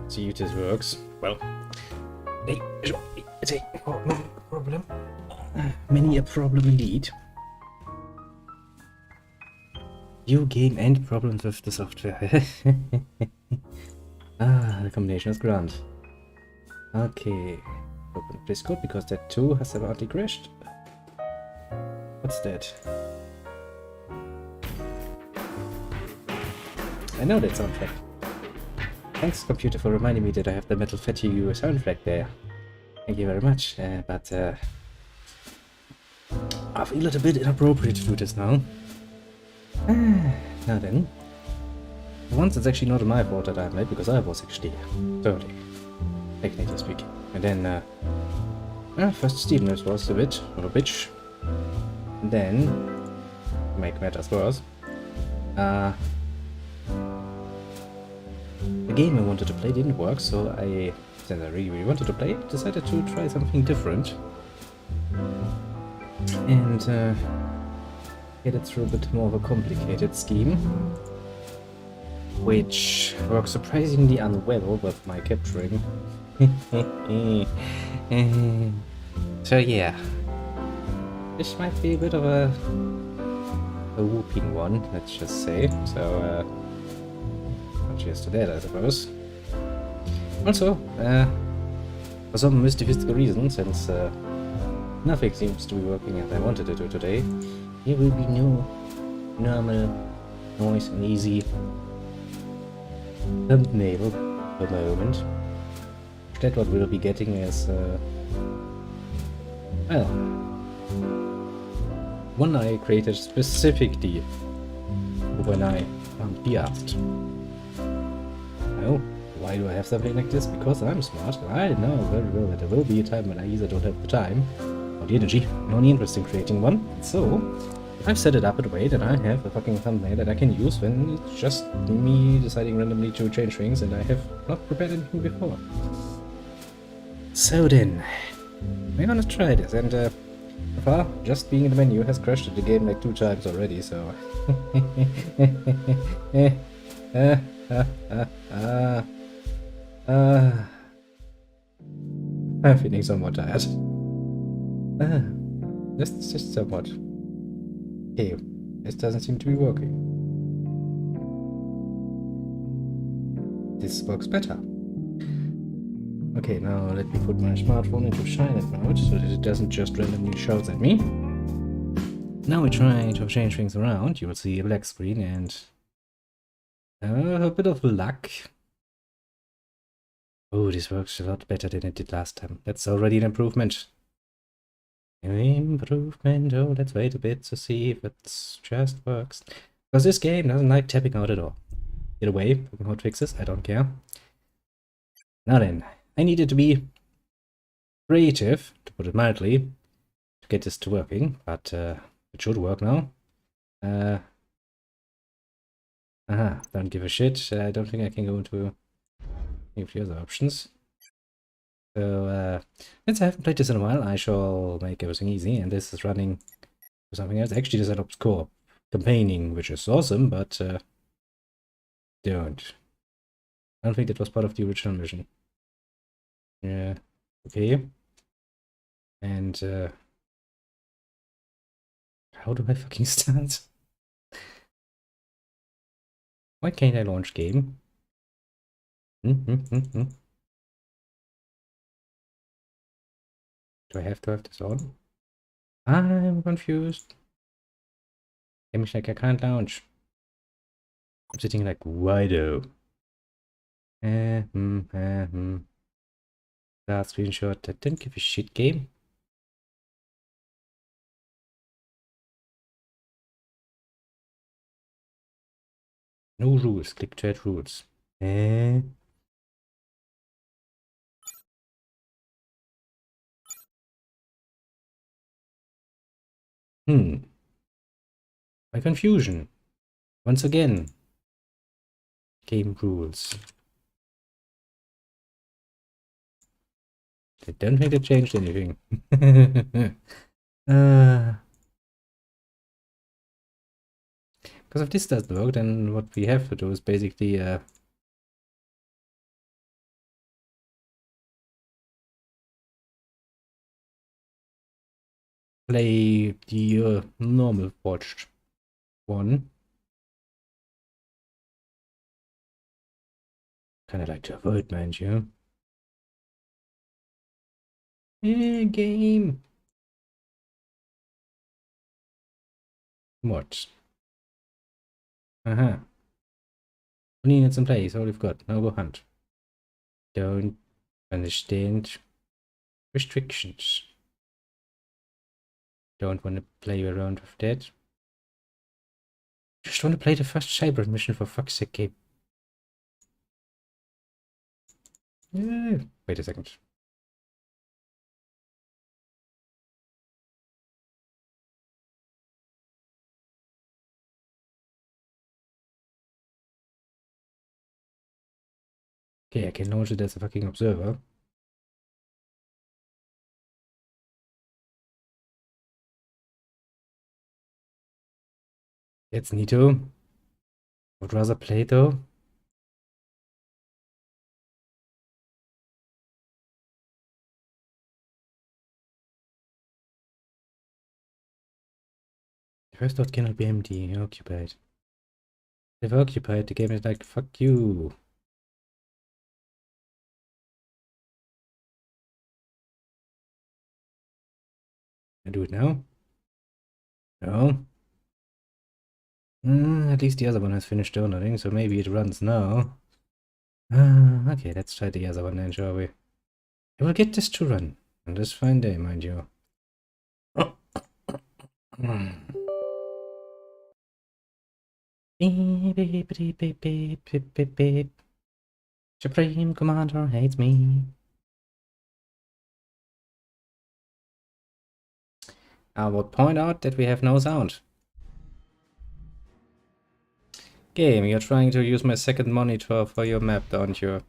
see if this works. Well, it's a problem. Many a problem indeed. New game and problems with the software. The combination is grand. Okay. Open Discord because that too has apparently crashed. What's that? I know that sound effect. Thanks, computer, for reminding me that I have the Metal Fatigue sound effect there. Thank you very much, but I feel it a bit inappropriate to do this now. Now then. Once it's actually not my fault that I'm late, because I was actually 30. Technically speaking. And then, first Steven was a bit of a bitch. And then, to make matters worse, the game I wanted to play didn't work, so since I really wanted to play, decided to try something different. And get it through a bit more of a complicated scheme, which works surprisingly unwell with my capturing. So yeah, this might be a bit of a whooping one, let's just say. So cheers to that, I suppose. Also, for some mystical reason, since nothing seems to be working as I wanted it to today, there will be no normal, nice and easy thumbnail for the moment. Instead, what we'll be getting is, well, one I created specifically when I can't be asked. Well, why do I have something like this? Because I'm smart. I know very well that there will be a time when I either don't have the time or the energy or the interest in creating one. So, I've set it up in a way that I have a fucking thumbnail that I can use when it's just me deciding randomly to change things and I have not prepared anything before. So then, we're gonna try this, and so far, just being in the menu has crashed the game like 2 times already, so... I'm feeling somewhat tired. Just somewhat. Okay, this doesn't seem to be working. This works better. Okay, now let me put my smartphone into silent mode so that it doesn't just randomly shout at me. Now we're trying to change things around. You will see a black screen and a bit of luck. Oh, this works a lot better than it did last time. That's already an improvement. Improvement. Oh, let's wait a bit to see if it just works. Because this game doesn't like tapping out at all. Either way, hot fixes, I don't care. Now then, I needed to be creative, to put it mildly, to get this to working, but it should work now. Don't give a shit. I don't think I can go into any of the other options. So, since I haven't played this in a while, I shall make everything easy, and this is running for something else. Actually, this helps co-op campaigning, which is awesome, but I don't think that was part of the original mission. Yeah, okay. And how do I fucking start? Why can't I launch game? Do I have to have this on? I'm confused. Game is like I can't launch. I'm sitting like wido. Last screenshot. I didn't give a shit game. No rules. Click to add rules. My confusion. Once again. Game rules. I don't think they changed anything. Because if this doesn't work, then what we have to do is basically play the normal watched one. Kind of like to avoid, mind you. Game. What? Uh-huh. Only units in place, all you've got. Now go hunt. Don't understand restrictions. Don't want to play around with that. Just want to play the first cyber mission for fuck's sake, Gabe. Wait a second. Okay, I can launch it as a fucking observer. It's neato. Would rather play though. The first dot cannot be empty, occupied. If occupied, the game is like, fuck you. I do it now? No. At least the other one has finished downloading, so maybe it runs now. Okay, let's try the other one then, shall we? I will get this to run on this fine day, mind you. Beep, beep, beep, beep, beep, beep, beep, beep. Supreme Commander hates me. I would point out that we have no sound. Game, you're trying to use my second monitor for your map, don't you?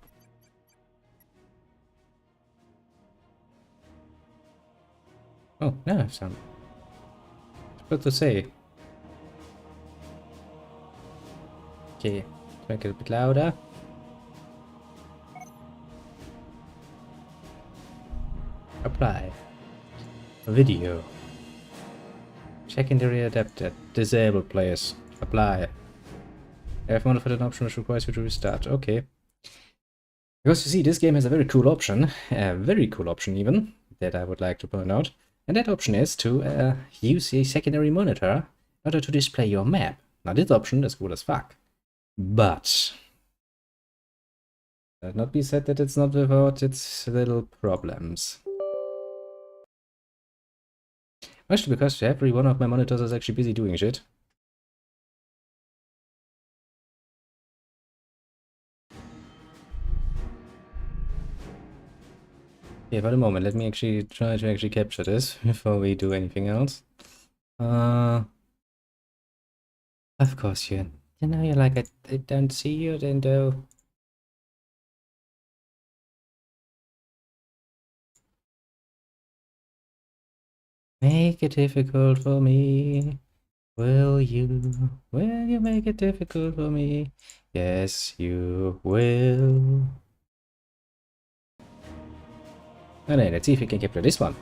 Oh, now I have sound. What to say? Okay, make it a bit louder. Apply. Video. Secondary adapter. Disable players. Apply. I have modified an option which requires you to restart. Okay. Because you see, this game has a very cool option. A very cool option even. That I would like to point out. And that option is to use a secondary monitor in order to display your map. Now this option is cool as fuck. But let not be said that it's not without its little problems. Mostly because every one of my monitors is actually busy doing shit. Yeah, for the moment, let me actually try to actually capture this before we do anything else. Of course you know you're like, I don't see you then though. Make it difficult for me. Will you? Will you make it difficult for me? Yes, you will. Alright, let's see if we can capture this one.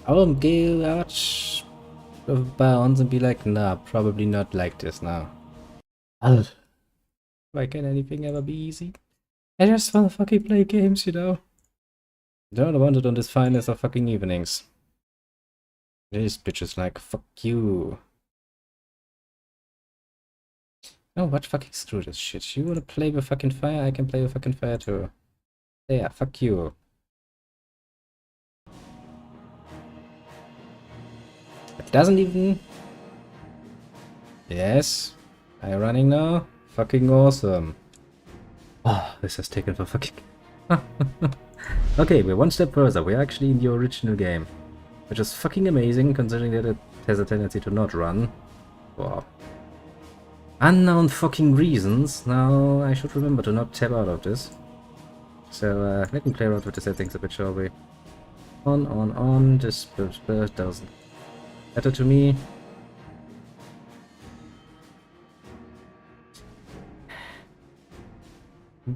I'll go out of bounds and be like, nah, probably not like this now. Why can anything ever be easy? I just wanna fucking play games, you know? I don't want it on this finest of fucking evenings. This bitch is like, fuck you. No, what fucking screw this shit. You wanna play with fucking fire? I can play with fucking fire too. Yeah, fuck you. It doesn't even... Yes. Are you running now? Fucking awesome. Oh, this has taken for fucking... Okay, we're one step further. We're actually in the original game. Which is fucking amazing, considering that it has a tendency to not run. For unknown fucking reasons. Now, I should remember to not tab out of this. So, let me play around with the settings a bit, shall we? On. This doesn't matter to me.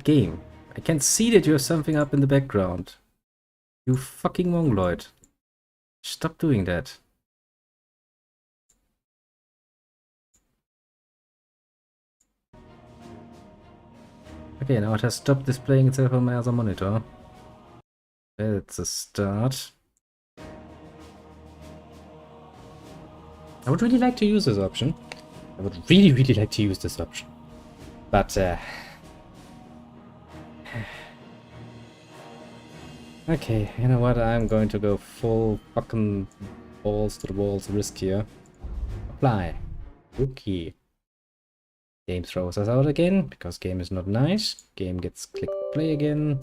Game. I can see that you have something up in the background. You fucking mongoloid. Stop doing that. Okay, now it has stopped displaying itself on my other monitor. That's a start. I would really like to use this option. I would really, really like to use this option. But, okay, you know what? I'm going to go full fucking balls to the walls risk here. Apply. Okay. Game throws us out again, because game is not nice. Game gets click play again.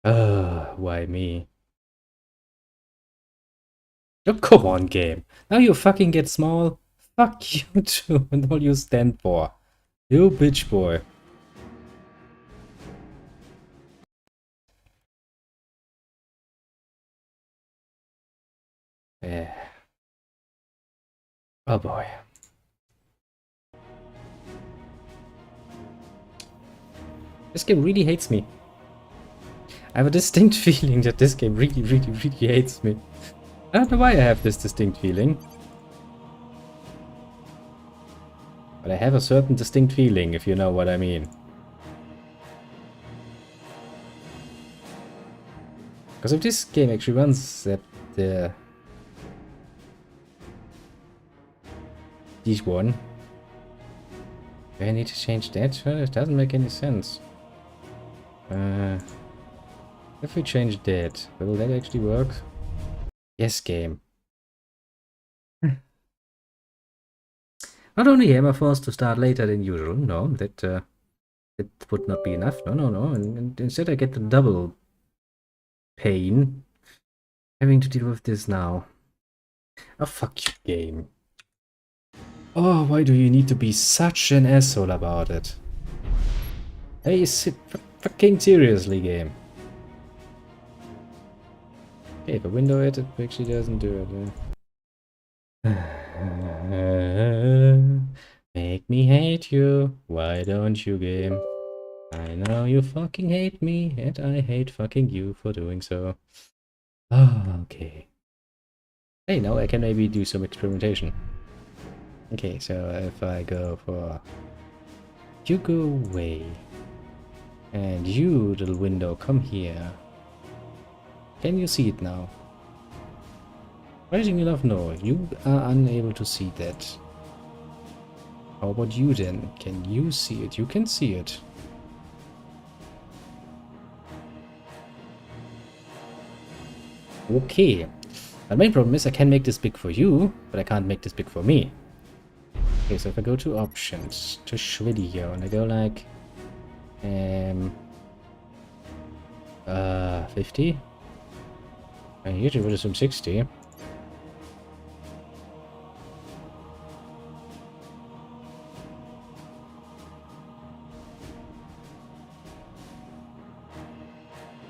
Why me? Oh, come on, game. Now you fucking get small. Fuck you too, and all you stand for. You bitch boy. Yeah. Oh boy. This game really hates me. I have a distinct feeling that this game really, really, really hates me. I don't know why I have this distinct feeling. But I have a certain distinct feeling, if you know what I mean. Because if this game actually runs at the... this one... do I need to change that? Well, it doesn't make any sense. If we change that, will that actually work? Yes, game. Not only am I forced to start later than usual, no, that would not be enough. No. And instead I get the double pain having to deal with this now. Oh, fuck you, game. Oh, why do you need to be such an asshole about it? Hey, fucking seriously, game. Okay, if I window it actually doesn't do it. Make me hate you. Why don't you, game? I know you fucking hate me, and I hate fucking you for doing so. Oh, okay. Hey, now I can maybe do some experimentation. Okay, so if I go for... you go away. And you, little window, come here. Can you see it now? Rising enough? No, you are unable to see that. How about you then? Can you see it? You can see it. Okay. The main problem is I can make this big for you, but I can't make this big for me. Okay, so if I go to options, to video, and I go like 50. I usually would assume 60.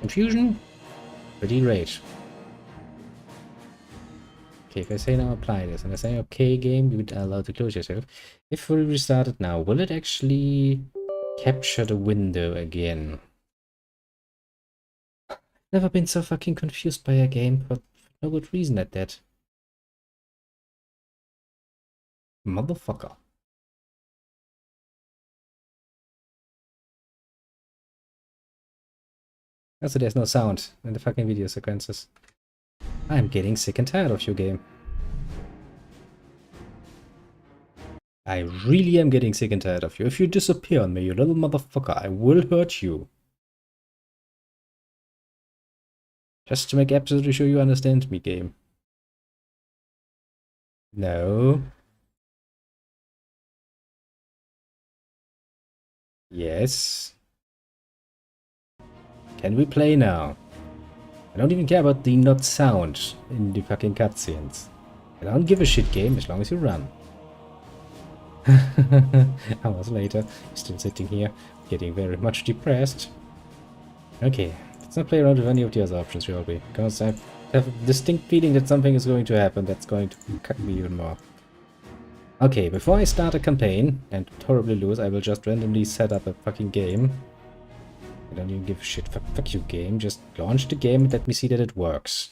Confusion? Pretty great. Okay, if I say now apply this, and I say okay game, you would allow to close yourself. If we restart it now, will it actually capture the window again? Never been so fucking confused by a game, but for no good reason at that. Motherfucker. Also, there's no sound in the fucking video sequences. I'm getting sick and tired of you, game. I really am getting sick and tired of you. If you disappear on me, you little motherfucker, I will hurt you. Just to make absolutely sure you understand me, game. No. Yes. Can we play now? I don't even care about the not sound in the fucking cutscenes. I don't give a shit, game, as long as you run. Hours later, still sitting here, getting very much depressed. Okay, let's not play around with any of the other options, shall we? Because I have a distinct feeling that something is going to happen that's going to cut me even more. Okay, before I start a campaign and horribly lose, I will just randomly set up a fucking game. I don't even give a shit. Fuck you, game. Just launch the game and let me see that it works.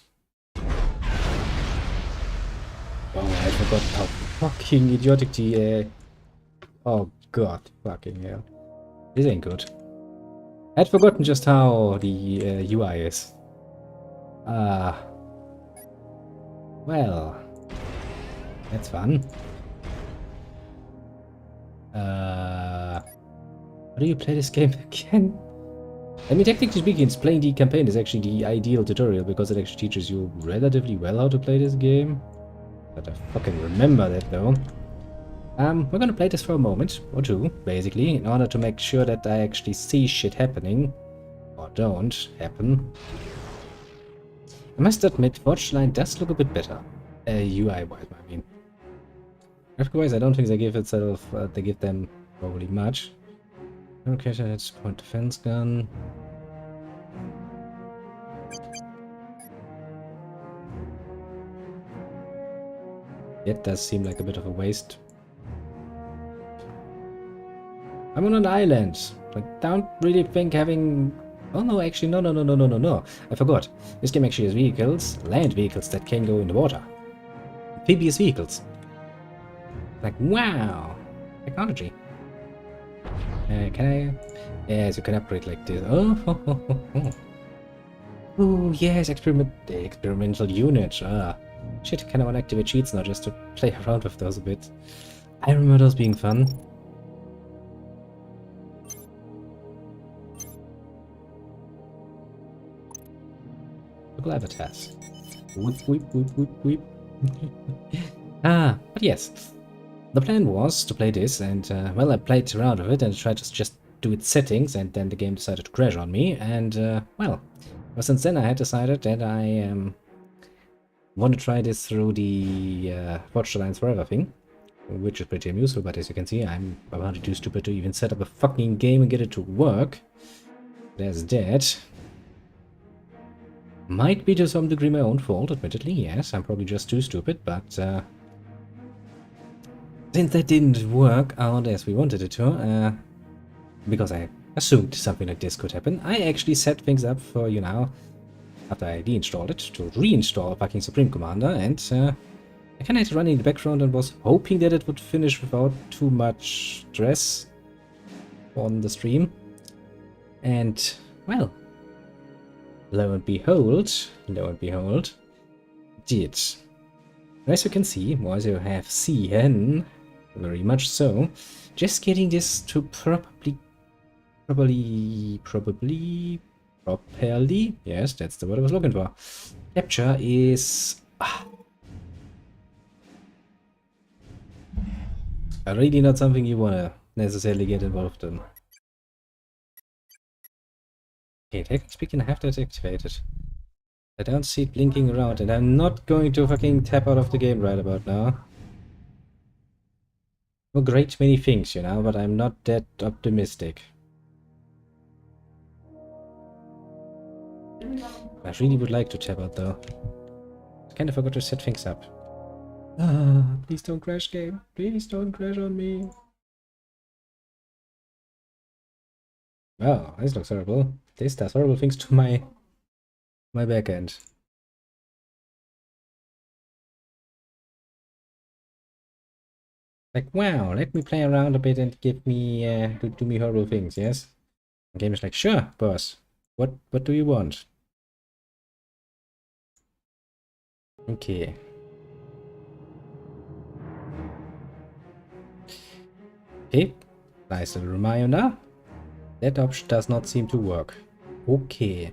Oh, I forgot how fucking idiotic the... oh god, fucking hell. This ain't good. I'd forgotten just how the UI is. Well, that's fun. How do you play this game again? I mean, technically speaking, playing the campaign is actually the ideal tutorial because it actually teaches you relatively well how to play this game. But I fucking remember that though. We're gonna play this for a moment, or two, basically, in order to make sure that I actually see shit happening. Or don't happen. I must admit, Watchline does look a bit better. UI-wise, I mean. Graphic-wise, I don't think they give them probably much. Okay, so it's point defense gun. It does seem like a bit of a waste. I'm on an island. I don't really think having... oh no, actually, no. I forgot. This game actually has vehicles, land vehicles that can go in the water. Amphibious vehicles. Like, wow! Technology. Can I... yes, you can upgrade like this. Oh. Oh, yes, experimental units. Shit, I kind of want to activate cheats now just to play around with those a bit. I remember those being fun. Local avatars. Whip. But yes. The plan was to play this, and, well, I played around with it and tried to just do its settings, and then the game decided to crash on me, and, well, ever since then I had decided that I, want to try this through the, Watch the Lines Forever thing, which is pretty useful, but as you can see, I'm about too stupid to even set up a fucking game and get it to work. There's that. Might be to some degree my own fault, admittedly, yes, I'm probably just too stupid, but, since that didn't work out as we wanted it to, because I assumed something like this could happen, I actually set things up for, you know, after I deinstalled it, to reinstall fucking Supreme Commander, and I kinda had it running in the background and was hoping that it would finish without too much stress on the stream. And, well, lo and behold, did. As you can see, or as you have seen, very much so, just getting this to properly, yes, that's the word I was looking for, capture is really not something you wanna necessarily get involved in. Okay, technically speaking, I have that activated. I don't see it blinking around, and I'm not going to fucking tap out of the game right about now. Well, great many things, you know, but I'm not that optimistic. I really would like to tap out, though. I kinda forgot to set things up. Please don't crash, game. Please don't crash on me. Wow, this looks horrible. This does horrible things to my backend. Like, wow, let me play around a bit and give me, do me horrible things, yes? The game is like, sure, boss. What do you want? Okay. Okay, nice little reminder. That option does not seem to work. Okay.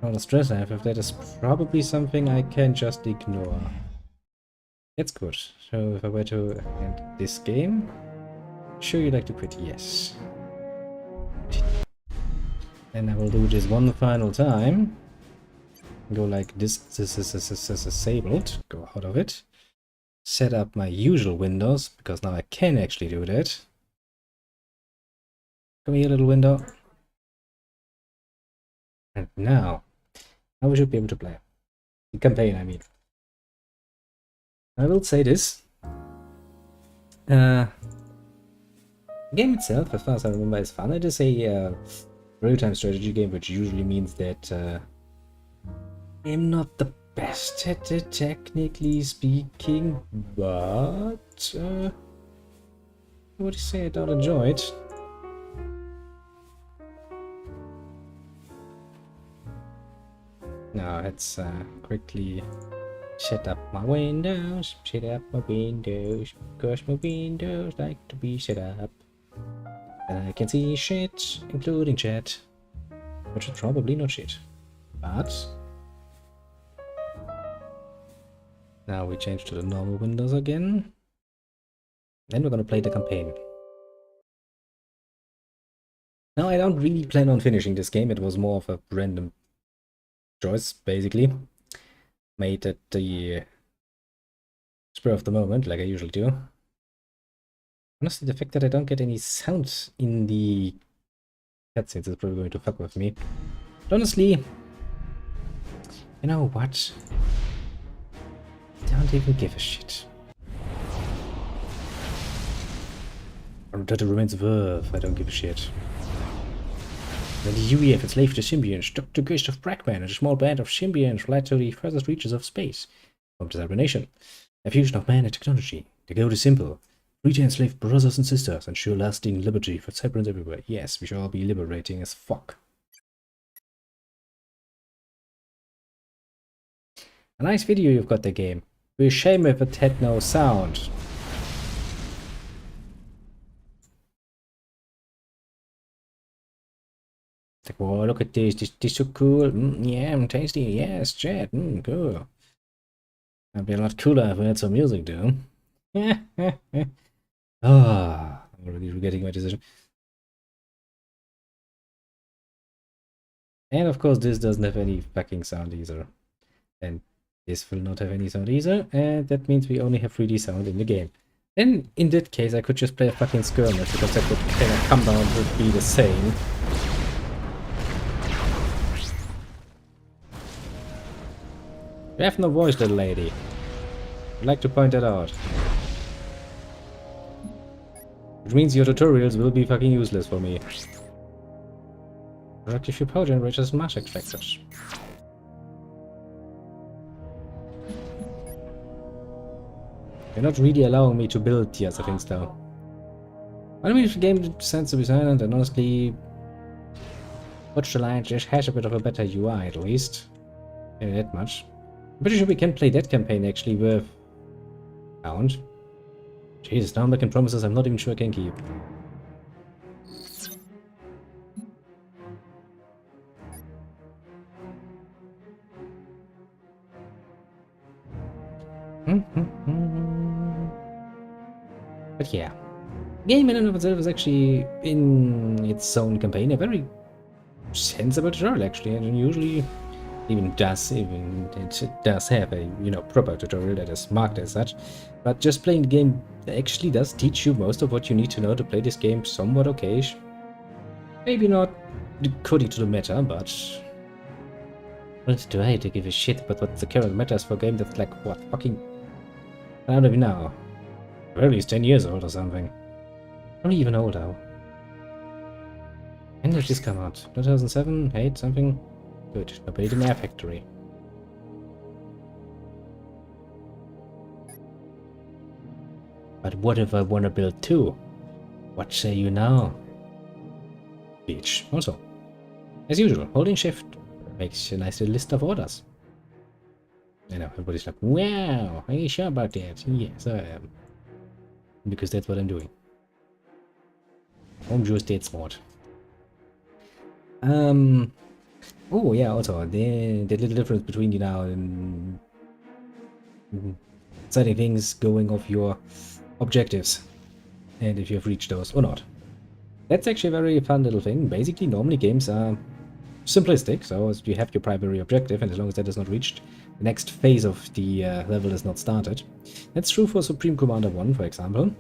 All the stress I have with that is probably something I can just ignore. That's good. So if I were to end this game, sure you like to quit? Yes. Then I will do this one final time. Go like this is disabled. Go out of it. Set up my usual windows, because now I can actually do that. Come here, little window. And now we should be able to play. The campaign, I mean. I will say this. The game itself, as far as I remember, is fun. It is a real-time strategy game, which usually means that I'm not the best at it, technically speaking, but I would say I don't enjoy it. Now let's quickly set up my windows, because my windows like to be set up. And I can see shit, including chat, which is probably not shit. But now we change to the normal windows again. Then we're gonna play the campaign. Now I don't really plan on finishing this game, it was more of a random choice, basically. Made at the spur of the moment, like I usually do. Honestly, the fact that I don't get any sound in the cutscenes is probably going to fuck with me. But honestly, you know what? I don't even give a shit. That remains of Earth, I don't give a shit. When the UEF enslaved the symbionts, Dr. Ghost of Brackman and a small band of symbionts fled to the furthest reaches of space. Home to hibernation. A fusion of man and technology. The goal is simple. Free to enslave brothers and sisters, ensure lasting liberty for Cyberans everywhere. Yes, we shall all be liberating as fuck. A nice video you've got, the game. Be a shame if it had no sound. Like, whoa, look at this. This is so cool. Yeah, tasty. Yes, chat. Cool. That'd be a lot cooler if we had some music, though. Ah, I'm already regretting my decision. And of course, this doesn't have any fucking sound either. And this will not have any sound either. And that means we only have 3D sound in the game. Then, in that case, I could just play a fucking skirmish, because that would kind of come down to be the same. You have no voice, little lady. I'd like to point that out. Which means your tutorials will be fucking useless for me. Productive your power generators and mass extractors. You're not really allowing me to build the other things though. I mean, if the game decides to be silent, and honestly, Watch the Line just has a bit of a better UI at least. Yeah, that much. I'm pretty sure we can play that campaign actually with sound. Jesus, now I'm making promises I'm not even sure I can keep. But yeah, game in and of itself is actually, in its own campaign, a very sensible tutorial actually, and usually it does have a proper tutorial that is marked as such. But just playing the game actually does teach you most of what you need to know to play this game somewhat okay-ish. Maybe not according to the meta, but what do I to give a shit about what the current meta is for a game that's like, what, fucking, I don't even know, or at least 10 years old or something. Probably even older. When did this come out? 2007? 8? Something? Good. Nobody in Air Factory. But what if I want to build 2? What say you now? Beach. Also, as usual, holding shift makes a nice little list of orders. I know, everybody's like, wow, are you sure about that? Yes, I am. Because that's what I'm doing. Home Jew State Smart. Oh yeah, also, the little difference between, setting things going off your objectives. And if you've reached those or not. That's actually a very fun little thing. Basically, normally games are simplistic, so as you have your primary objective, and as long as that is not reached, the next phase of the level is not started. That's true for Supreme Commander 1, for example.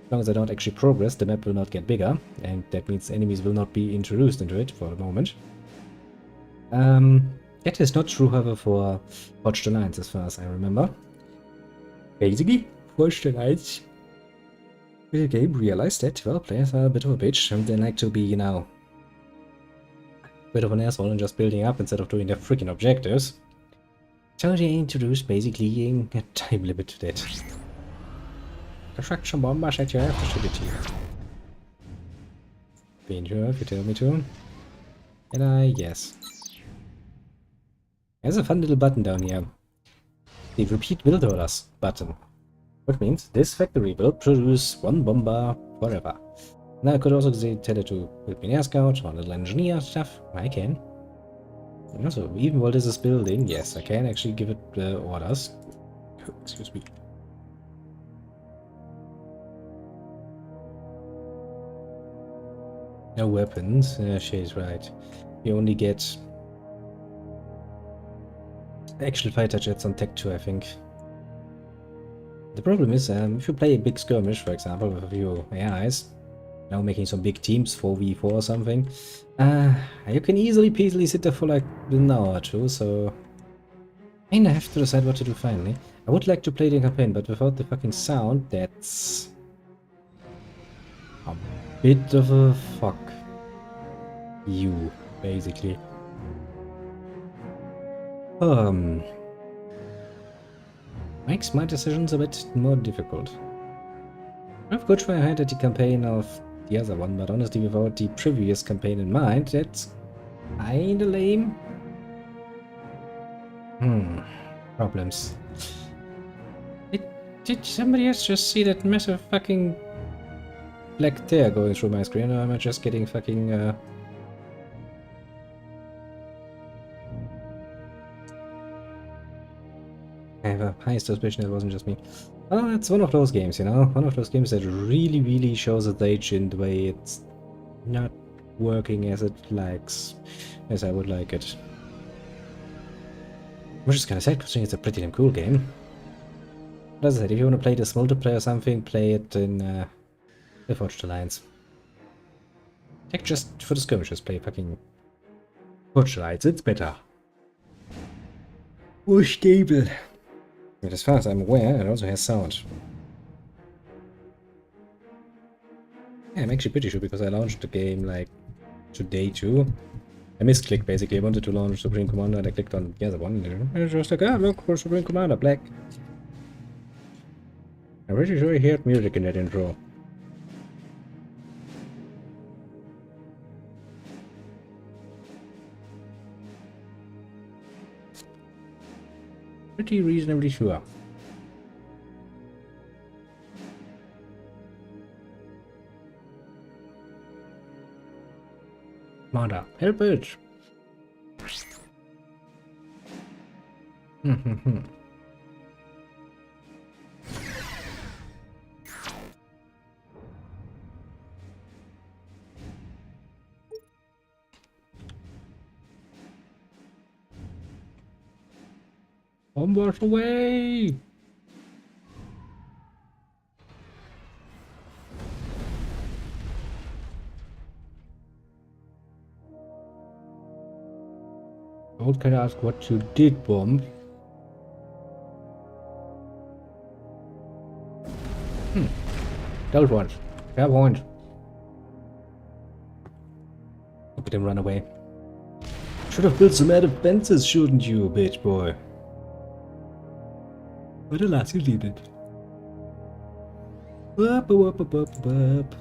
As long as I don't actually progress, the map will not get bigger, and that means enemies will not be introduced into it for the moment. That is not true, however, for Watch the Lines, as far as I remember. Basically, Watch the Lines, the game realized that, well, players are a bit of a bitch, and they like to be, bit of an asshole and just building up instead of doing their freaking objectives. So they introduced basically a time limit to that. Construction bomb, I said you have to shoot it here. Being sure if you tell me to. And yes. There's a fun little button down here. The repeat build orders button. Which means this factory will produce one bomber forever. Now I could also tell it to build me an air scout or little engineer stuff. I can. Also, even while this is building, yes, I can actually give it orders. Excuse me. No weapons. She's right. You only get actual fighter jets on Tech 2, I think. The problem is, if you play a big skirmish, for example, with a few AIs, now making some big teams, 4v4 or something, you can easily peasily sit there for like an hour or two, so I kinda have to decide what to do finally. I would like to play the campaign, but without the fucking sound, that's a bit of a fuck you, basically. Makes my decisions a bit more difficult. I could try ahead at the campaign of the other one, but honestly, without the previous campaign in mind, that's kinda lame. Problems. Did somebody else just see that massive fucking black tear going through my screen, or am I just getting fucking I have a high suspicion it wasn't just me. Oh, it's one of those games, you know? One of those games that really shows its age in the way it's not working as it likes, as I would like it. Which is kinda sad, considering it's a pretty damn cool game. But as I said, if you want to play this multiplayer or something, play it in the Forged Alliance. Heck, just for the skirmishes, play fucking Forged Alliance, it's better. Oh, stable. But as far as I'm aware, it also has sound. Yeah, I'm actually pretty sure because I launched the game like today too. I misclicked basically. I wanted to launch Supreme Commander and I clicked on the other one. And I was just like, ah, look for Supreme Commander, black. I'm pretty sure I heard music in that intro. Pretty reasonably sure. Commander, help it! Bombers away! What can I ask what you did, bomb? Those ones. Fair point. Look at him run away. Should have built some air defenses, shouldn't you, bitch boy? But alas, you did it. Wup, wup, wup, wup, wup.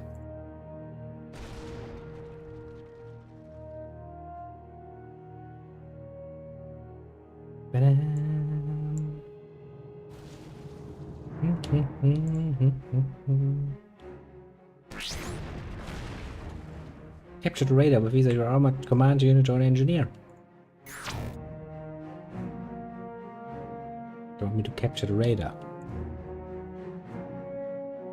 Capture the radar with either your armored command unit or engineer. You want me to capture the radar?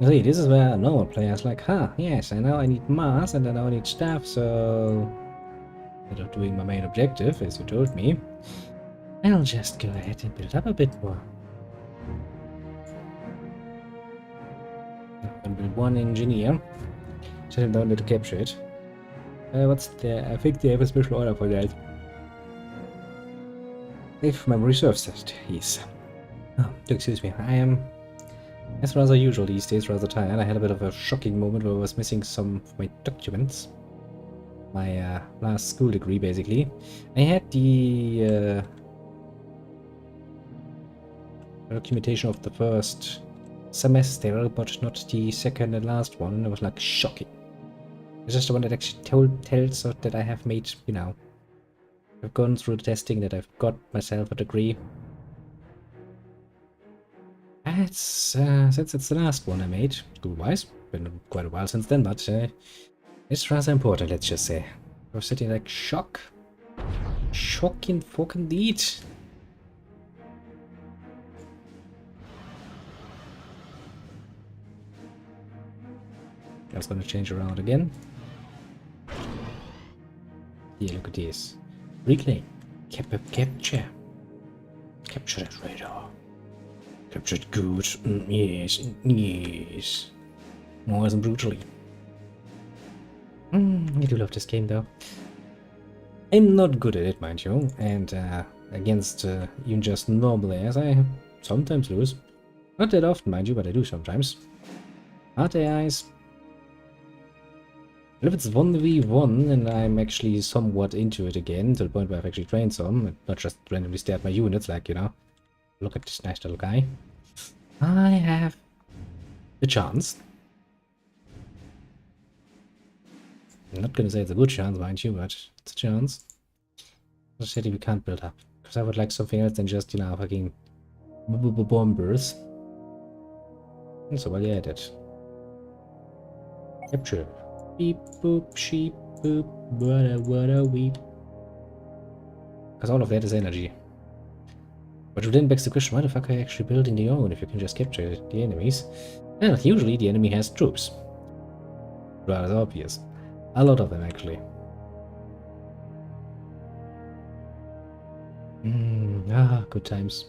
You see, this is where a normal player is like, huh, yes, I know I need mass and I know I need staff, so instead of doing my main objective, as you told me, I'll just go ahead and build up a bit more. I'm gonna build one engineer. Set him down there to capture it. What's the... I think they have a special order for that. If memory serves that, yes. Oh, excuse me, I am, as rather usual these days, rather tired. I had a bit of a shocking moment where I was missing some of my documents. my last school degree, basically. I had the documentation of the first semester, but not the second and last one. It was like shocking. It's just the one that actually tells us that I have made, you know, I've gone through the testing, that I've got myself a degree. It's since it's the last one I made, school-wise. Been quite a while since then, but it's rather important, let's just say. I was sitting like shock. Shocking fucking indeed. That's gonna change around again. Yeah, look at this. Reclaim. Capture. Capture that radar. Capture it good. Yes, yes. Nice and brutally. I do love this game though. I'm not good at it, mind you, and against even just normal AIs, I sometimes lose. Not that often, mind you, but I do sometimes. Hard AIs. If it's 1v1 and I'm actually somewhat into it again, to the point where I've actually trained some, and not just randomly stare at my units, like, you know, look at this nice little guy, I have a chance. I'm not gonna say it's a good chance, mind you, but it's a chance. The city we can't build up, because I would like something else than just, you know, fucking bombers. And so, well, yeah, that. Capture. Beep boop, sheep boop, what a weep. Because all of that is energy. But then begs the question, why the fuck are you actually building the own if you can just capture the enemies? Well, usually the enemy has troops. Rather obvious. A lot of them, actually. Good times.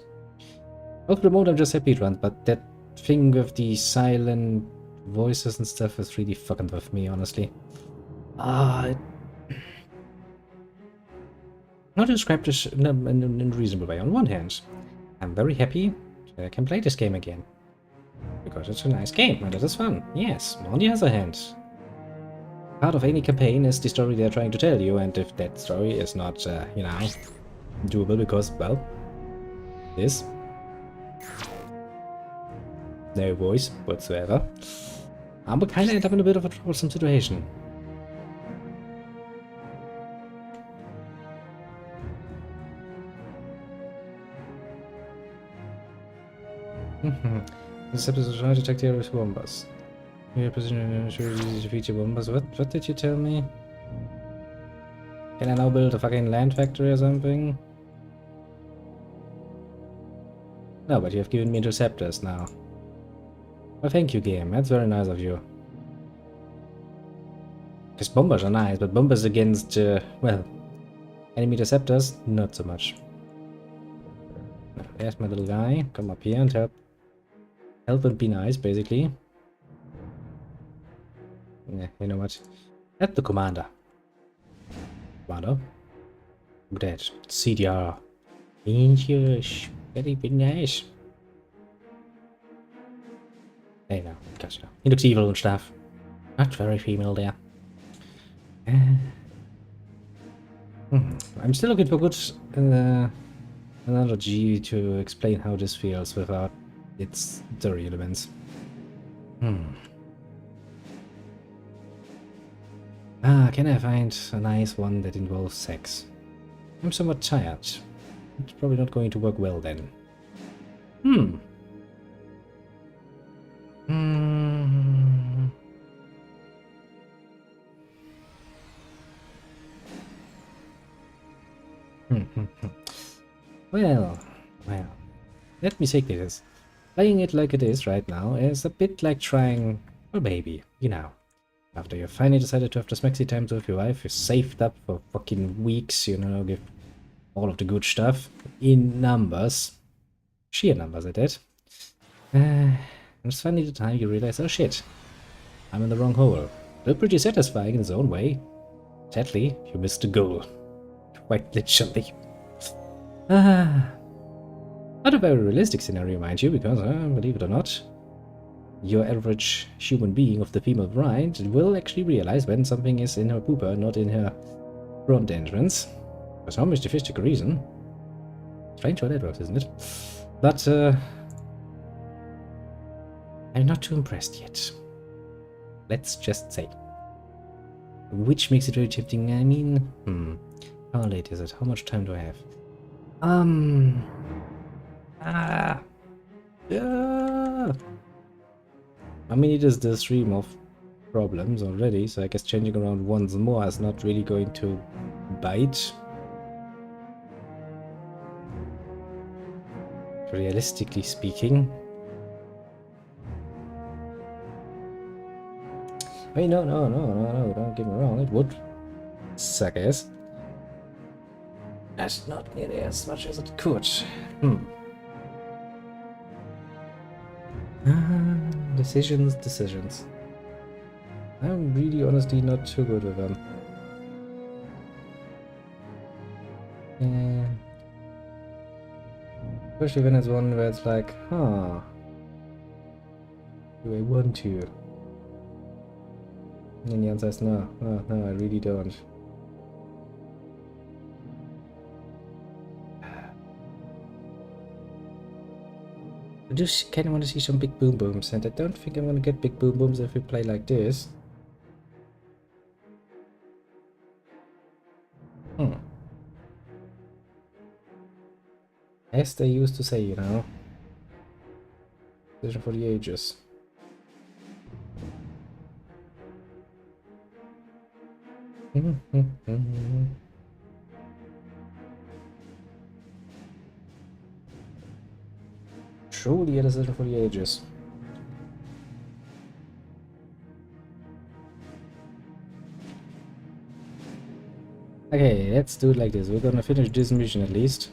Well, for the moment I'm just happy it runs, but that thing with the silent voices and stuff is really fucking with me, honestly. Not to describe this in a reasonable way. On one hand, I'm very happy that I can play this game again. Because it's a nice game and it is fun, yes. On the other hand, part of any campaign is the story they're trying to tell you, and if that story is not, you know, doable because, well, this. No voice whatsoever. We kinda end up in a bit of a troublesome situation. This episode is trying to attack the area with bombers. Your position sure easy to defeat your bombers. What did you tell me? Can I now build a fucking land factory or something? No, but you have given me interceptors now. Well, thank you, game. That's very nice of you. Because bombers are nice, but bombers against, well, enemy interceptors, not so much. There's my little guy. Come up here and help. Help and be nice, basically. Yeah, you know what? Help the commander. Commander? Look at that. CDR. Yes. Very nice. Hey, no, gosh, no. He looks evil and stuff. Not very female there. I'm still looking for good analogy to explain how this feels without its story elements. Can I find a nice one that involves sex? I'm somewhat tired. It's probably not going to work well then. Well, let me say this. Playing it like it is right now is a bit like trying, well, maybe, you know. After you finally decided to have this maxi time with your wife, you saved up for fucking weeks, you know, give all of the good stuff in numbers. Sheer numbers, I did. And it's finally the time you realize, oh shit, I'm in the wrong hole. Still pretty satisfying in its own way. Sadly, you missed the goal. Quite literally. Not a very realistic scenario, mind you, because, believe it or not, your average human being of the female variant will actually realize when something is in her pooper, not in her front entrance. For some mystifistic reason. Strange how that works, isn't it? But, I'm not too impressed yet. Let's just say. Which makes it very tempting. I mean, how late is it? How much time do I have? Yeah. I mean, it is the stream of problems already, so I guess changing around once more is not really going to bite. Realistically speaking. I mean, no, don't get me wrong, it would suck ass. That's not nearly as much as it could. Decisions. I'm really honestly not too good with them. Yeah. Especially when it's one where it's like, huh, do I want to? And then the answer is no, I really don't. I just kind of want to see some big boom booms, and I don't think I'm going to get big boom booms if we play like this. As they used to say, you know. Decision for the ages. Truly a decision for the ages. Okay, let's do it like this. We're gonna finish this mission at least.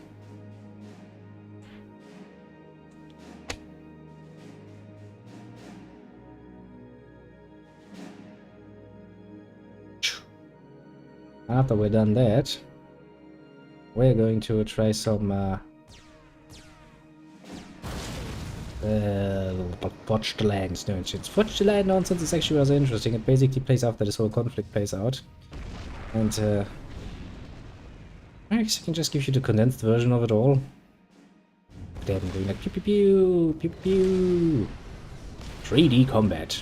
After we're done that, we're going to try some Watch the Land nonsense. Watch the Land nonsense is actually rather interesting. It basically plays after this whole conflict plays out. And I guess I can just give you the condensed version of it all. Then going like pew pew pew, pew pew. 3D combat.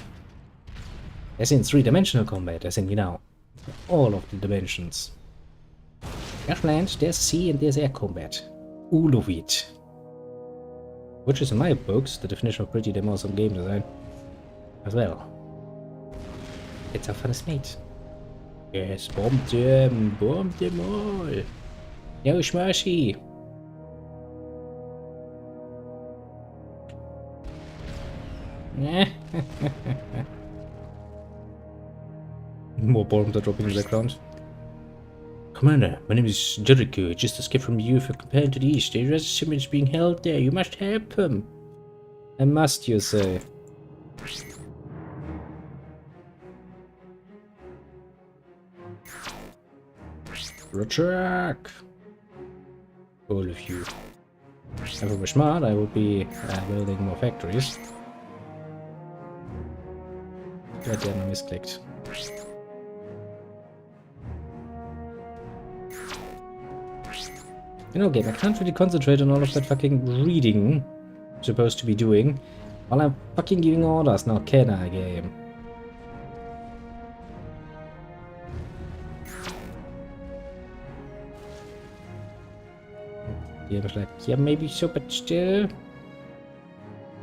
As in 3-dimensional combat, as in, you know, all of the dimensions. There's land, there's sea, and there's air combat. All of it. Which is in my books the definition of pretty damn awesome game design as well. It's how fun is made. Yes, bomb them all. No smashy. More bombs are dropping in the background. Commander, my name is Jericho. I just escaped from you for companion to the east. There is someone being held there. You must help him. I must, you say. Attack! All of you. If I were smart, I would be building more factories. God damn, I misclicked. You know, game, I can't really concentrate on all of that fucking reading I'm supposed to be doing while I'm fucking giving orders now, can I, game? Game's like, yeah, maybe so, but still.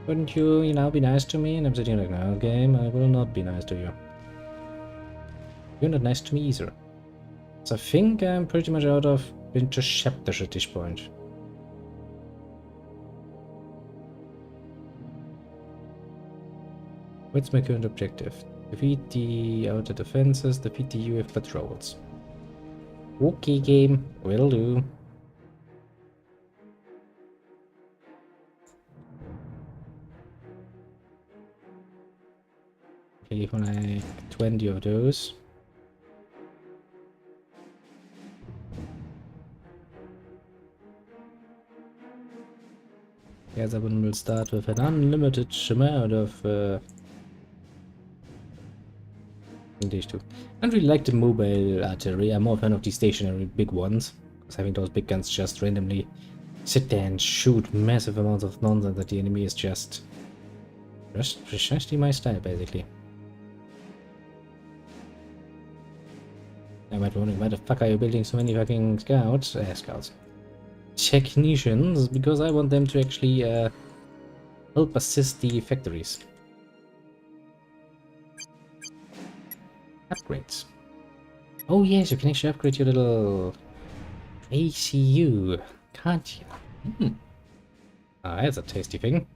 Wouldn't you, you know, be nice to me? And I'm sitting like, no, game, I will not be nice to you. You're not nice to me either. So I think I'm pretty much out of interceptors at this point. What's my current objective? Defeat the outer defenses, defeat the UF patrols. Okay, game, will do. Okay, for like 20 of those. Yes, everyone will start with an unlimited amount of these two. I don't really like the mobile artillery. I'm more a fan of the stationary big ones. Because having those big guns just randomly sit there and shoot massive amounts of nonsense at the enemy is just precisely my style, basically. I might wonder why the fuck are you building so many fucking scouts? Scouts. Technicians, because I want them to actually help assist the factories. Upgrades. Oh yes, you can actually upgrade your little ACU, can't you? Ah, that's a tasty thing.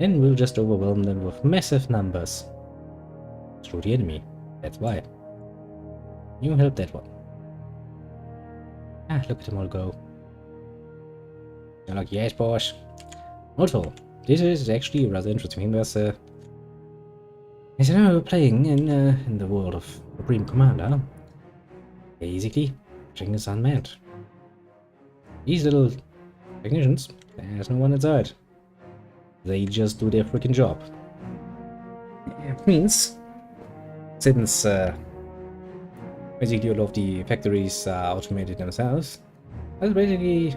And we'll just overwhelm them with massive numbers through the enemy. That's why. You help that one. Ah, look at them all go. You're like, yes, boss. Also, this is actually rather interesting. There's as I know, we're playing in the world of Supreme Commander. Basically, Jing is unmanned. These little technicians, there's no one inside. They just do their freaking job. It means, since basically all of the factories are automated themselves, that's basically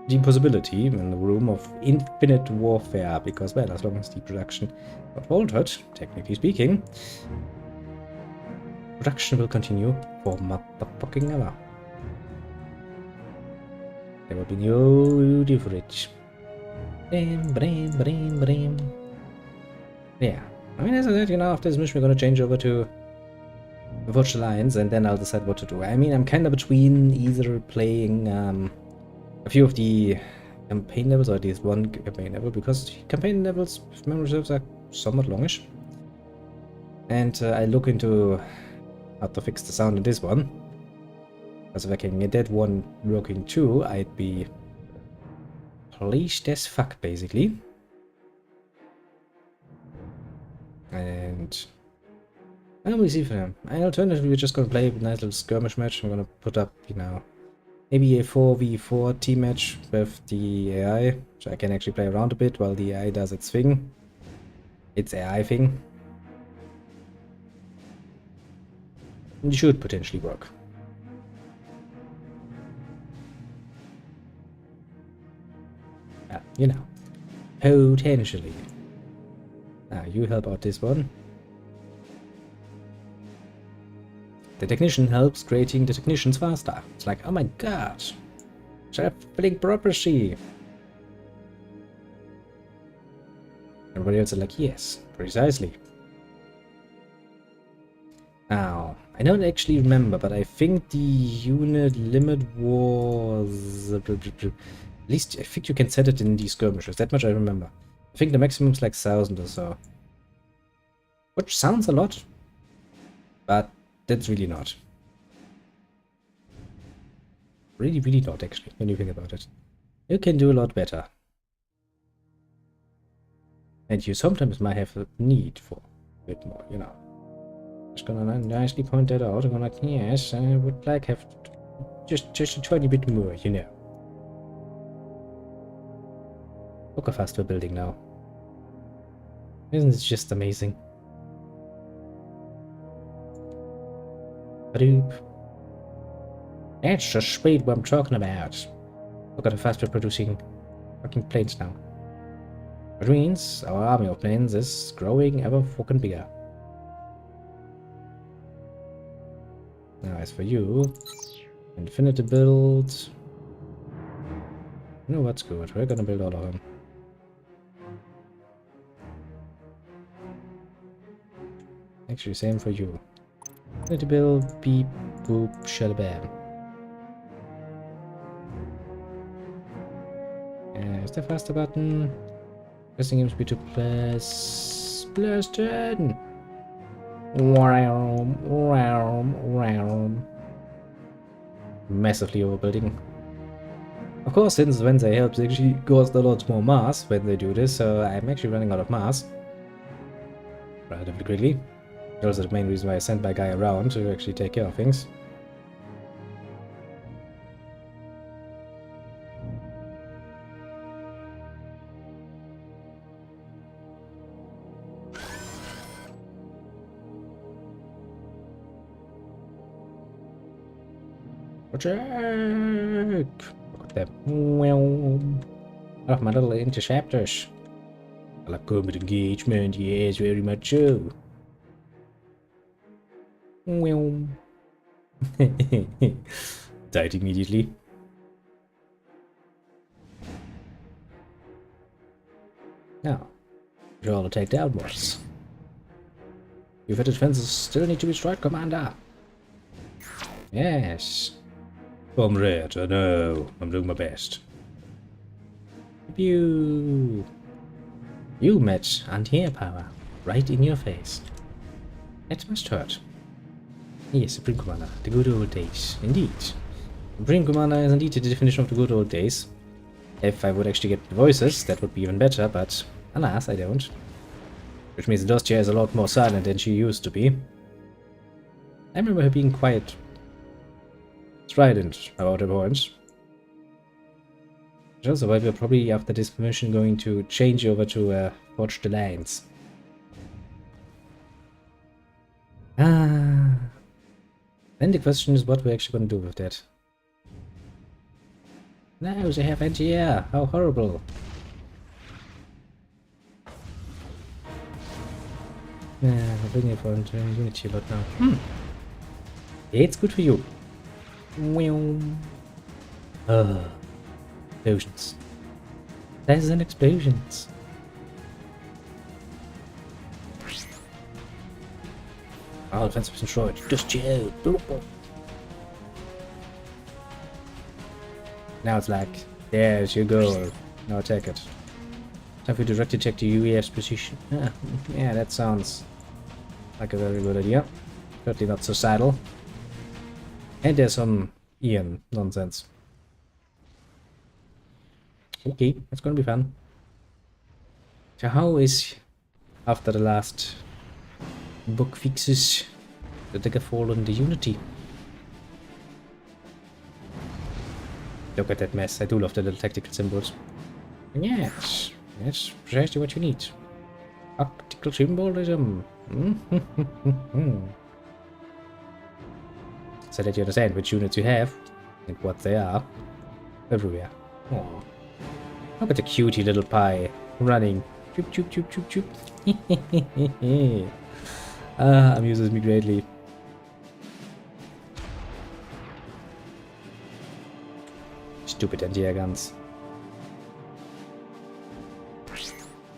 the possibility in the room of infinite warfare, because, well, as long as the production got altered, technically speaking, production will continue for motherfucking ever. There will be no difference. Yeah, I mean, as I said, you know, after this mission we're gonna change over to Virtual Lines, and then I'll decide what to do. I mean, I'm kind of between either playing a few of the campaign levels, or at least one campaign level, because campaign levels, if memory serves, are somewhat longish. And I look into how to fix the sound in this one. Because if I can get that one working too, I'd be pleased as fuck, basically. And we'll see for them. Alternatively, we're just gonna play a nice little skirmish match. I'm gonna put up, you know, maybe a 4v4 team match with the AI, so I can actually play around a bit while the AI does its thing. Its AI thing. It should potentially work. You know, potentially. Now, you help out this one. The technician helps creating the technicians faster. It's like, oh my god, traveling property. Everybody else is like, yes, precisely. Now, I don't actually remember, but I think the unit limit was... At least, I think you can set it in these skirmishes. That much I remember. I think the maximum is like 1,000 or so. Which sounds a lot, but that's really not. Really, really not, actually, when you think about it. You can do a lot better. And you sometimes might have a need for a bit more, you know. Just gonna nicely point that out. I'm gonna, yes, I would like have just a tiny bit more, you know. Look how fast we're building now. Isn't it just amazing? Badoop. That's the speed what I'm talking about. Look at how fast we're producing fucking planes now. Which means our army of planes is growing ever fucking bigger. Now as for you, infinity build. You know what's good, we're gonna build all of them. Actually, same for you. Infinity build, beep, boop, shalabam. Where's the faster button? Pressing him speed to plus 10. Massively overbuilding. Of course, since Wednesday helps actually cost a lot more mass when they do this, so I'm actually running out of mass relatively quickly. That's also the main reason why I sent my guy around to actually take care of things. Check! Look at them. Oh, my little interceptors. I like combat engagement, yes, very much so. Died immediately. Now, we should all attack downwards. Your fetid defenses still need to be destroyed, Commander. Yes. Comrade, I know. I'm doing my best. You met anti-air power right in your face. That must hurt. Yes, Supreme Commander, the good old days. Indeed. Supreme Commander is indeed the definition of the good old days. If I would actually get the voices, that would be even better, but alas, I don't. Which means the Dostia is a lot more silent than she used to be. I remember her being quite strident about her points. Also, why we're probably after this mission going to change over to Forge the Lines. Then the question is what we're actually going to do with that. No, they have anti-air. How horrible. Yeah, we're bringing it for Unity a lot now. It's good for you. Explosions. There's an explosions. Our defense was destroyed. Just chill. Now it's like, there's your goal. Now attack it. Time for you to direct attack the UEF's position. Yeah, that sounds like a very good idea. Certainly not suicidal. And there's some Ian nonsense. Okay, it's gonna be fun. So how is, after the last book fixes, the Daggerfall and the Unity? Look at that mess. I do love the little tactical symbols. Yes, that's precisely what you need. Tactical symbolism. So that you understand which units you have and what they are. Everywhere. Aww. Look at the cutie little pie running. Choop choop choop choop choop. Amuses me greatly. Stupid anti-air guns.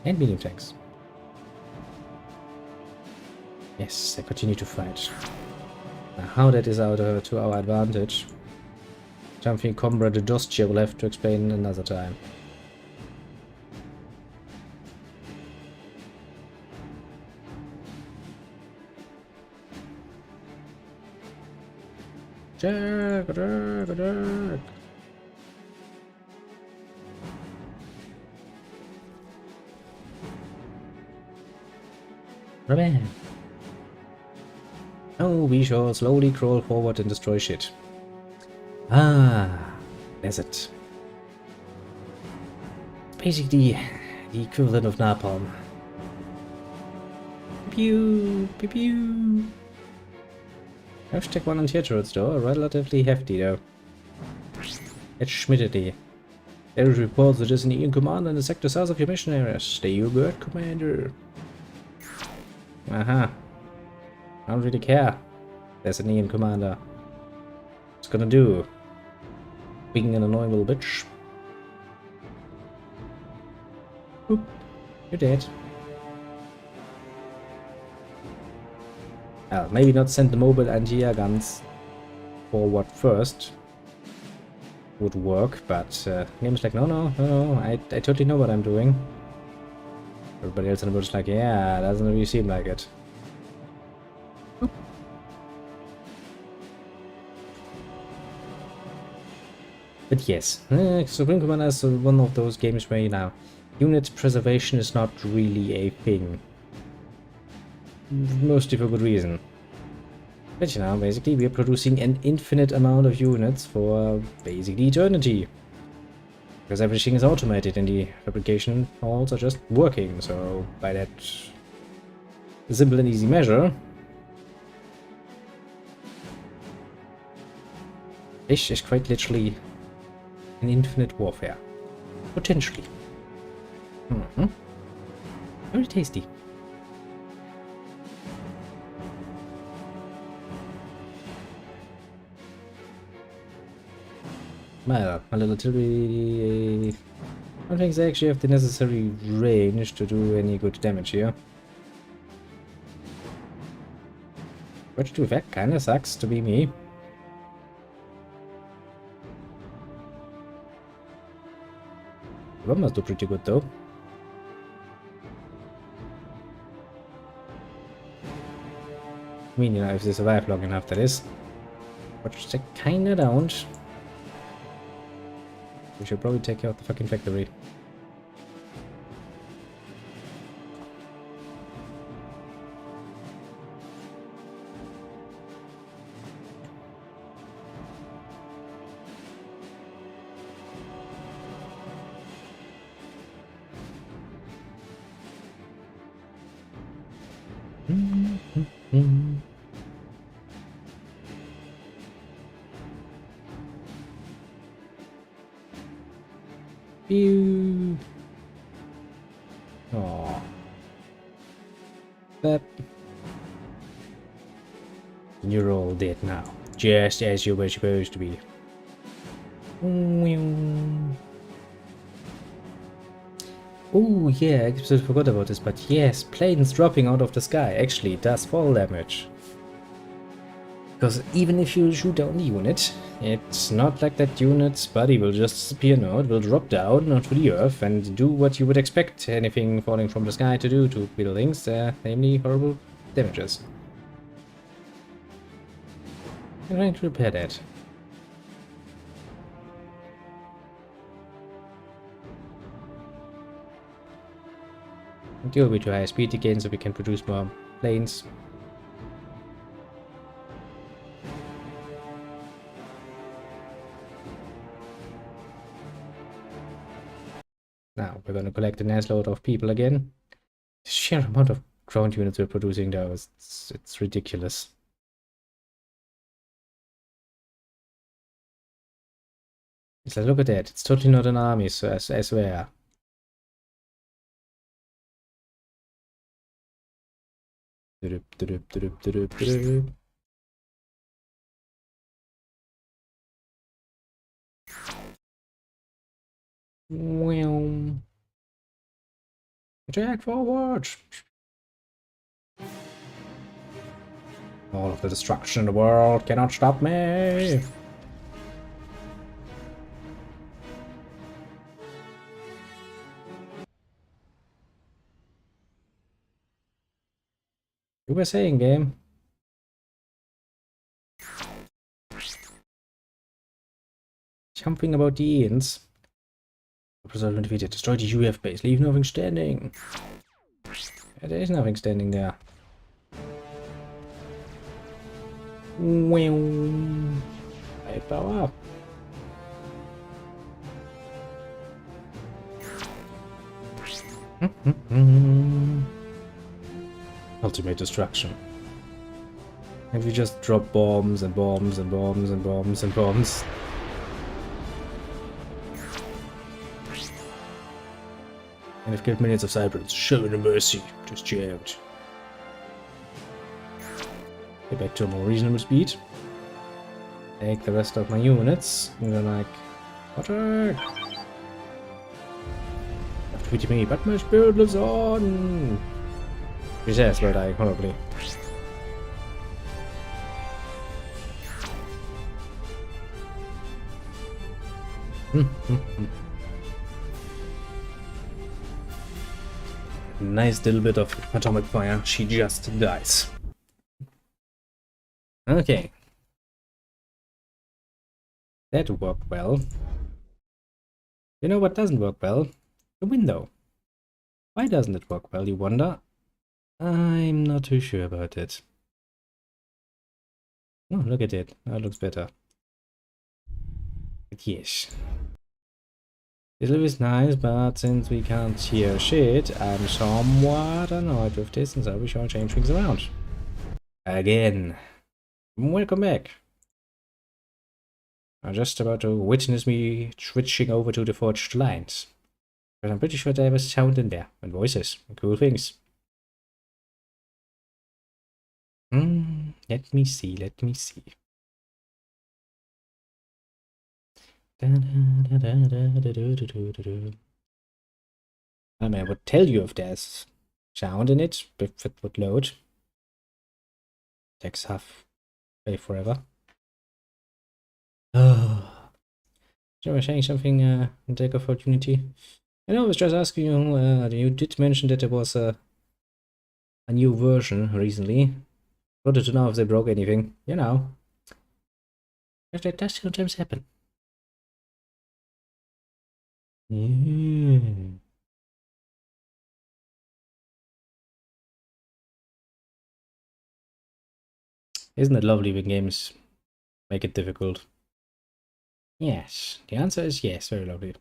And medium tanks. Yes, they continue to fight. Now, how that is out to our advantage, something Comrade Dostia will have to explain another time. Jack. Remain. Oh, we shall slowly crawl forward and destroy shit. There's it. Basically, the equivalent of napalm. Pew, pew, pew. Hashtag 1 anti-air turrets though, relatively hefty though. It's Schmiddity. There is reports that there's an Ian commander in the sector south of your mission area. Stay your word, Commander. I don't really care. There's an Ian commander. What's gonna do? Being an annoying little bitch. Oop. You're dead. Maybe not send the mobile anti-air guns forward first. would work, but the game is like, no, I totally know what I'm doing. Everybody else in the world is like, yeah, doesn't really seem like it. But yes, Supreme Commander is one of those games where, you know, unit preservation is not really a thing. Mostly for good reason. But you know, basically we are producing an infinite amount of units for basically eternity. Because everything is automated and the fabrication halls are just working, so by that simple and easy measure, this is quite literally an infinite warfare. Potentially. Very tasty. Well, my little artillery, I don't think they actually have the necessary range to do any good damage here. Which, to be fair, kinda sucks to be me. The bombers do pretty good though. I mean, you know, if they survive long enough, that is. Which they kinda don't. We should probably take out the fucking factory. Pew. Oh. That. You're all dead now, just as you were supposed to be. Oh yeah, I absolutely forgot about this, but yes, planes dropping out of the sky actually does fall damage. Because even if you shoot down the unit, it's not like that unit's body will just disappear, no, it will drop down onto the earth and do what you would expect anything falling from the sky to do to buildings, namely horrible damages. I'm trying to repair that. Deal with to higher speed again so we can produce more planes. Now we're going to collect a nice load of people again. The sheer amount of ground units we're producing though, it's ridiculous. It's like, look at that, it's totally not an army, so I swear. Attack forward! All of the destruction in the world cannot stop me! You were saying, game. Something about the Ians. Preserve and defeated. Destroy the UF base. Leave nothing standing. Yeah, there is nothing standing there. I power up. Ultimate destruction. And we just drop bombs and bombs and bombs and bombs and bombs. And I've killed millions of Cyberns. Show no mercy. Just jammed. Get back to a more reasonable speed. Take the rest of my units. And then like... Attack! Have to pity me, but my spirit lives on! Which is where I horribly. Nice little bit of atomic fire. She just dies. Okay. That worked well. You know what doesn't work well? The window. Why doesn't it work well, you wonder? I'm not too sure about it. Oh, look at it. That looks better. But yes. This is nice, but since we can't hear shit, I'm somewhat annoyed with this, and so we shall change things around. Again. Welcome back. I'm just about to witness me switching over to the forged lines. But I'm pretty sure there was sound in there, and voices, and cool things. Let me see. I mean, I would tell you if there's sound in it, if it would load. Takes halfway forever. Oh. So we're saying something, Deck of Opportunity? I was just asking you, you did mention that there was a new version recently. Wanted to know if they broke anything, you know. That does sometimes happen. Yeah. Isn't it lovely when games make it difficult? Yes, the answer is yes, very lovely.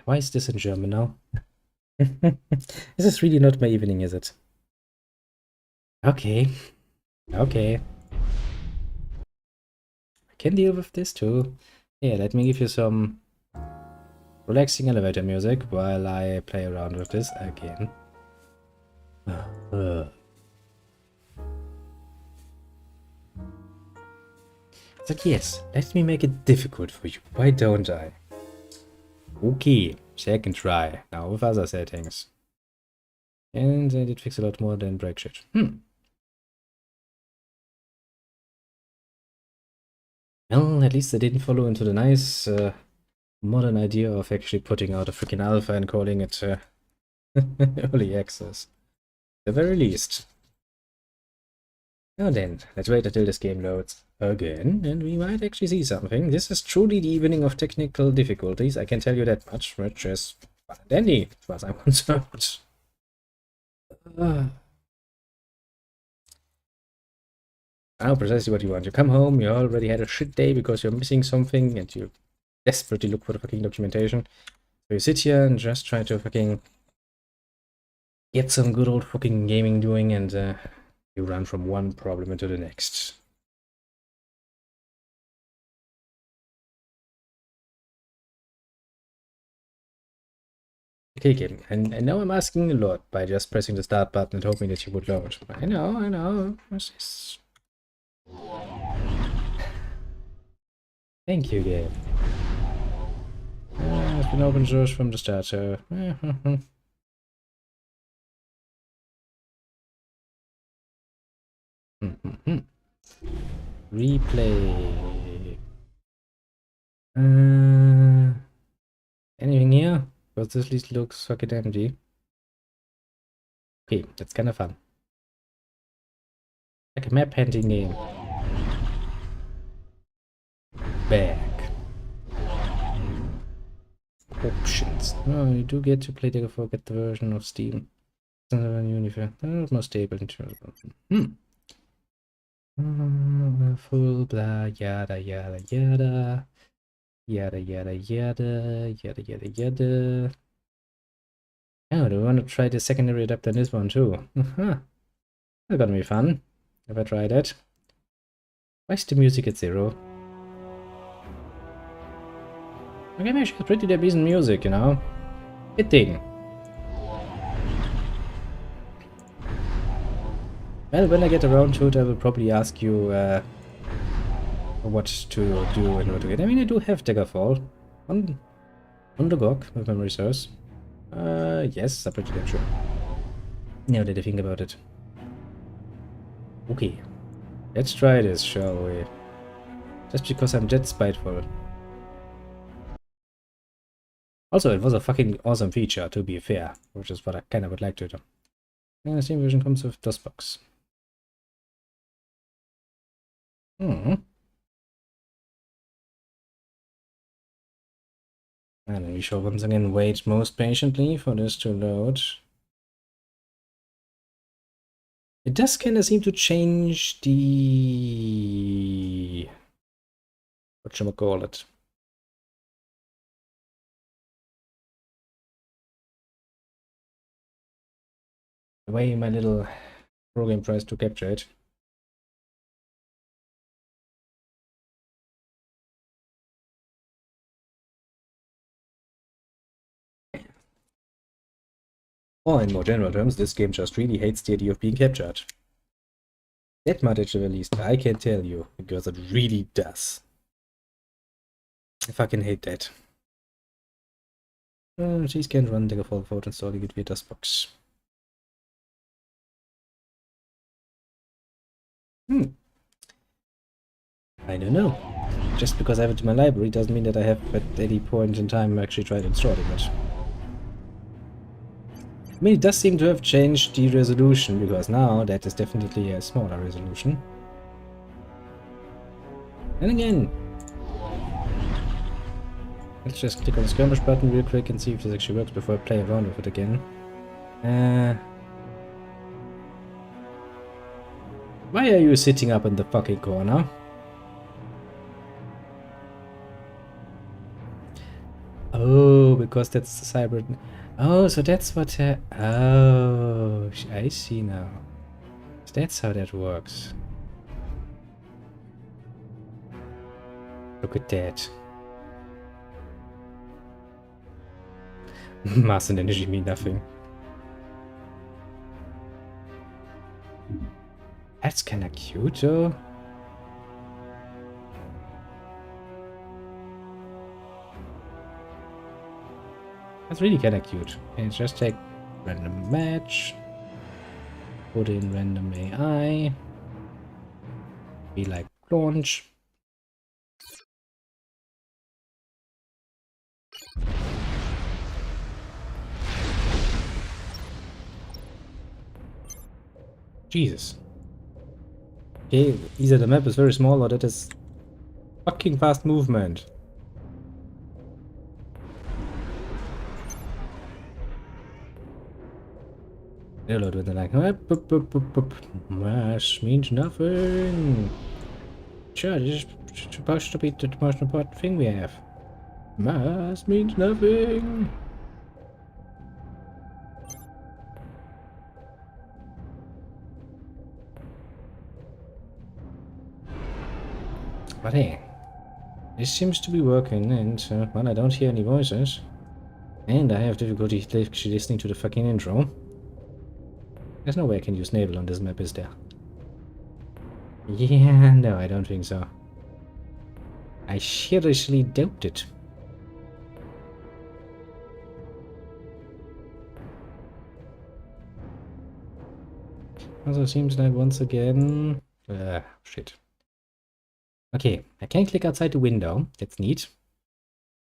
Why is this in German now? This is really not my evening, is it? Okay. Okay. I can deal with this too. Yeah, let me give you some relaxing elevator music while I play around with this again. It's like, yes, let me make it difficult for you. Why don't I? Okay, second try. Now with other settings. And they did fix a lot more than break shit. Well, at least they didn't follow into the nice modern idea of actually putting out a freaking alpha and calling it early access. At the very least. Now then, let's wait until this game loads again, and we might actually see something. This is truly the evening of technical difficulties, I can tell you that much, which is fun and dandy, as far as I'm concerned. Now, precisely what you want. You come home, you already had a shit day because you're missing something, and you desperately look for the fucking documentation. So you sit here and just try to fucking get some good old fucking gaming doing, and you run from one problem into the next. Okay, game. And now I'm asking a lot by just pressing the start button and hoping that you would load. I know. What's this? Thank you, game. It's been open source from the start, so... Replay. Anything here? Because this list looks fucking empty. Okay, that's kind of fun. Like a map hunting game. Back. Options. Oh, you do get to play the forget the version of Steam. Not more stable in terms of... full blah yada yada yada. Yada yada yada yada yada yada. Oh, do we want to try the secondary adapter in this one too? That's gonna be fun if I try that. Why is the music at 0? Okay, maybe it's pretty decent music, you know. Fitting. Well, when I get around to it, I will probably ask you what to do and what to get. I mean, I do have Daggerfall on the GOG, if memory serves. Yes, I'm pretty damn sure. Now that I think about it. Okay, let's try this, shall we? Just because I'm that spiteful. Also, it was a fucking awesome feature, to be fair, which is what I kind of would like to do. And the same version comes with this box. Hmm. And we shall once again wait most patiently for this to load. It does kind of seem to change the... whatchamacallit? The way my little program tries to capture it. Or in more general terms, this game just really hates the idea of being captured. That much at the least, I can tell you, because it really does. I fucking hate that. She's can't run the default without installing it via DOSBox. I don't know. Just because I have it in my library doesn't mean that I have at any point in time actually tried installing it. I mean, it does seem to have changed the resolution, because now that is definitely a smaller resolution. And again, let's just click on the skirmish button real quick and see if this actually works before I play around with it again. Why are you sitting up in the fucking corner? Oh, because that's the cyber... Oh, so that's what... Oh, I see now. So that's how that works. Look at that. Mass and energy mean nothing. That's kinda cute, though. That's really kinda cute. And just take random match. Put in random AI. Be like launch. Jesus. Okay, either the map is very small or that is fucking fast movement. Hello, when they're like, mass means nothing. Sure, this is supposed to be the most important thing we have. Mass means nothing. But hey, this seems to be working, and well, I don't hear any voices. And I have difficulty actually listening to the fucking intro. There's no way I can use naval on this map, is there? Yeah, no, I don't think so. I seriously doubt it. Also seems like once again... shit. Okay, I can click outside the window. That's neat.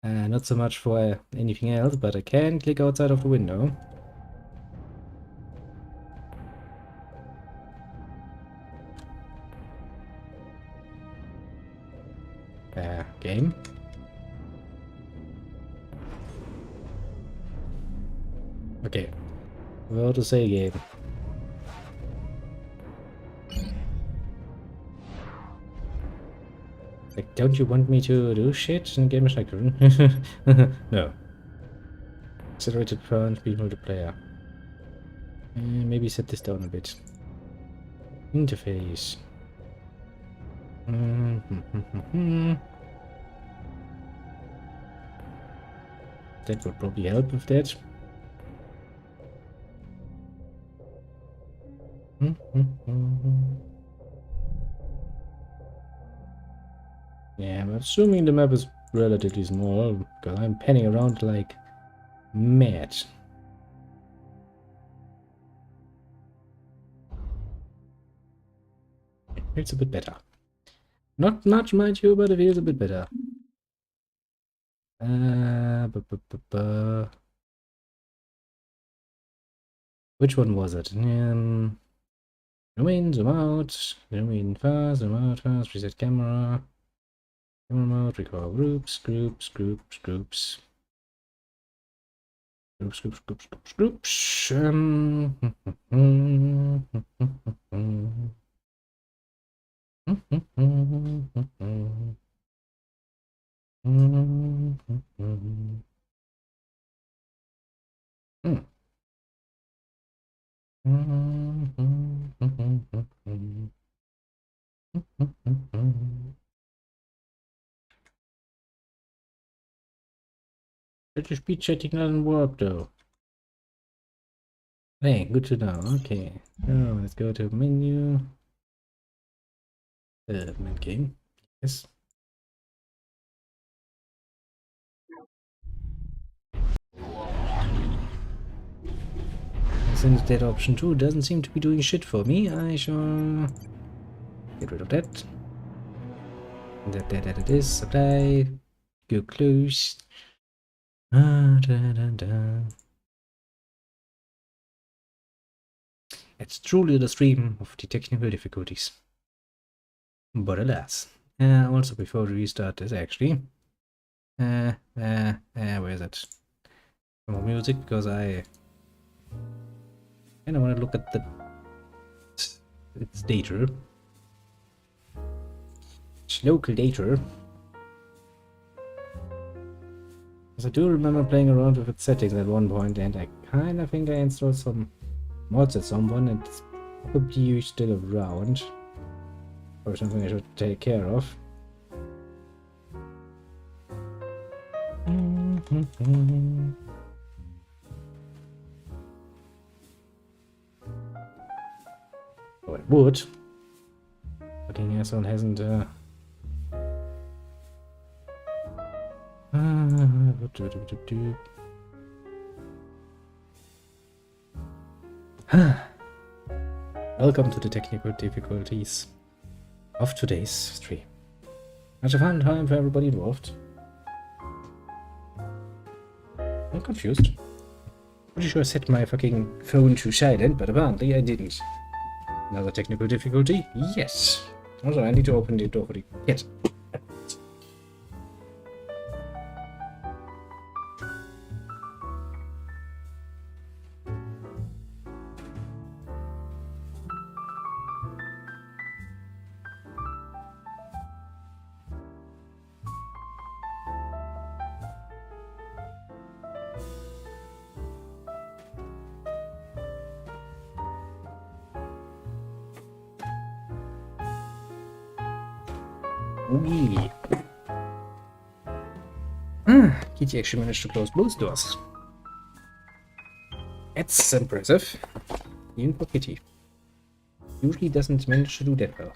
Not so much for anything else, but I can click outside of the window. Game. Okay. Well to say game. Like, don't you want me to do shit in games like no. Accelerated fun, speed multiplayer. Maybe set this down a bit. Interface. That would probably help with that. Yeah, I'm assuming the map is relatively small, because I'm panning around like mad. Feels a bit better. Not much, mind you, but it feels a bit better. Which one was it? Zoom in, zoom out, zoom in fast, zoom out fast, reset camera. Camera mode, recall groups. Groups. The speed chatting doesn't work though. Hey, good to know. Okay, so let's go to menu. Main game. Yes. Since that option 2 doesn't seem to be doing shit for me, I shall get rid of that. That it is. Apply. Go close. It's truly the stream of the technical difficulties. But alas. Also, before we restart this, actually. Where is it? More music, because I kind of want to look at its data. Its local data. Because I do remember playing around with its settings at one point, and I kind of think I installed some mods at some point, and it's probably still around. Or something I should take care of. Oh, it would. Fucking asshole hasn't, Welcome to the technical difficulties of today's stream. Such a fun time for everybody involved. I'm confused. Pretty sure I set my fucking phone to silent, but apparently I didn't. Another technical difficulty? Yes. Also, I need to open the door for the cat. Kitty actually managed to close both doors. That's impressive. Even for Kitty. Usually doesn't manage to do that well.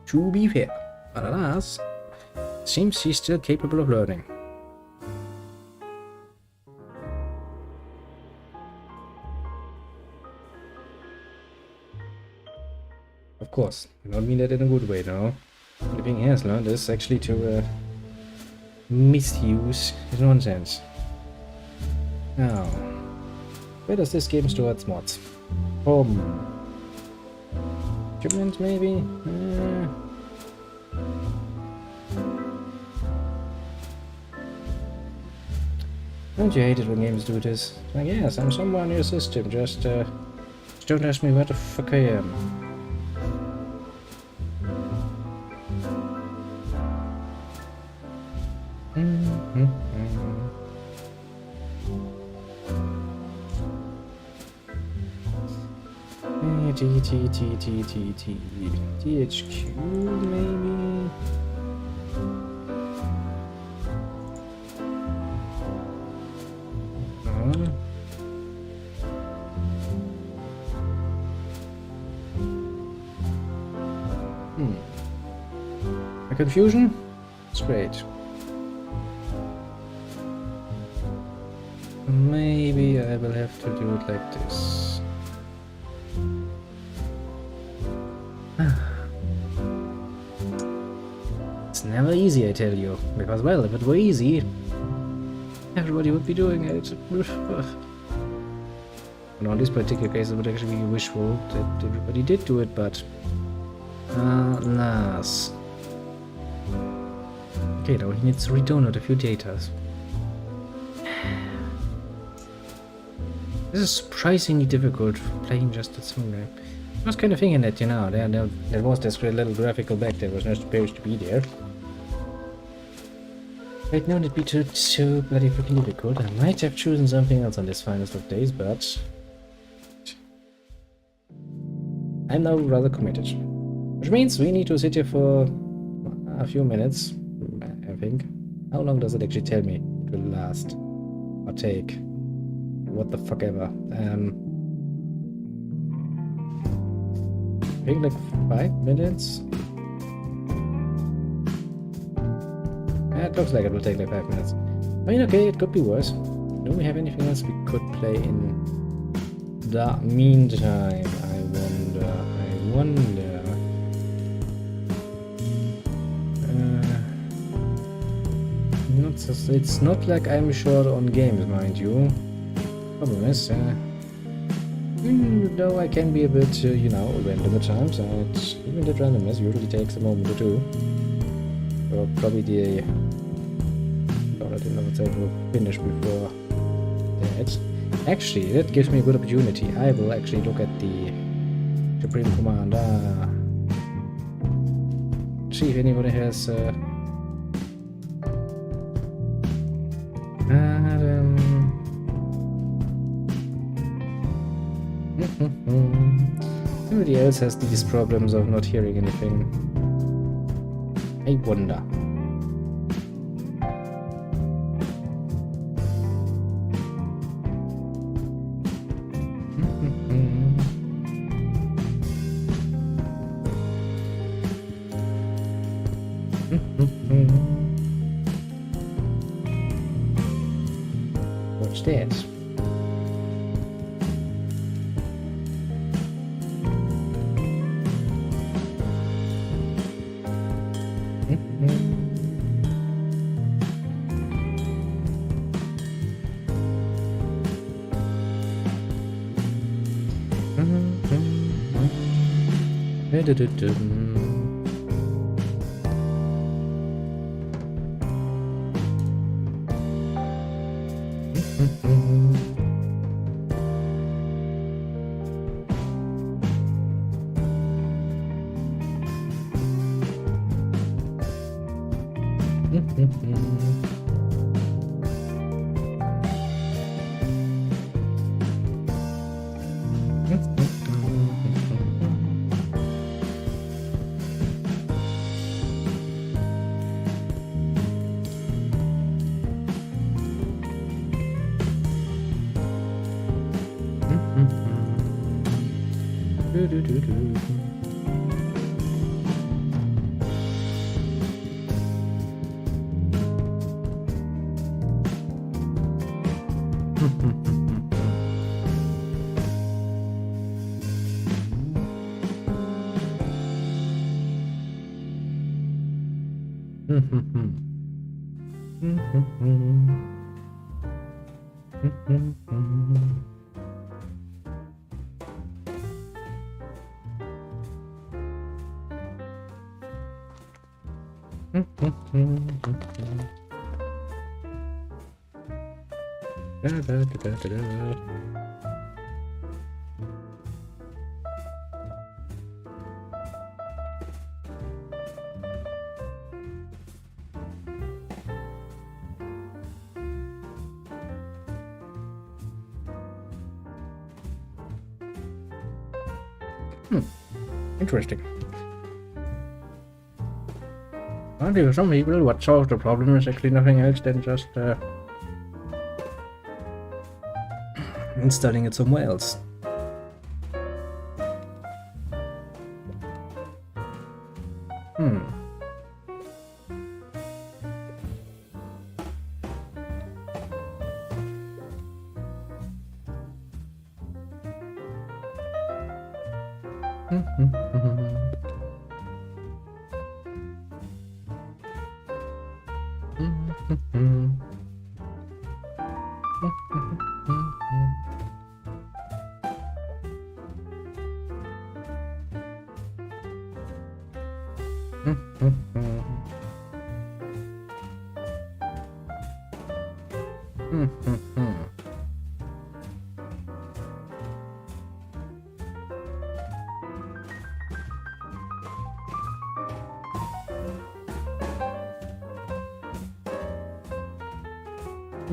To be fair, but alas, seems she's still capable of learning. Of course, I don't mean that in a good way now. The only thing he has learned is actually to misuse his nonsense. Now, where does this game store its mods? Equipment maybe? Don't you hate it when games do this? Like, yes, I'm somewhere on your system, just don't ask me where the fuck I am. THQ maybe? A confusion? It's great. Maybe I will have to do it like this. It's never easy, I tell you. Because, well, if it were easy, everybody would be doing it. And on this particular case, it would actually be wishful that everybody did do it, but... alas. Okay, now he needs to re-download a few datas. This is surprisingly difficult for playing just that song game. I was kind of thinking that, you know, there was this little graphical back that was not supposed to be there. Right now it'd be so bloody freaking difficult. I might have chosen something else on this finest of days, but... I'm now rather committed. Which means we need to sit here for a few minutes, I think. How long does it actually tell me it will last? Or take? What the fuck ever. I think like 5 minutes? Yeah, it looks like it will take like 5 minutes. I mean, okay, it could be worse. Do we have anything else we could play in the meantime? I wonder. It's not like I'm short on games, mind you. Problem is, though I can be a bit, you know, random at times, and even that randomness usually takes a moment or two. So probably the download will finish before that. Actually, that gives me a good opportunity. I will actually look at the Supreme Commander. See if anybody has Everybody else has these problems of not hearing anything. I wonder. What's that? Interesting. I think for some people what solves the problem is actually nothing else than just installing it somewhere else.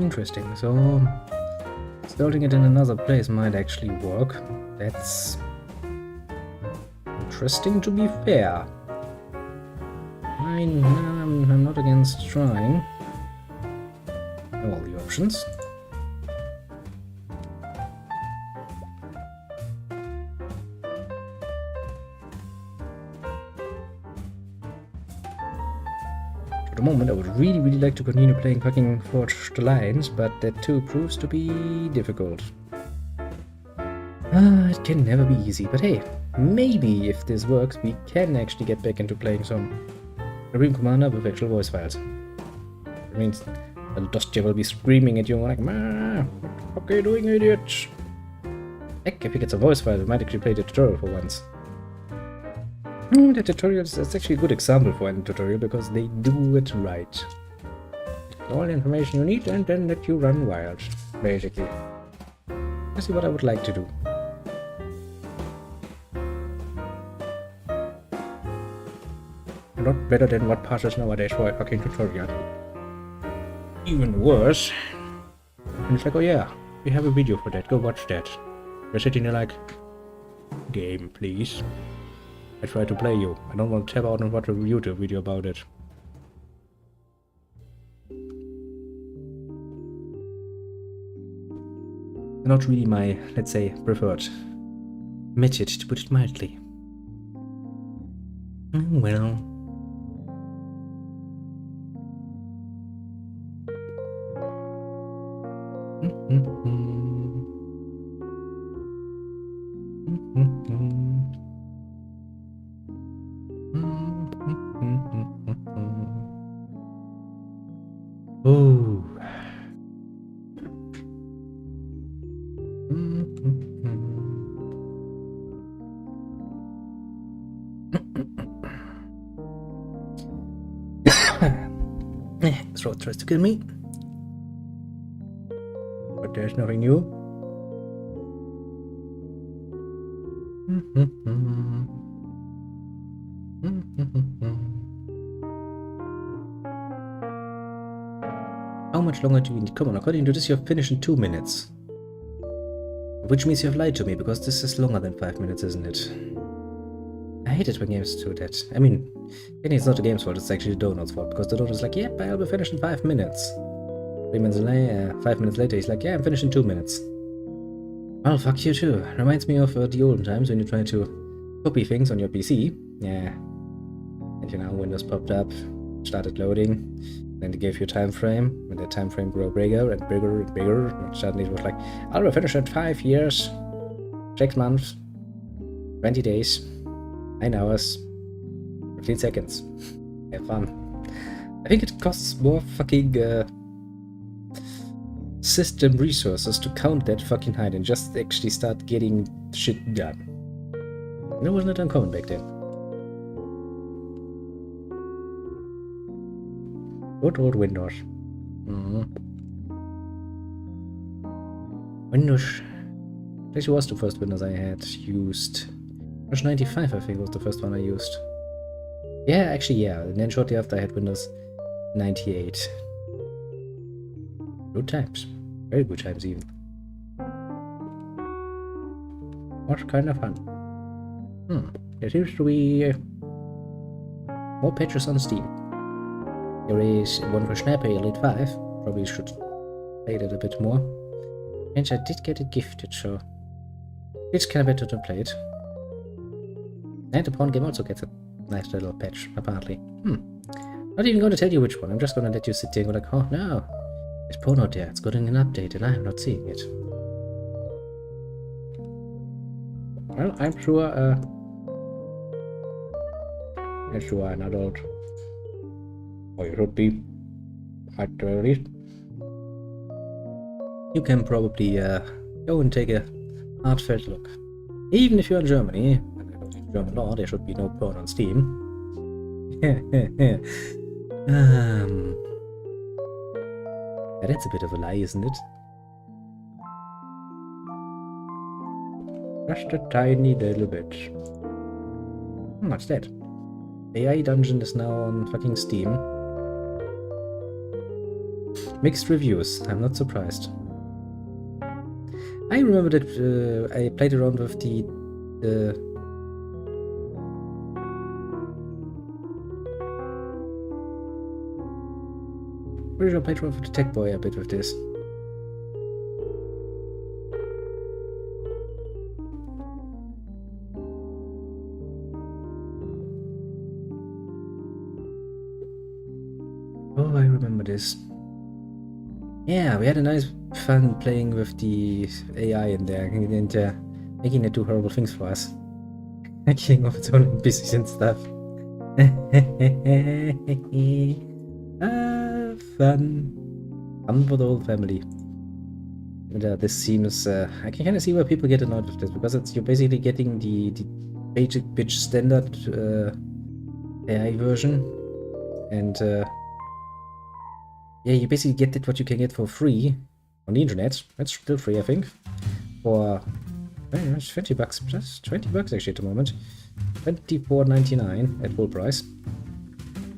Interesting. So starting it in another place might actually work. That's interesting, to be fair. I'm not against trying all the options. For the moment, I would really like to continue playing fucking Forged Alliance, but that too proves to be difficult. It can never be easy, but hey, maybe if this works, we can actually get back into playing some Supreme Commander with actual voice files. It means the Dostia will be screaming at you like, "Ma, what the fuck are you doing, idiot?" Heck, if we get some voice files, we might actually play the tutorial for once. The tutorial is actually a good example for any tutorial because they do it right. All the information you need and then let you run wild, basically. Let's see what I would like to do. A lot better than what passes nowadays for a fucking tutorial. Even worse. And it's like, oh yeah, we have a video for that, go watch that. You're sitting there like, game please. I try to play you. I don't want to tap out and watch a YouTube video about it. Not really my, let's say, preferred method, to put it mildly. Well. Oh. Throat tries to kill me. But there's nothing new. How much longer do we need? Come on, according to this, you have finished in 2 minutes. Which means you have lied to me, because this is longer than 5 minutes, isn't it? I hate it when games do that. I mean, it's not the game's fault, it's actually the donut's fault, because the donut is like, yep, I'll be finished in 5 minutes. 5 minutes later, he's like, yeah, I'm finished in 2 minutes. Well, fuck you too. Reminds me of the olden times when you try to copy things on your PC. Yeah. And you know, Windows popped up, started loading, then it gave you a time frame, and the time frame grew bigger and bigger and bigger, and suddenly it was like, I'll be finished in 5 years, 6 months, 20 days, 9 hours, 15 seconds. Have fun. I think it costs more fucking system resources to count that fucking high and just actually start getting shit done. And it wasn't that uncommon back then. Good old Windows. Windows. Actually was the first Windows I had used. Windows 95 I think was the first one I used. Yeah, actually yeah. And then shortly after I had Windows 98. Good times. Very good times even. Was kind of fun. There seems to be more patches on Steam. There is one for Snapper Elite 5. Probably should play that a bit more. And I did get it gifted, so it's kind of better to play it. And the Pawn Game also gets a nice little patch, apparently. Not even going to tell you which one. I'm just going to let you sit there and go like, oh no, there's porn out there. It's getting an update and I'm not seeing it. Well, I'm sure yes, you are an adult. Or you should be. at the very least. You can probably go and take a heartfelt look. Even if you're in Germany, and according to German law, there should be no porn on Steam. Yeah, that's a bit of a lie, isn't it? Just a tiny little bit. What's that? AI Dungeon is now on fucking Steam. Mixed reviews, I'm not surprised. I remember that I played around with the I played around with the Tech Boy a bit with this. Oh, I remember this. Yeah, we had a nice fun playing with the AI in there and making it do horrible things for us. Hacking off its own NPCs and stuff. Fun. Fun for the whole family. And, this seems... I can kind of see where people get annoyed with this, because you're basically getting the basic bitch standard AI version. And... yeah, you basically get what you can get for free on the internet. That's still free, I think. For it's $20. That's $20 actually at the moment. $24.99 at full price.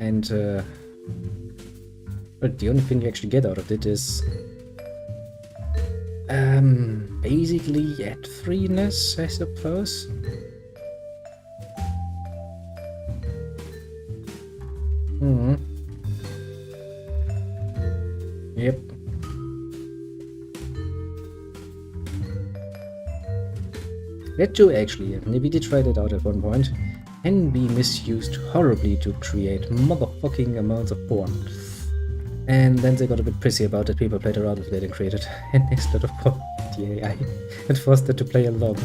And but the only thing you actually get out of it is basically ad freeness, I suppose. Yep. That too, actually, and we did try that out at one point, can be misused horribly to create motherfucking amounts of porn. And then they got a bit pissy about it, people played around with it and created an next lot of porn with the AI and forced it to play along.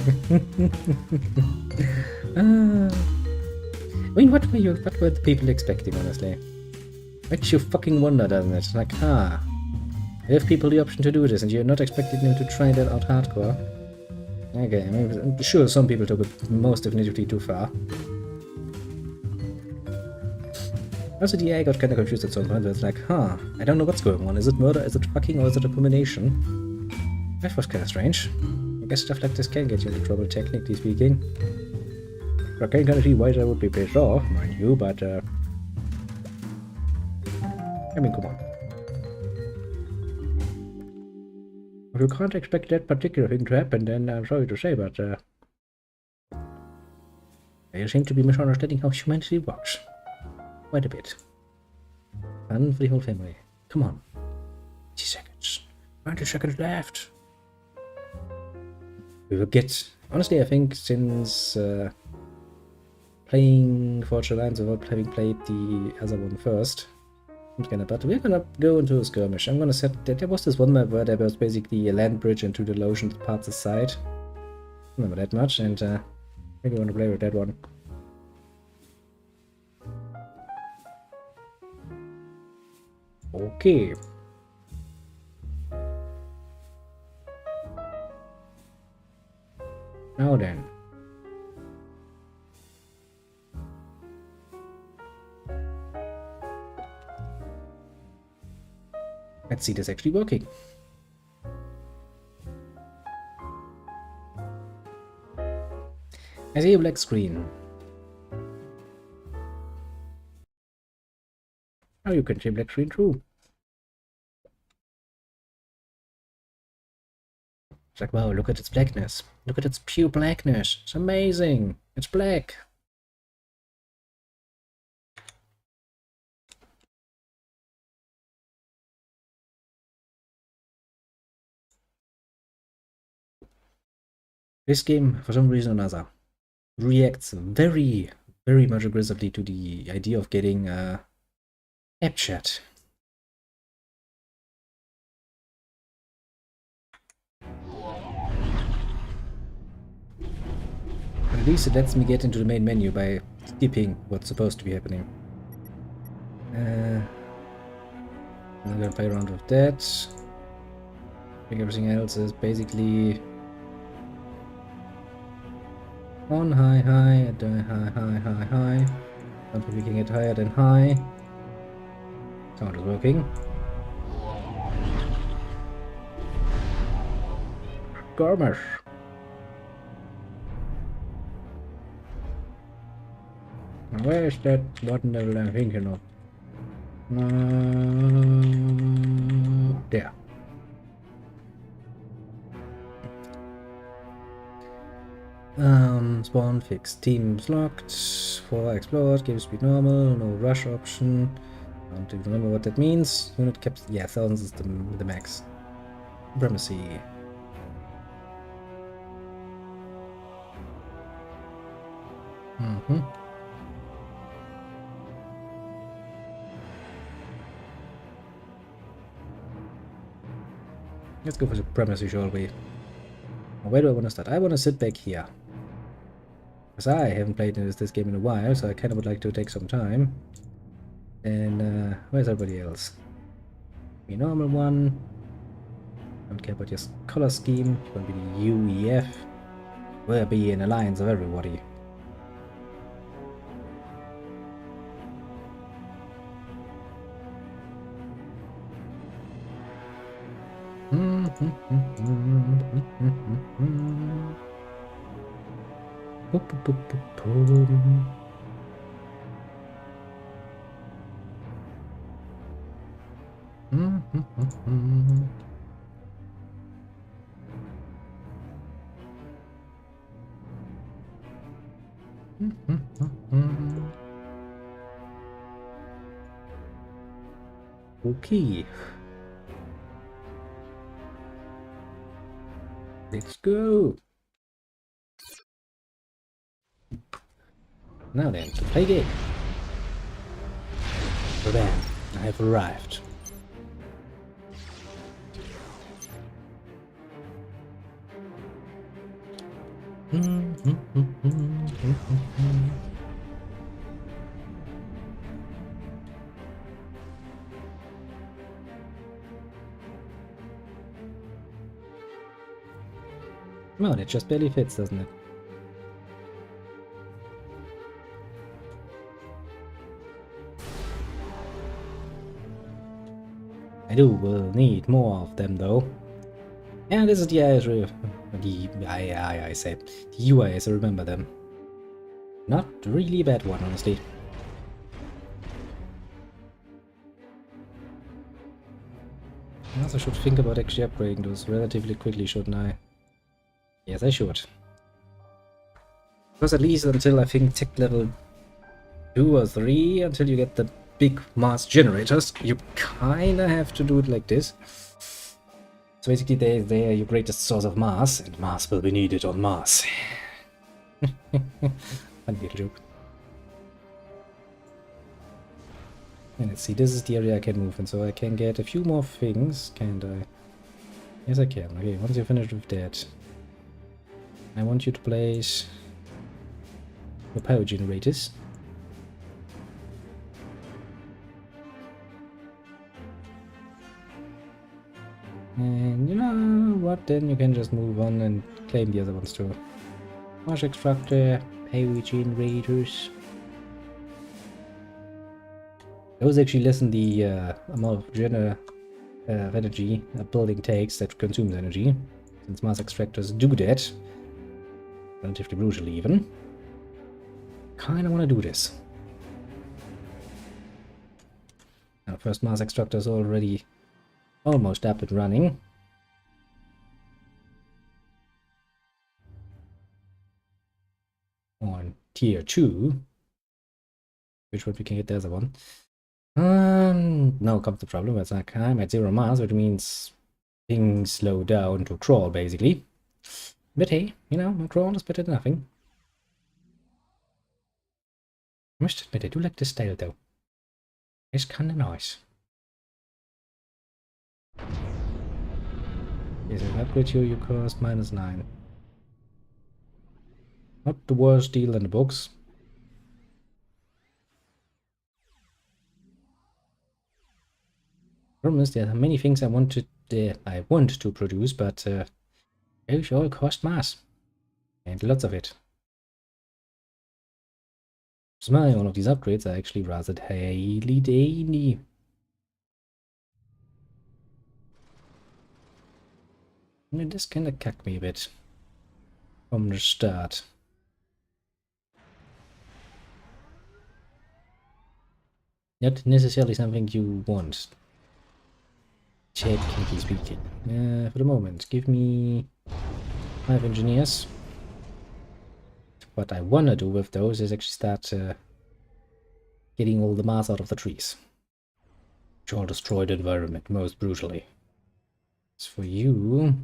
I mean, what were the people expecting, honestly? Makes you fucking wonder, doesn't it? Like, you have people the option to do this, and you're not expecting them to try that out hardcore. Okay, I mean, I'm sure some people took it most definitively too far. Also, the AI got kind of confused at some point, so it's like, I don't know what's going on. Is it murder, is it fucking, or is it abomination? That was kind of strange. I guess stuff like this can get you into trouble, technically speaking. I can kind of see why that would be pissed off, mind you, but, I mean, come on. If you can't expect that particular thing to happen, then I'm sorry to say, but you seem to be misunderstanding how humanity works. Quite a bit. Fun for the whole family. Come on. 20 seconds. 20 seconds left. We will get... Honestly, I think since playing Forge Alliance without having played the other one first, but we're gonna go into a skirmish. I'm gonna set that there was this one map where there was basically a land bridge into the ocean parts aside. Remember that much, and I think I want to play with that one. Okay. Now then. Let's see this actually working. I see a black screen. Oh, you can see black screen too. It's like, wow, look at its blackness. Look at its pure blackness. It's amazing. It's black. This game, for some reason or another, reacts very, very much aggressively to the idea of getting app chat. At least it lets me get into the main menu by skipping what's supposed to be happening. I'm gonna play around with that. I think everything else is basically on high, high, high, high, high, high. Don't think we can get higher than high. Sound is working. Garmish. Where's that button that I'm thinking of? There. Spawn fixed. Teams locked. 4 explored. Game speed normal. No rush option. I don't even remember what that means. Unit kept. Yeah, thousands is the max. Supremacy. Let's go for supremacy, shall we? Where do I want to start? I want to sit back here. Because I haven't played this game in a while, so I kind of would like to take some time. And where's everybody else? The normal one. Don't care about your color scheme. You want to be the UEF. We'll be an alliance of everybody. Okay. Let's go. Now then, to play game. So then, I have arrived. Well, it just barely fits, doesn't it? I will need more of them, though. And this is the I say the UI as I remember them. Not really a bad one, honestly. I also should think about actually upgrading those relatively quickly, shouldn't I? Yes, I should. Because at least until I think tech level 2 or 3, until you get the big mass generators, you kinda have to do it like this. So basically they're your greatest source of mass, and mass will be needed on Mars. Funny little joke. And let's see, this is the area I can move in, so I can get a few more things, can't I? Yes, I can. Okay, once you're finished with that, I want you to place your power generators. And you know what, then you can just move on and claim the other ones too. Wash extractor, power generators. Those actually lessen the amount of energy a building takes that consumes energy, since mass extractors do that. Relatively brutally even. Kinda wanna do this. Now, first mass extractor is already almost up and running. On tier 2. Which one we can get the other one? Now comes the problem. It's like I'm at 0 mass, which means things slow down to crawl, basically. But hey, you know, a crawl is better than nothing. I must admit, I do like this style, though. It's kinda nice. Is an upgrade here, you cost -9. Not the worst deal in the books. Problem is, there are many things I want to produce, but they all cost mass. And lots of it. Smelling all of these upgrades are actually rather highly daily. I mean, this kinda cucked me a bit from the start. Not necessarily something you want. Chat kinky speaking. For the moment, give me 5 engineers. What I wanna do with those is actually start getting all the mass out of the trees, which all destroy the environment most brutally. As for you,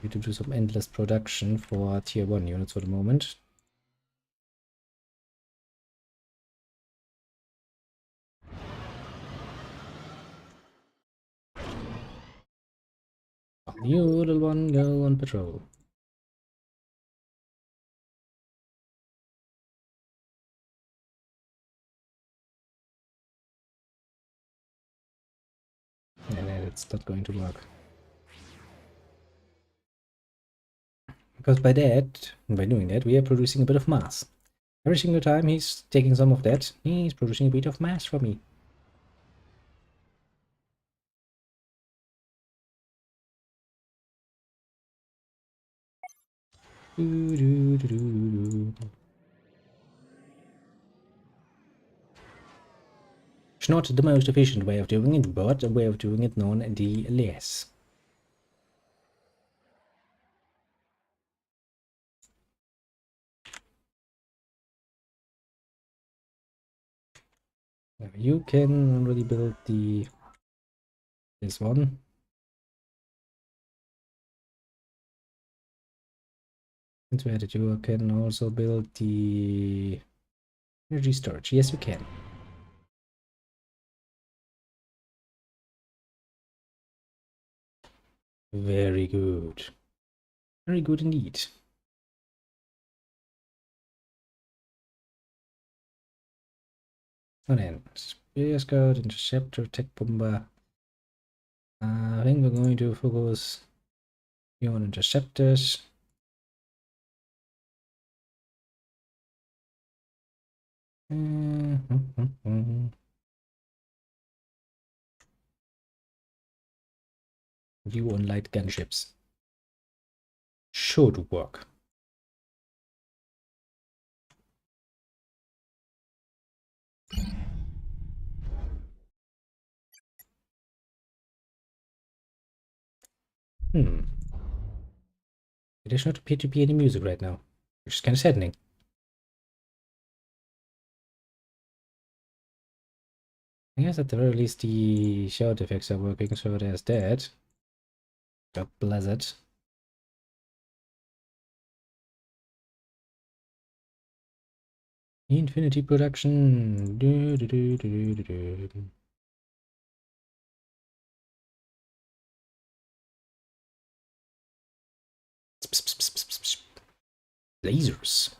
you to do some endless production for tier 1 units for the moment. You, little one, go on patrol. And it's not going to work. Because by doing that, we are producing a bit of mass. Every single time he's taking some of that, he's producing a bit of mass for me. It's not the most efficient way of doing it, but a way of doing it nonetheless. Now you can already build this one. Since we added you, can also build the energy storage. Yes, we can. Very good. Very good indeed. And then Spear Scout, Interceptor, Tech Bomber. I think we're going to focus on interceptors. You on light gunships. Should work. It does not appear to be any music right now, which is kind of saddening. I guess at the very least the shout effects are working, so there's that. God bless it. Infinity production. Lasers.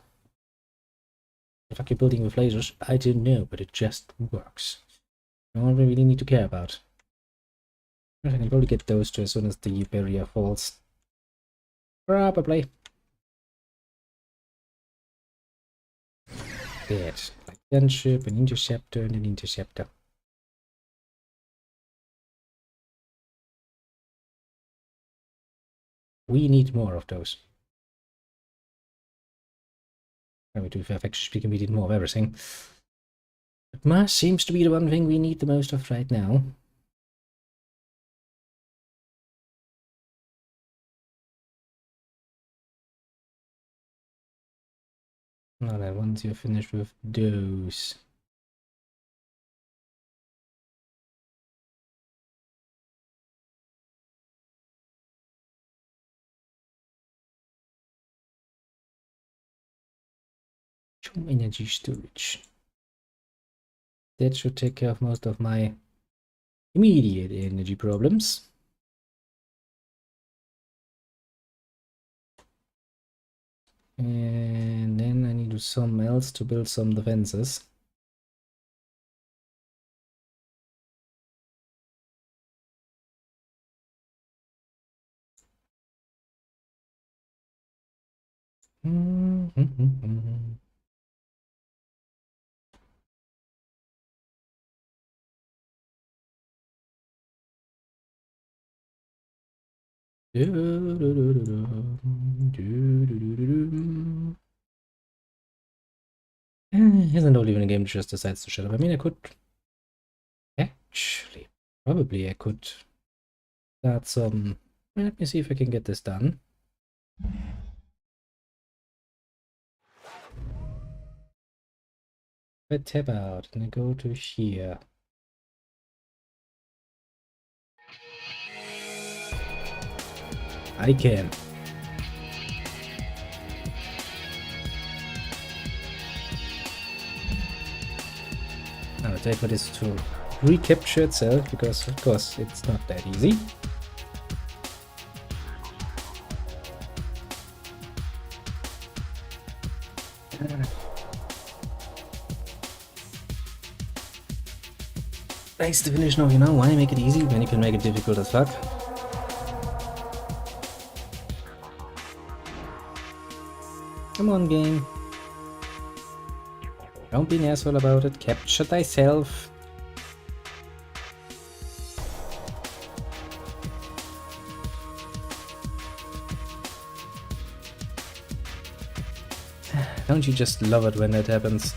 The fuck you're building with lasers? I don't know, but it just works. No one really need to care about. I can probably get those to as soon as the barrier falls. Probably. That. Like gunship, an interceptor, and an interceptor. We need more of those. I mean, to be fair, actually speaking, we need more of everything. But mass seems to be the one thing we need the most of right now. Now then, once you're finished with those... energy storage. That should take care of most of my immediate energy problems. And then I need to do something else to build some defenses. Isn't all even a game that just decides to shut up. I mean, I could actually, probably I could start some. Let me see if I can get this done. I tab out and I go to here. I can. Now the take is to recapture itself, because of course it's not that easy. Nice definition of, why make it easy when you can make it difficult as fuck. Come on, game. Don't be an asshole about it. Capture thyself. Don't you just love it when that happens?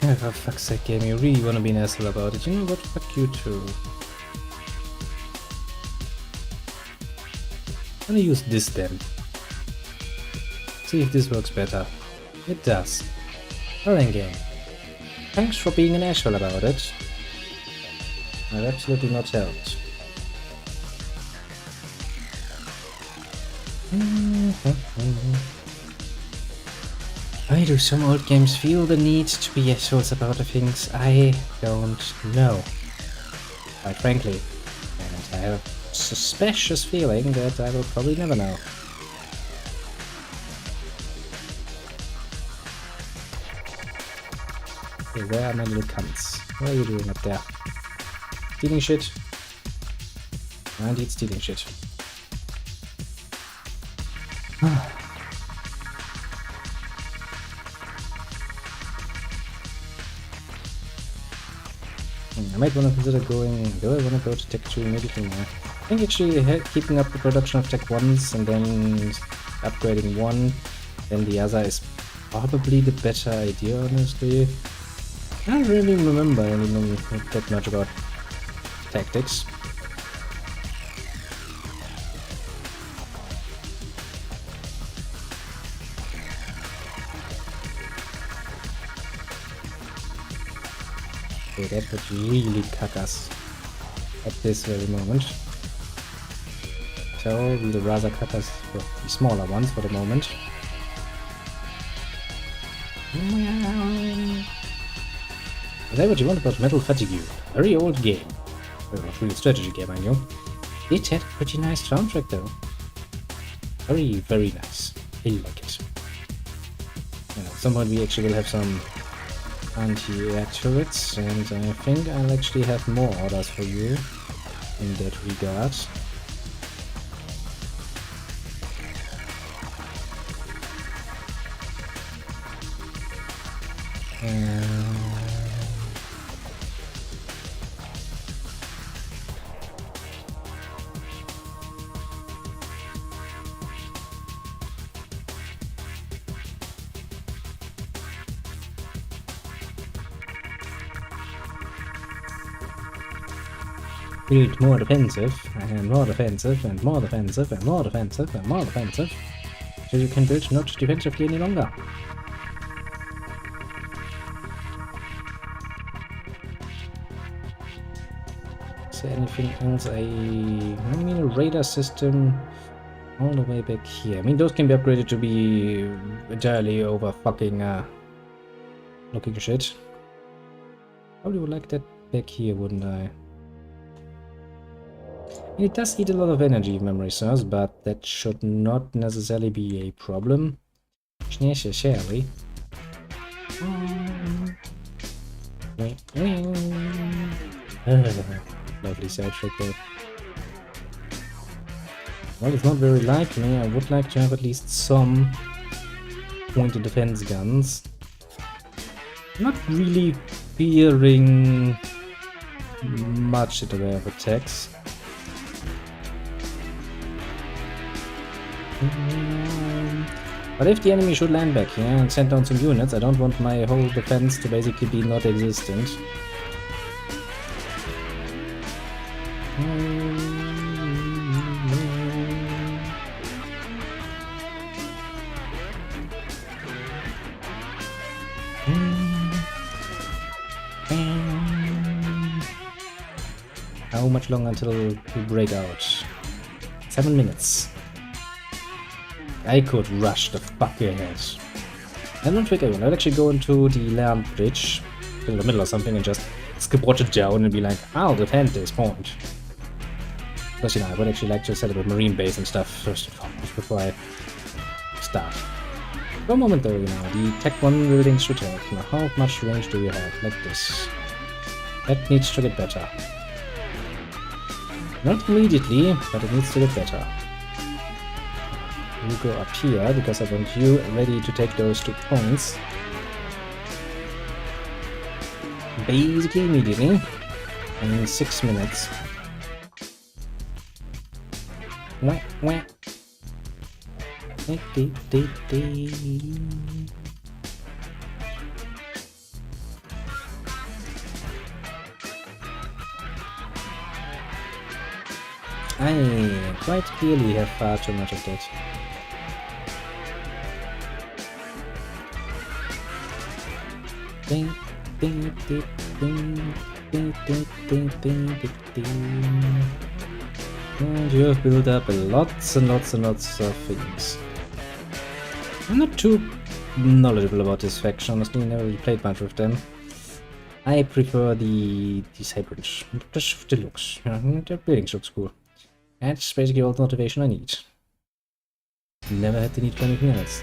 Oh, for fuck's sake, game, you really wanna be an asshole about it. You know what? Fuck you too. I'm gonna use this then. See if this works better. It does. Well then, game. Thanks for being an asshole about it. I've absolutely not helped. Why do some old games feel the need to be assholes about the things? I don't know. Quite frankly. And I have a suspicious feeling that I will probably never know. Okay, where are my little cunts? What are you doing up there? Stealing shit? No, indeed stealing shit. I might want to consider going. Do I want to go to Tech 2? Maybe 2 more. I think actually keeping up the production of Tech 1s and then upgrading one, then the other is probably the better idea, honestly. I don't really remember anything that much about tactics. Okay, that would really cuck us at this very moment. So we will rather cut us with the smaller ones for the moment. Is that what you want about Metal Fatigue? Very old game. Well, not really a strategy game, I know. It had a pretty nice soundtrack though. Very, very nice. I like it. At some point we actually will have some anti-air turrets, and I think I'll actually have more orders for you in that regard. Build more defensive, and more defensive, and more defensive, and more defensive, and more defensive, so you can build not defensively any longer. Is there anything else? I mean, a radar system all the way back here. I mean, those can be upgraded to be entirely over fucking looking shit. Probably would like that back here, wouldn't I? It does eat a lot of energy, if memory serves, but that should not necessarily be a problem. Necessarily. Lovely soundtrack there. Well, it's not very likely. I would like to have at least some pointed defense guns. Not really fearing much in the way of attacks. But if the enemy should land back here and send down some units, I don't want my whole defense to basically be not existent. How much longer until we break out? 7 minutes. I could rush the fuck ahead. I don't think I will. I'll actually go into the land bridge in the middle or something and just skip it down and be like, I'll defend this point. Because, you know, I would actually like to set up a marine base and stuff first and foremost before I start. For a moment though, you know, the Tech 1 buildings should help. You know, how much range do we have? Like this. That needs to get better. Not immediately, but it needs to get better. You go up here, because I want you ready to take those 2 points. Basically immediately. In 6 minutes. Wah, wah. I quite clearly have far too much of that. Ding, ding, ding, ding, ding, ding, ding, ding, ding. And you have built up lots and lots and lots of things. I'm not too knowledgeable about this faction, honestly, never really played much with them. I prefer these hybrids, just the looks. The buildings looks cool. That's basically all the motivation I need. Never had the need for anything else.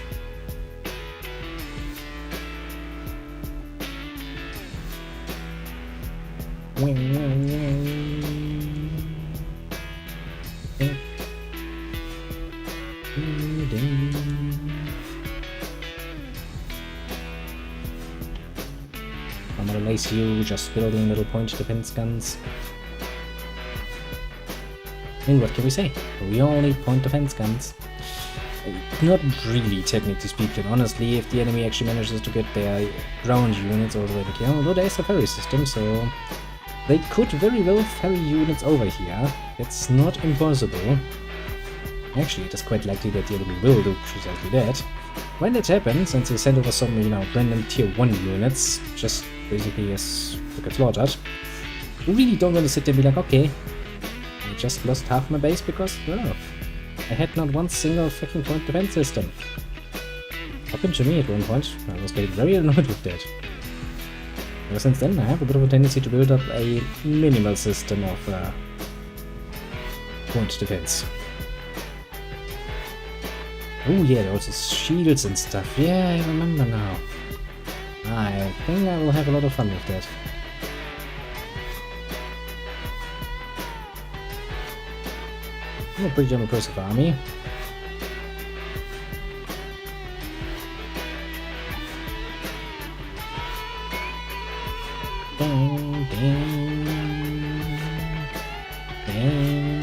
I'm gonna lace you, just building little point defense guns. And what can we say? We all need point defense guns. Not really, technically speaking. Honestly, if the enemy actually manages to get their ground units all the way back here, although there's a ferry system, so they could very well ferry units over here. It's not impossible. Actually, it is quite likely that the enemy will do precisely that. When that happens, since they send over some, you know, random tier 1 units, just basically as to get slaughtered, you really don't want to sit there and be like, okay, I just lost half my base because, well, I had not one single fucking point defense system. Happened to me at one point. I was getting very annoyed with that. Ever since then, I have a bit of a tendency to build up a minimal system of point defense. Oh yeah, there was shields and stuff. Yeah, I remember now. I think I will have a lot of fun with that. I'm a pretty impressive army. Ding, ding, ding.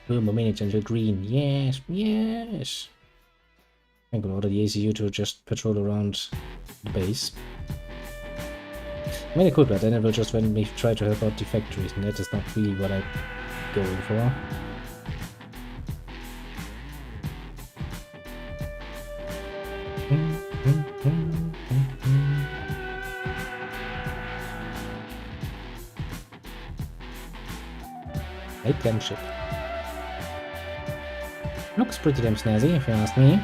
Boom, a minute until green. Yes, yes. I'm gonna order the ACU to just patrol around the base. I mean, it could, but then it will just randomly try to help out the factories, and that is not really what I'm going for. Light gunship. Looks pretty damn snazzy, if you ask me.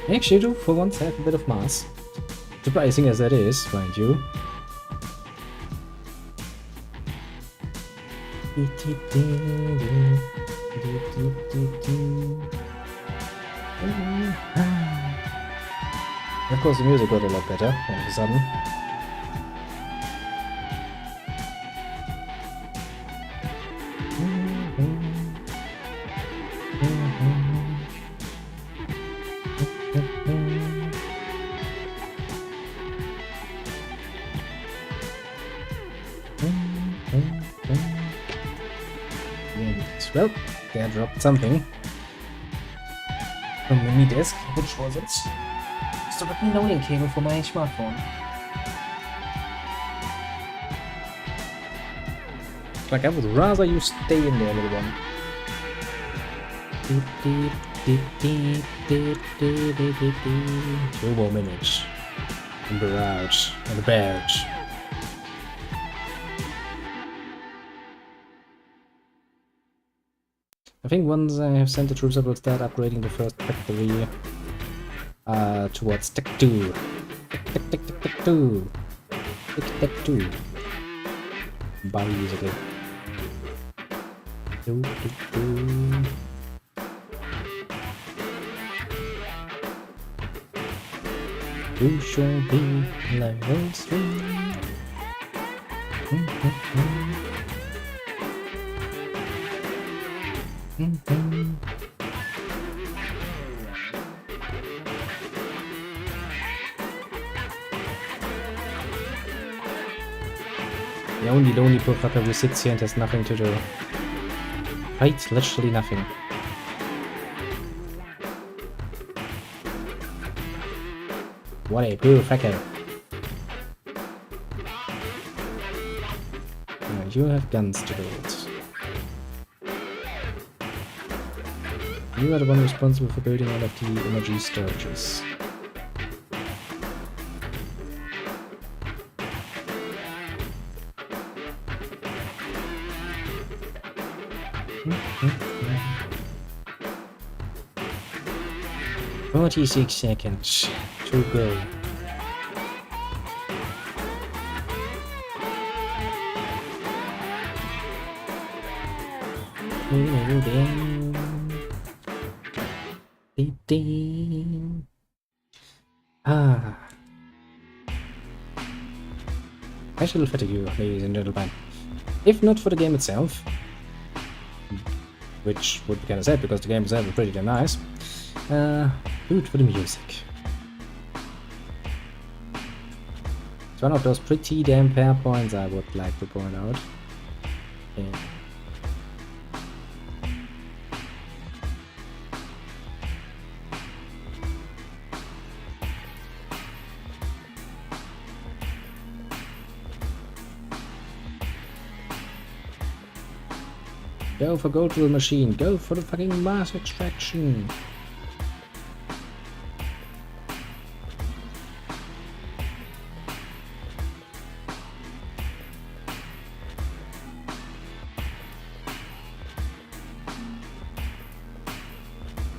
They actually do, for once, have a bit of mass. Surprising as that is, mind you. Of course, the music got a lot better all of a sudden. Well, they dropped something from the Mi Disc. Which was it? It's the loading cable for my smartphone. Like, I would rather you stay in there, little one. 2 more minutes. And the barrage. And the barrage. I think once I have sent the troops, I will start upgrading the first factory towards Tech 2. Tech 2. Tech 2. Buy user again. You shall be level 3. The only lonely poor fucker who sits here and has nothing to do. Right, literally nothing. What a poor fucker. Now you have guns to do it. You are the one responsible for building all of the energy storages. 46 seconds to go. I shall fatigue you, ladies and gentlemen. If not for the game itself, which would be kind of sad because the game itself is pretty damn nice, do it for the music. It's one of those pretty damn fair points I would like to point out. Yeah. Go for go to the machine. Go for the fucking mass extraction.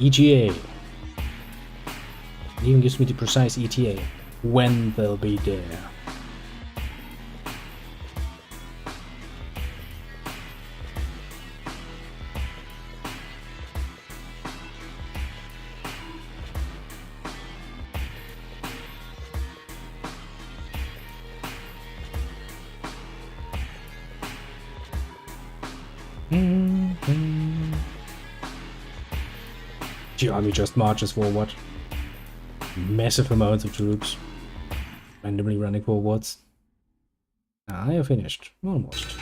ETA. It even gives me the precise ETA. When they'll be there. The army just marches forward. Massive amounts of troops randomly running forwards. I have finished. Almost.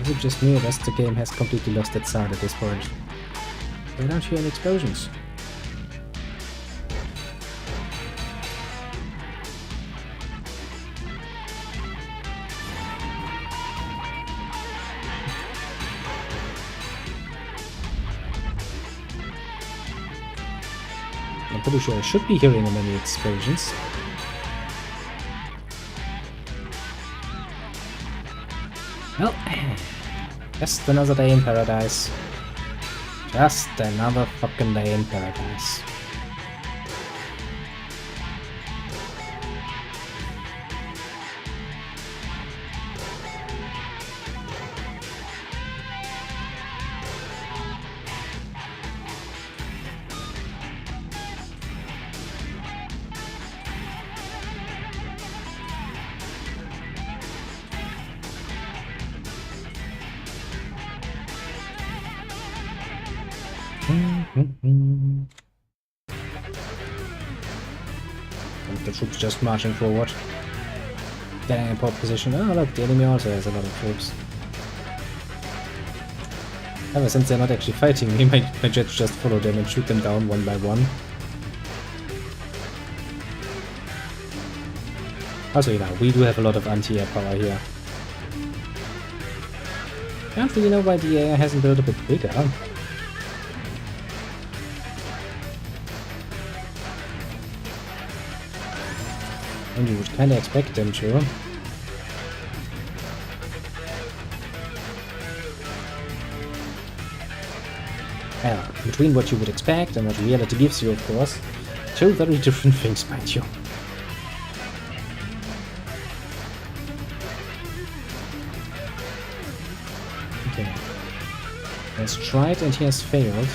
Is it just me or does the game has completely lost its sound at this point? I don't hear any explosions. I'm pretty sure I should be hearing many explosions. Well, just another day in paradise. Just another fucking day in paradise. And the troops just marching forward. Getting in pole position. Oh look, the enemy also has a lot of troops. However, since they're not actually fighting me, my jets just follow them and shoot them down one by one. Also, you know, we do have a lot of anti-air power here. I don't really know why the air hasn't built a bit bigger. And you would kinda expect them to. Well, between what you would expect and what reality gives you, of course, two very different things, mind you. Okay. He has tried and he has failed.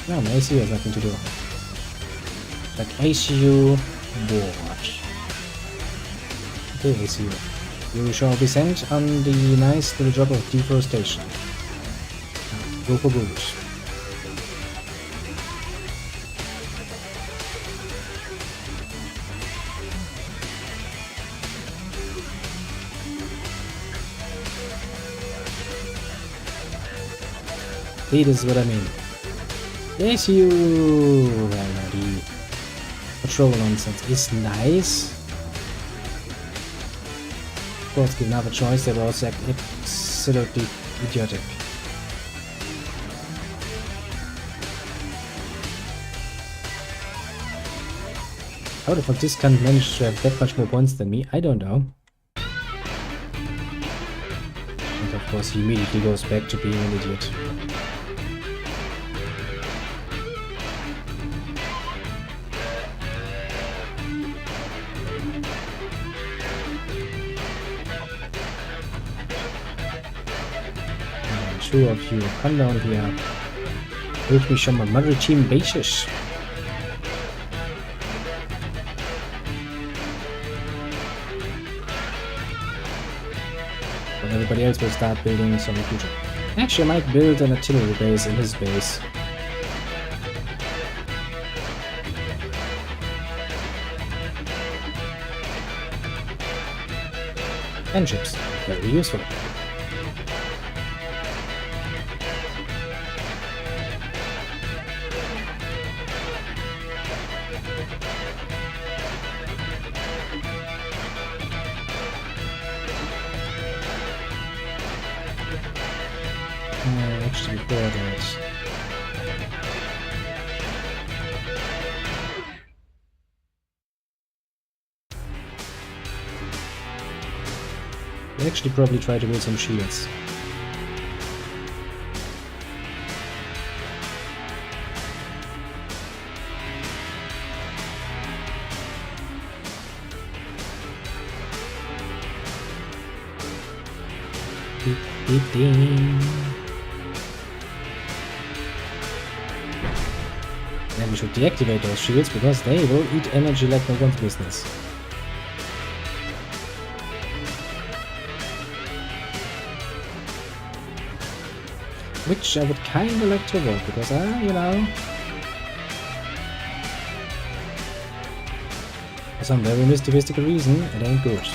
No, my ACU has nothing to do. Like ACU board. Okay, ACU. You shall be sent on the nice little job of deforestation. Go for goose. See, this is what I mean. Yes, you. Well, the patrol nonsense is nice. Of course, given another choice, they were also absolutely idiotic. How the fuck this can't manage to have that much more points than me? I don't know. And of course, he immediately goes back to being an idiot. Two of you come down here. Help me show my maritime bases. But everybody else will start building some future. Actually, I might build an artillery base in his base. And ships. Very useful. Actually, before that. I actually probably try to build some shields. Then we should deactivate those shields because they will eat energy like no one's business. Which I would kinda like to avoid, because you know, for some very mystical reason, it ain't good.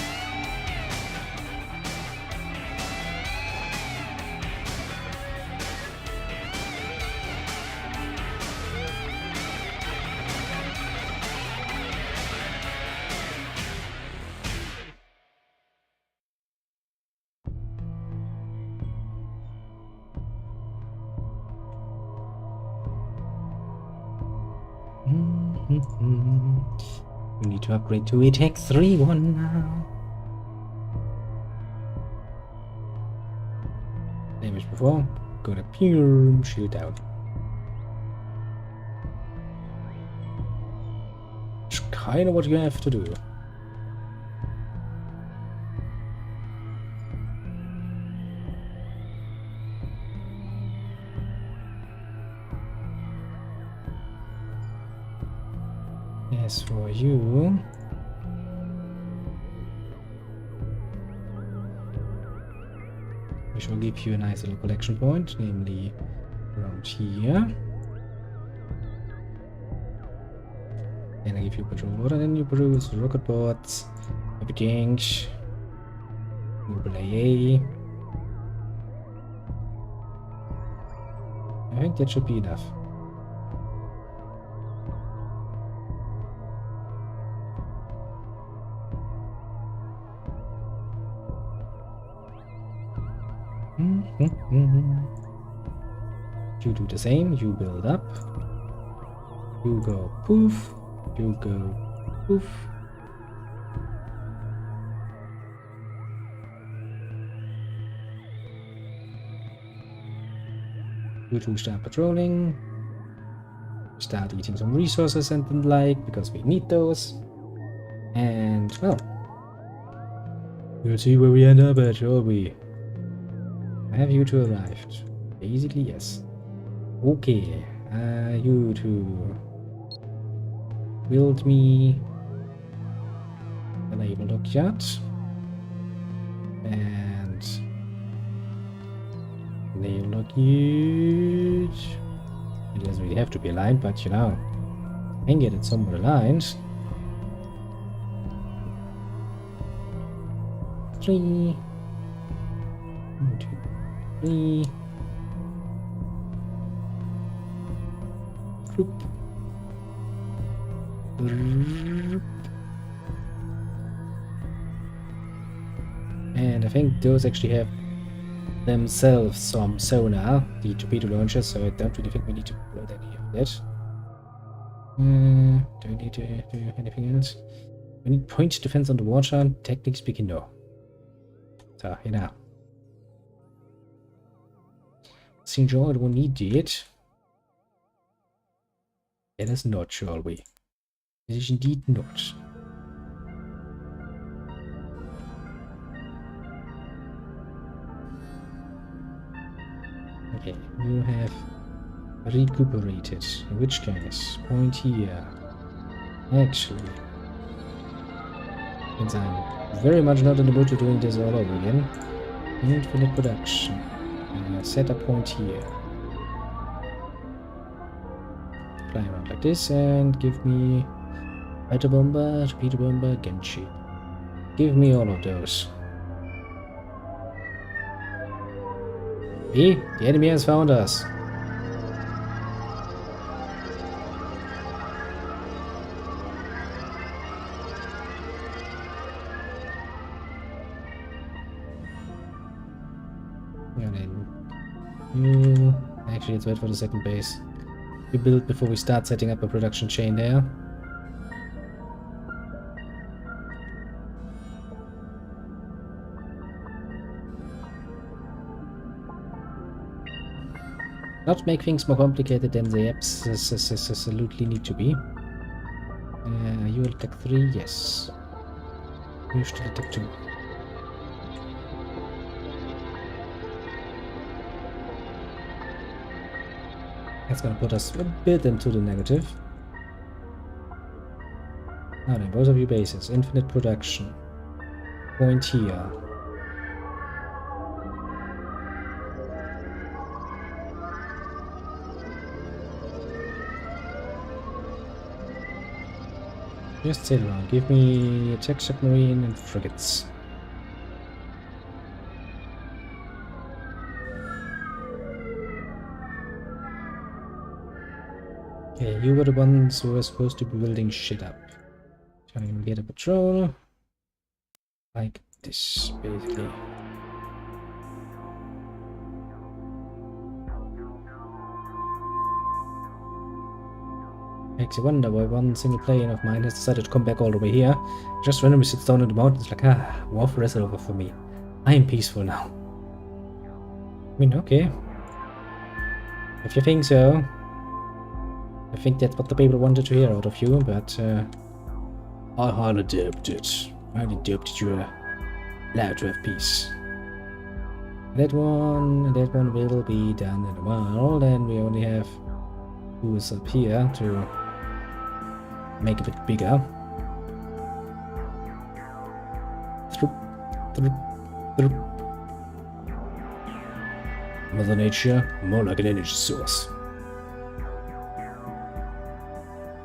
We need to upgrade to attack 3-1 now. Damage before, gonna pure shield down. It's kinda what you have to do. As for you, we shall give you a nice little collection point, namely around here. Then I give you patrol order, then you produce rocket bots, everything. Mobile AA. I think that should be enough. You do the same, you build up. You go poof, you go poof. You two start patrolling. Start eating some resources and the like, because we need those. And, well, we'll see where we end up at, shall we? Have you two arrived? Basically, yes. Okay, you two build me a naval dockyard and naval dockyard. It doesn't really have to be aligned, but you know, I can get it somewhere aligned. 3, 1, 2, 3. Bloop. Bloop. And I think those actually have themselves some sonar, the torpedo launchers, so I don't really think we need to blow any of that. Do we need to do anything else? We need point defense on the water, technically speaking, no. So, you know. St. George will need it. Let us not, shall we? It is indeed not. Okay, you have recuperated. In which case, point here. Actually, since I'm very much not in the mood to doing this all over again, infinite production. Set a point here. Fly around like this and give me fighter bomber, torpedo bomber, gunship. Give me all of those. Hey, the enemy has found us. And then you actually, let's wait for the second base. We build before we start setting up a production chain there. Not make things more complicated than they absolutely need to be. You will attack 3, yes. You should attack 2. That's gonna put us a bit into the negative. Now then, both of you bases, infinite production. Point here. Just sail around. Give me attack submarine and frigates. Okay, you were the ones who were supposed to be building shit up. Trying to get a patrol. Like this, basically. Makes you wonder why one single plane of mine has decided to come back all the way here. Just randomly sits down in the mountains like, warfare is over for me. I am peaceful now. I mean, okay. If you think so. I think that's what the people wanted to hear out of you, but I highly doubt it. I highly doubt that you're allowed to have peace. That one will be done in a while, and we only have who's up here to make it a bit bigger. Mother Nature, more like an energy source.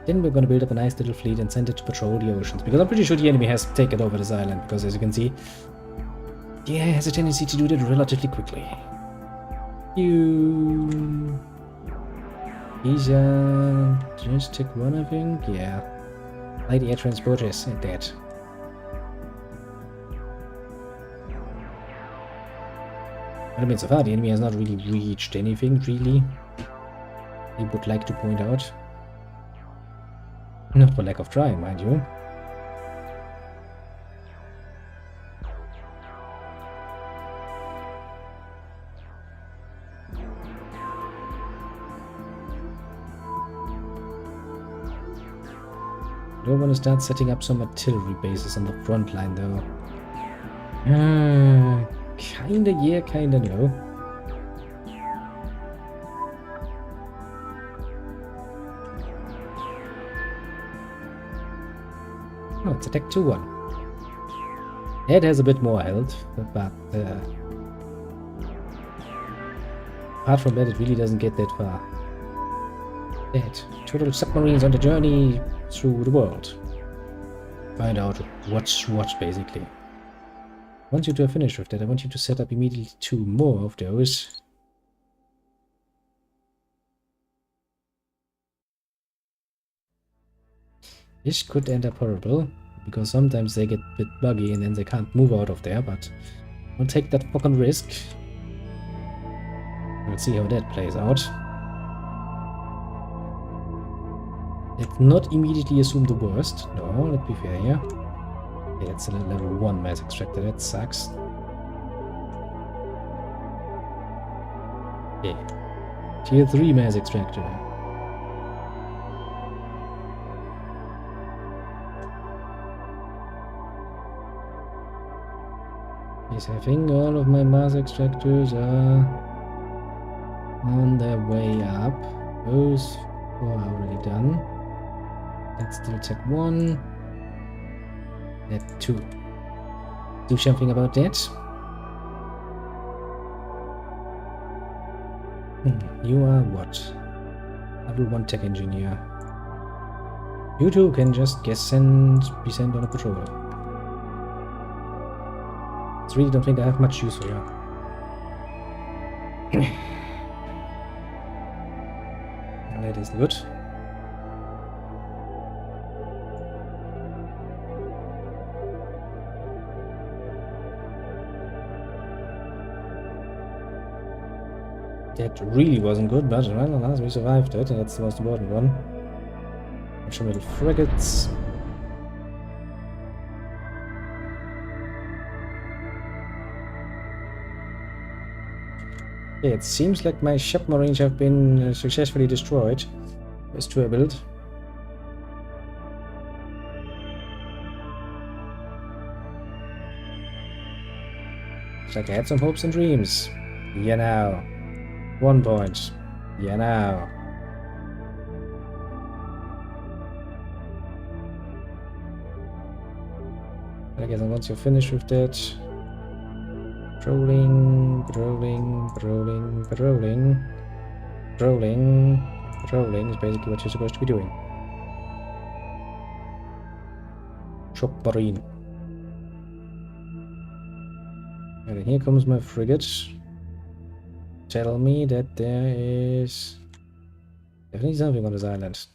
Then we're gonna build up a nice little fleet and send it to patrol the oceans, because I'm pretty sure the enemy has taken over this island, because as you can see, the AI has a tendency to do that relatively quickly. You... just take one, I think? Yeah. Light air transporters and that. I mean, so far the enemy has not really reached anything, really. I would like to point out. Not for lack of trying, mind you. Don't want to start setting up some artillery bases on the front line, though. Kinda yeah, kinda no. Oh, it's attack 2-1. It has a bit more health, but apart from that, it really doesn't get that far. That total submarines on the journey through the world. Find out what's what, basically. Once you two are finished with that, I want you to set up immediately 2 more of those. This could end up horrible, because sometimes they get a bit buggy and then they can't move out of there, but I'll take that fucking risk. We'll see how that plays out. Let's not immediately assume the worst. No, let's be fair here. Okay, that's a level 1 mass extractor, that sucks. Okay. Tier 3 mass extractor. Yes, I think all of my mass extractors are on their way up. Those 4 are already done. That's still tech 1. That 2. Do something about that. You are what? Level 1 tech engineer. You two can just guess and be sent on a patrol. I really don't think I have much use for you. That is good. That really wasn't good, but well, alas, we survived it, and that's the most important one. Some little frigates. Okay, it seems like my submarines have been successfully destroyed. There's 2 I built. Looks like I had some hopes and dreams. Yeah, now. 1 point. Yeah, now. I guess once you're finished with that, patrolling is basically what you're supposed to be doing. Submarine. And here comes my frigate. Tell me that there is definitely something on this island.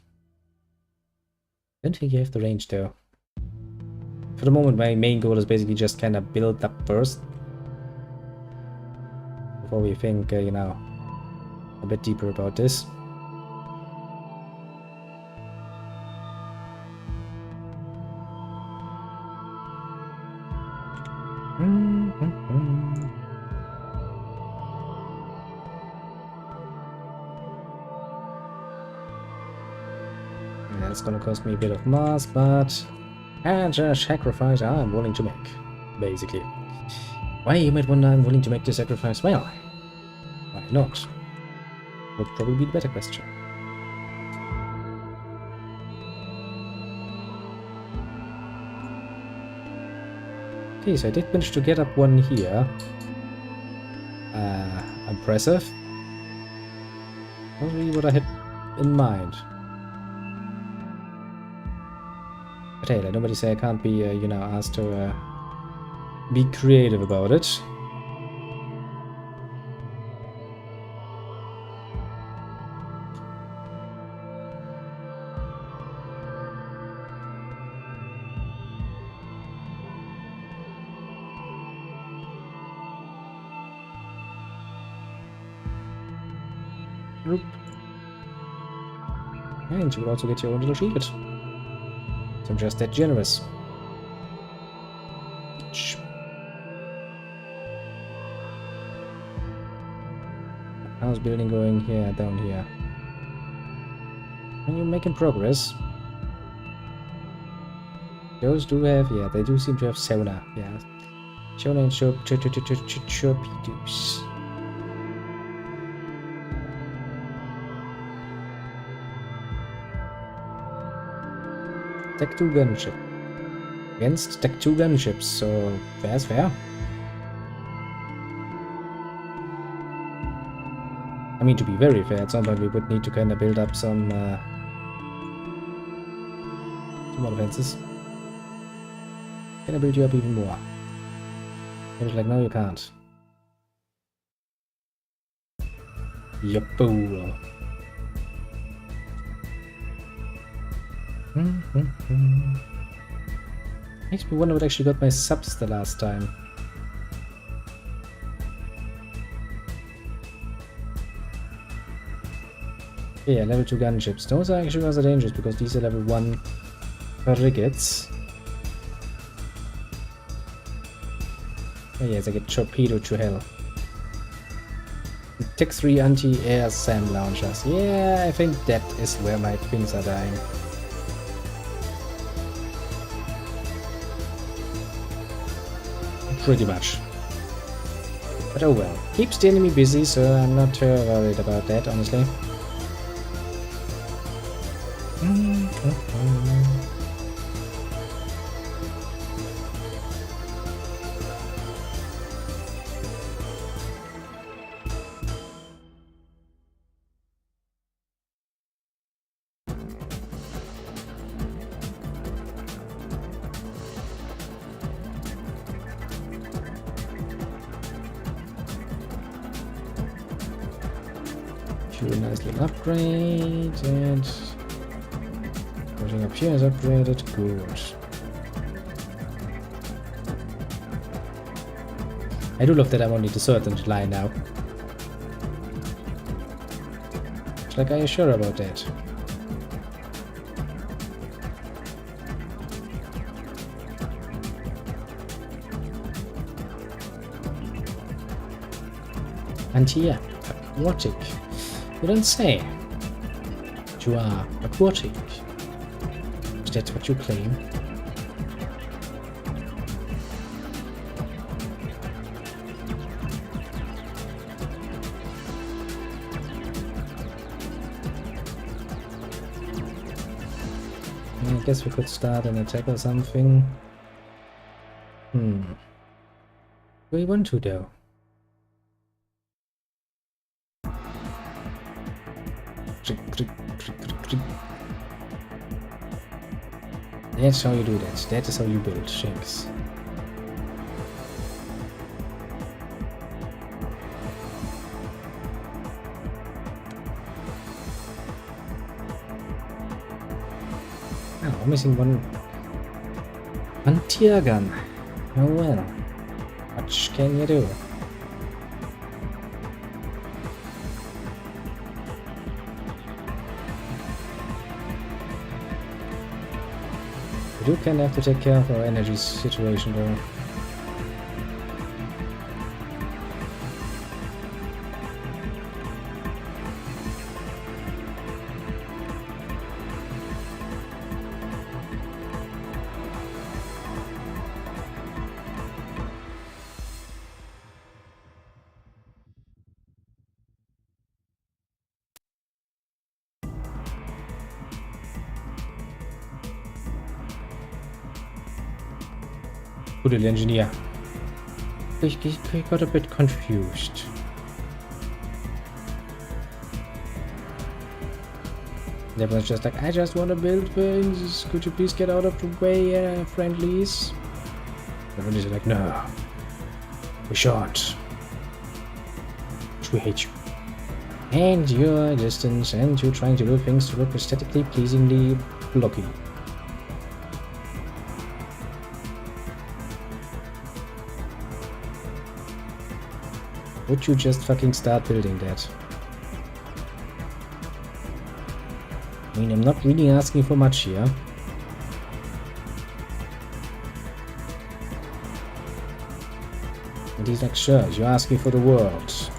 Don't think you have the range though. For the moment, my main goal is basically just kind of build up first. Before we think, you know, a bit deeper about this. That's gonna cost me a bit of mass, but and a sacrifice I'm willing to make, basically. Why you might wonder I'm willing to make the sacrifice? Well, why not? Would probably be the better question. Okay, so I did manage to get up one here. Impressive. Not really what I had in mind. But hey, let nobody say I can't be, you know, asked to be creative about it. And you will also get your own little shield. So I'm just that generous. How's building going here, down here? Are you making progress? Those do have, yeah, they do seem to have sauna, yeah. Sauna and torpedoes. Tech 2 gunship. Against Tech 2 gunships, so fair's fair. I mean, to be very fair, at some point we would need to kind of build up some more defenses. Can I build you up even more? And it's like, no, you can't. You fool. Makes me wonder what actually got my subs the last time. Yeah, level 2 gunships. Those are actually rather dangerous because these are level 1 frigates. Oh yes, I get torpedoed to hell. Tech 3 anti-air SAM launchers. Yeah, I think that is where my things are dying. Pretty much. But oh well. Keeps the enemy busy, so I'm not too worried about that, honestly. Do a nice little upgrade, and everything up here is upgraded. Good. I do love that I'm only the third in the line now. It's like, are you sure about that? And here, aquatic. You don't say. But you are aquatic. Is that what you claim? I guess we could start an attack or something. Where do you want to though? That's how you do that. That is how you build shanks. Oh, I'm missing one tear gun. Oh well. What can you do? We do kind of have to take care of our energy situation though. Good engineer. I got a bit confused. Everyone's just like, I just want to build things. Could you please get out of the way, friendlies? Everybody's like, no. We shan't. We hate you. And your distance, and you're trying to do things to look aesthetically pleasingly blocky. Would you just fucking start building that? I mean, I'm not really asking for much here. And he's like, sure, you're asking for the world.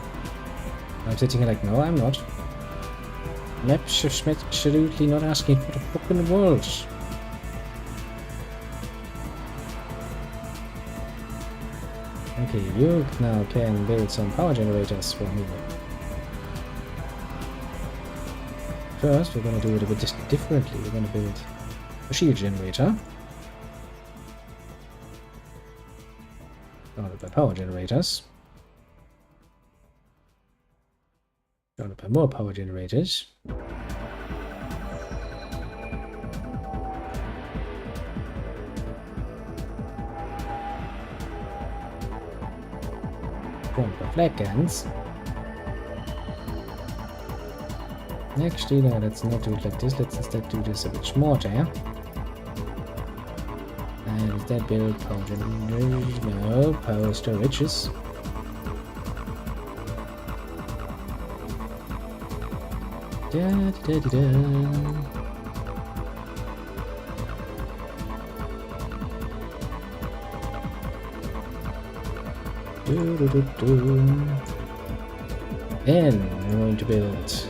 I'm sitting here like, no, I'm not. I'm absolutely not asking for the fucking world. Okay, you now can build some power generators for me. First, we're gonna do it a bit differently. We're gonna build a shield generator. Followed by power generators. Followed by more power generators. Flag guns. Actually, no, let's not do it like this. Let's instead do this a bit smarter. And instead build power generators. No, power storages. Da da da da. And I'm going to build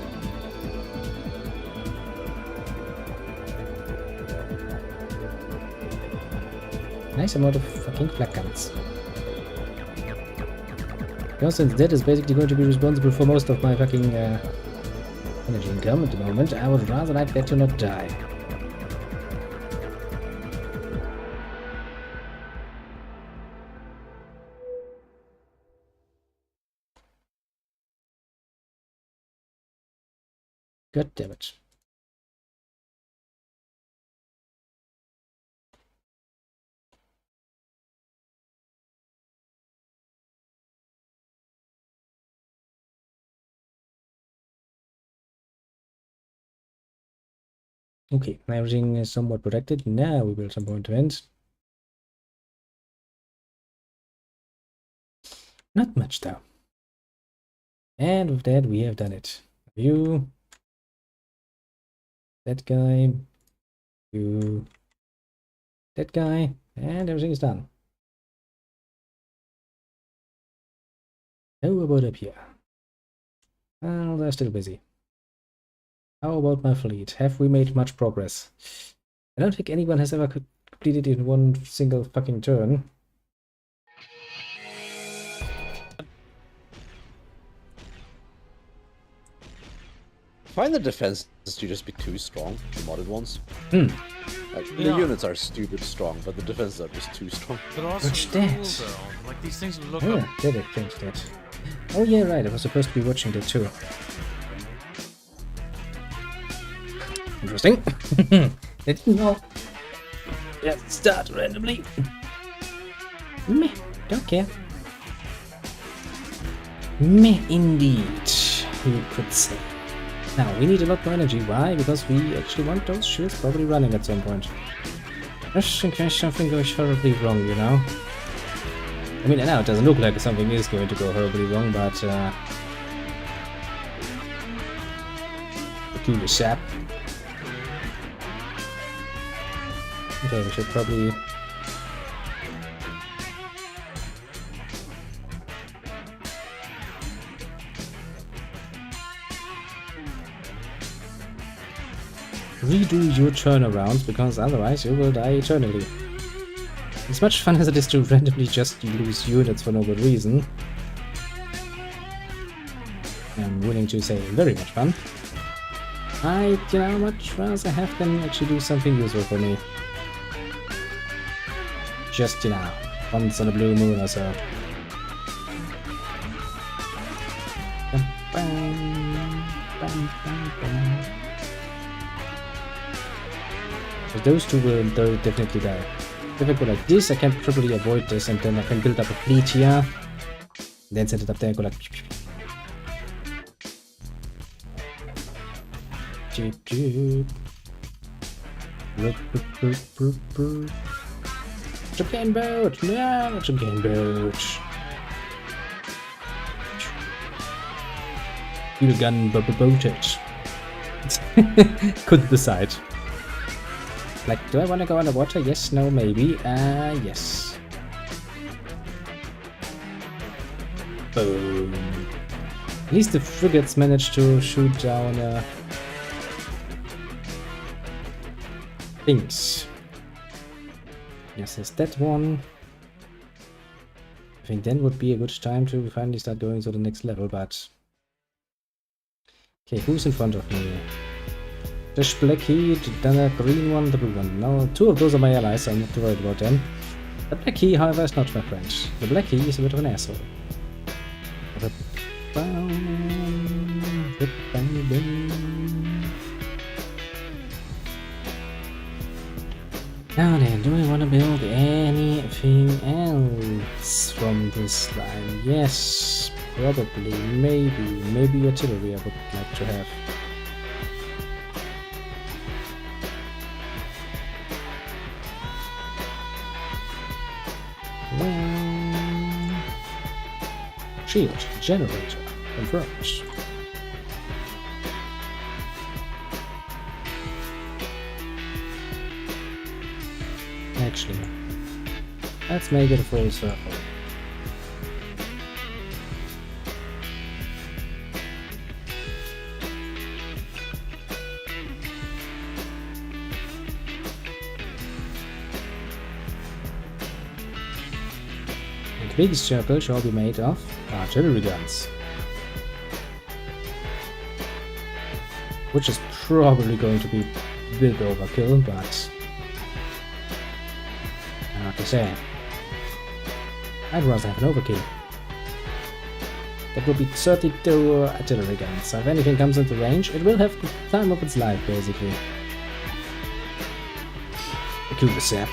nice amount of fucking flak guns. Because since that is basically going to be responsible for most of my fucking energy income at the moment, I would rather like that to not die. God damn it. Okay, everything is somewhat protected. Now we build some point to end. Not much though. And with that, we have done it. You, that guy, you, that guy, and everything is done. How about up here? Well, they're still busy. How about my fleet? Have we made much progress? I don't think anyone has ever completed it in one single fucking turn. I find the defenses to just be too strong, the modded ones. Like, the units are stupid strong, but the defenses are just too strong. There are some rules, though. Like, these things look up. Did it change that? Oh yeah, right. I was supposed to be watching that too. Interesting. I didn't know. Just start randomly. Meh, don't care. Meh indeed, you could say. Now, we need a lot more energy. Why? Because we actually want those shields probably running at some point. Just in case something goes horribly wrong, you know? I mean, now it doesn't look like something is going to go horribly wrong, but peculiar sap. Okay, we should probably redo your turnarounds, because otherwise you will die eternally. As much fun as it is to randomly just lose units for no good reason, I'm willing to say very much fun, I'd, you know, much rather have them actually do something useful for me. Just, you know, once on a blue moon or so. So those two will definitely die. If I go like this, I can probably avoid this, and then I can build up a fleet here. Then set it up there and go like... Japan boat! No! Japan boat! Fuel gun boated. Couldn't decide. Like, do I want to go underwater? Yes, no, maybe. Yes. Boom. At least the frigates managed to shoot down things. Yes, there's that one. I think then would be a good time to finally start going to the next level, but... Okay, who's in front of me? The Blacky, the green one, the blue one. No, two of those are my allies, so I'm not too worried about them. The Blacky, however, is not my friend. The Blacky is a bit of an asshole. Now then, do I want to build anything else from this line? Yes, probably, maybe artillery I would like to have. Shield generator confirmed. Actually, let's make it a full circle. And the biggest circle shall be made of artillery guns, which is probably going to be a bit overkill, but I have to say, I'd rather have an overkill. That would be 32 artillery guns, so if anything comes into range, it will have the time of its life, basically. A cul-de-sac.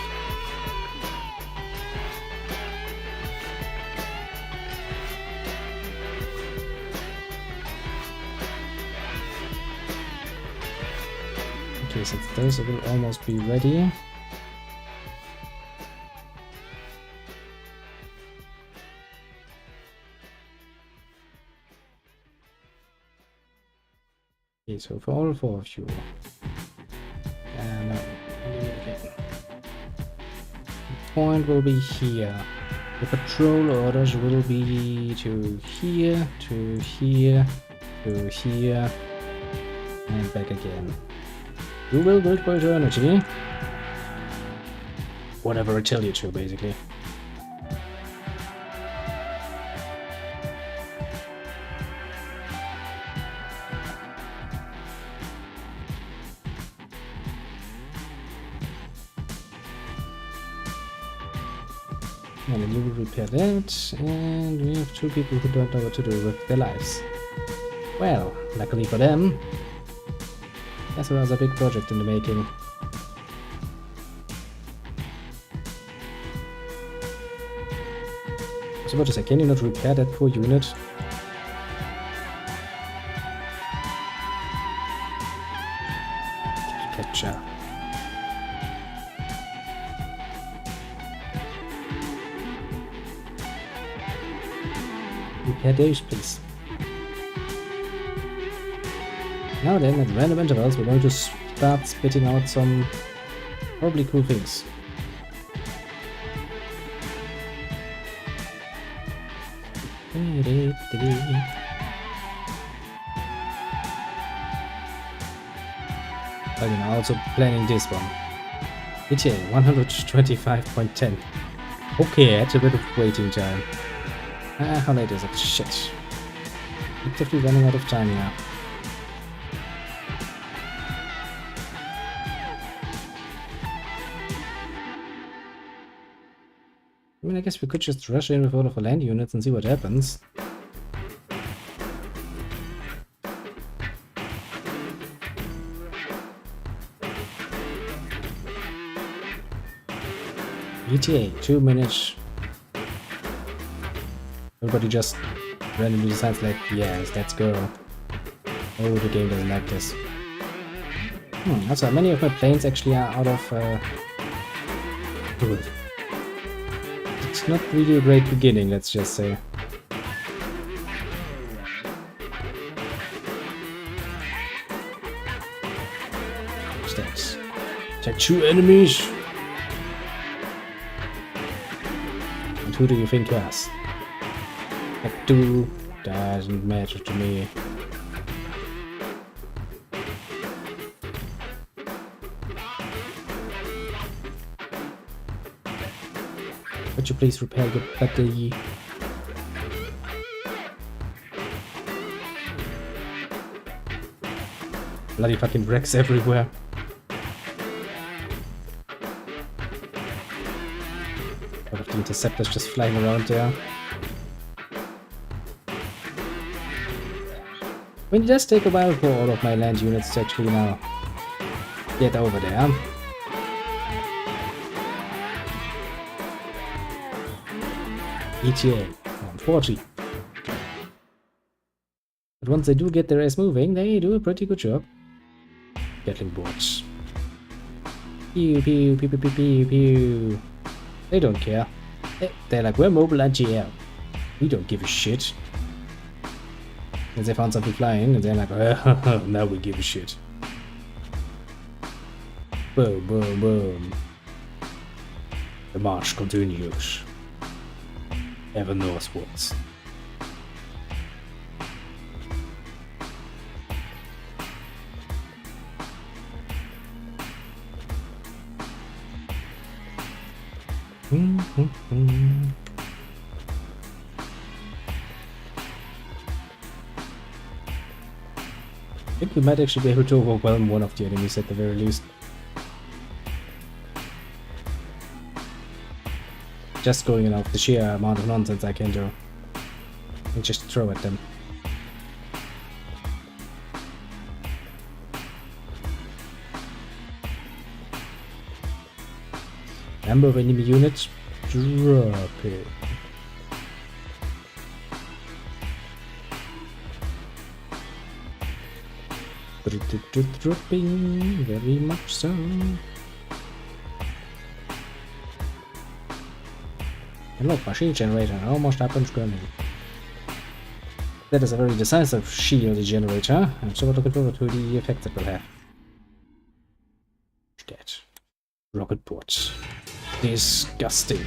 Okay, since those will almost be ready. Okay, so for all four of you. Okay. The point will be here. The patrol orders will be to here, to here, to here, and back again. You will build for eternity. Whatever I tell you to, basically. And then you will repair that, and we have two people who don't know what to do with their lives. Well, luckily for them, that's a rather big project in the making. was about to say, can you not repair that poor unit? Capture. Repair those, please. Now then, at random intervals, we're going to start spitting out some probably cool things. But I'm also planning this one. ETA 125.10. Okay, that's a bit of waiting time. How late is it? Shit. Actively running out of time now. I mean, I guess we could just rush in with all of our land units and see what happens. ETA, 2 minutes. Everybody just randomly decides like, yes, let's go. Oh, the game doesn't like this. Also, many of my planes actually are out of... It's not really a great beginning, let's just say. Stats. Attack 2 enemies! And who do you think was? Attack 2 doesn't matter to me. Would you please repair your battery? Bloody fucking wrecks everywhere. All of the interceptors just flying around there. I mean, it does take a while for all of my land units to actually now get over there. ETA 140. But once they do get their ass moving, they do a pretty good job. Gatling boards. Pew pew pew pew pew pew pew. They don't care. They're like, we're mobile anti-air. We don't give a shit. And they found something flying, and they're like, oh, now we give a shit. Boom, boom, boom. The march continues. Ever northwards. I think we might actually be able to overwhelm one of the enemies at the very least. Just going off the sheer amount of nonsense I can do. And just throw at them. Number of enemy units, drop it. Dropping, very much so. Hello, machine generator, almost up and running. That is a very decisive shield generator. I'm so looking forward to the effects it will have. Dead. Rocket ports. Disgusting.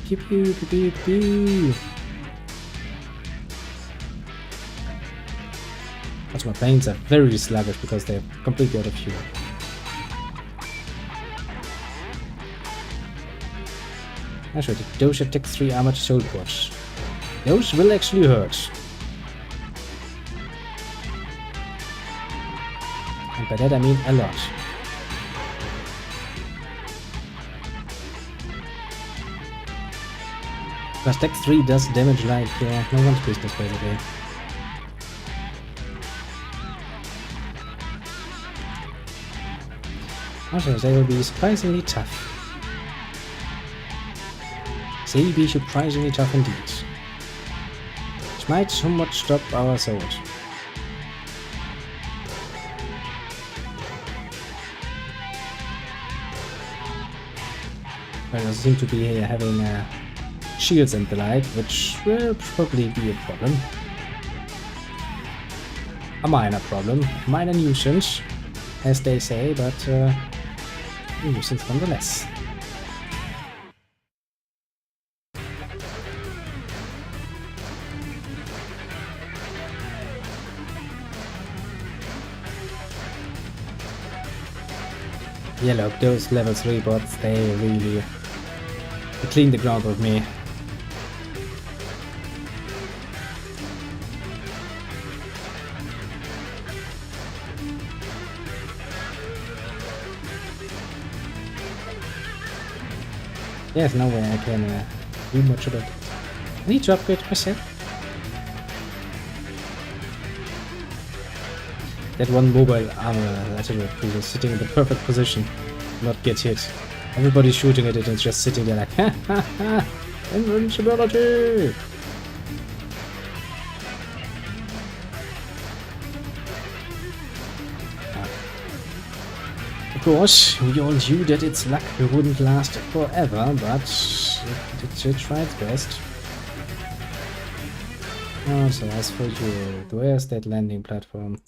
Pew pew pew pew pew. Also, my planes are very sluggish because they're completely out of fuel. Actually, those are Tech 3 armored soul ports. Those will actually hurt. And by that I mean a lot. Because Tech 3 does damage like no one's business basically. Also, they will be surprisingly tough. They will be surprisingly tough indeed. Which might somewhat stop our sword. Well, they seem to be having shields and the like, which will probably be a problem. A minor problem, minor nuisance, as they say, but a nuisance nonetheless. Yeah, look, those level 3 bots, they really clean the ground with me. There's no way I can do much about it. I need to upgrade myself. That one mobile armor artillery is sitting in the perfect position to not get hit. Everybody's shooting at it and it's just sitting there like, ha ha ha, invincibility! Of course, we all knew that its luck wouldn't last forever, but it should try its best. Oh, so as for you, where's that landing platform?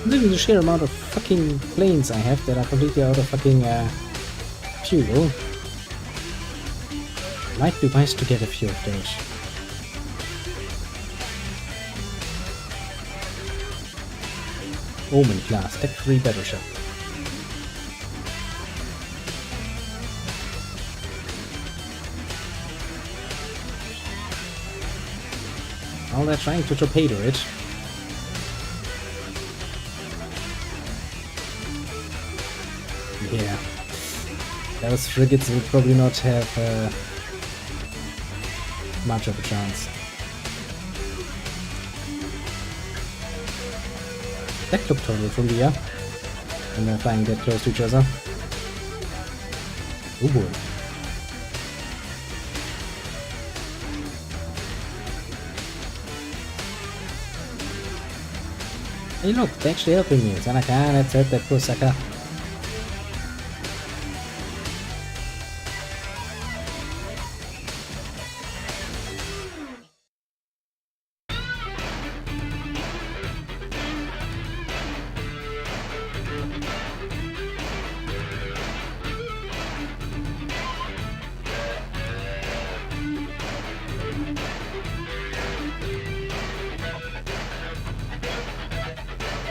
Look at the sheer amount of fucking planes I have that are completely out of fucking fuel. Might be wise to get a few of those. Omen class, Tech 3 battleship. Now they're trying to torpedo it. Yeah, those frigates will probably not have much of a chance. That looked horrible from the air, and they're flying that close to each other. Oh boy. Hey look, they're actually helping me. Sanaka, let's help that poor sucker.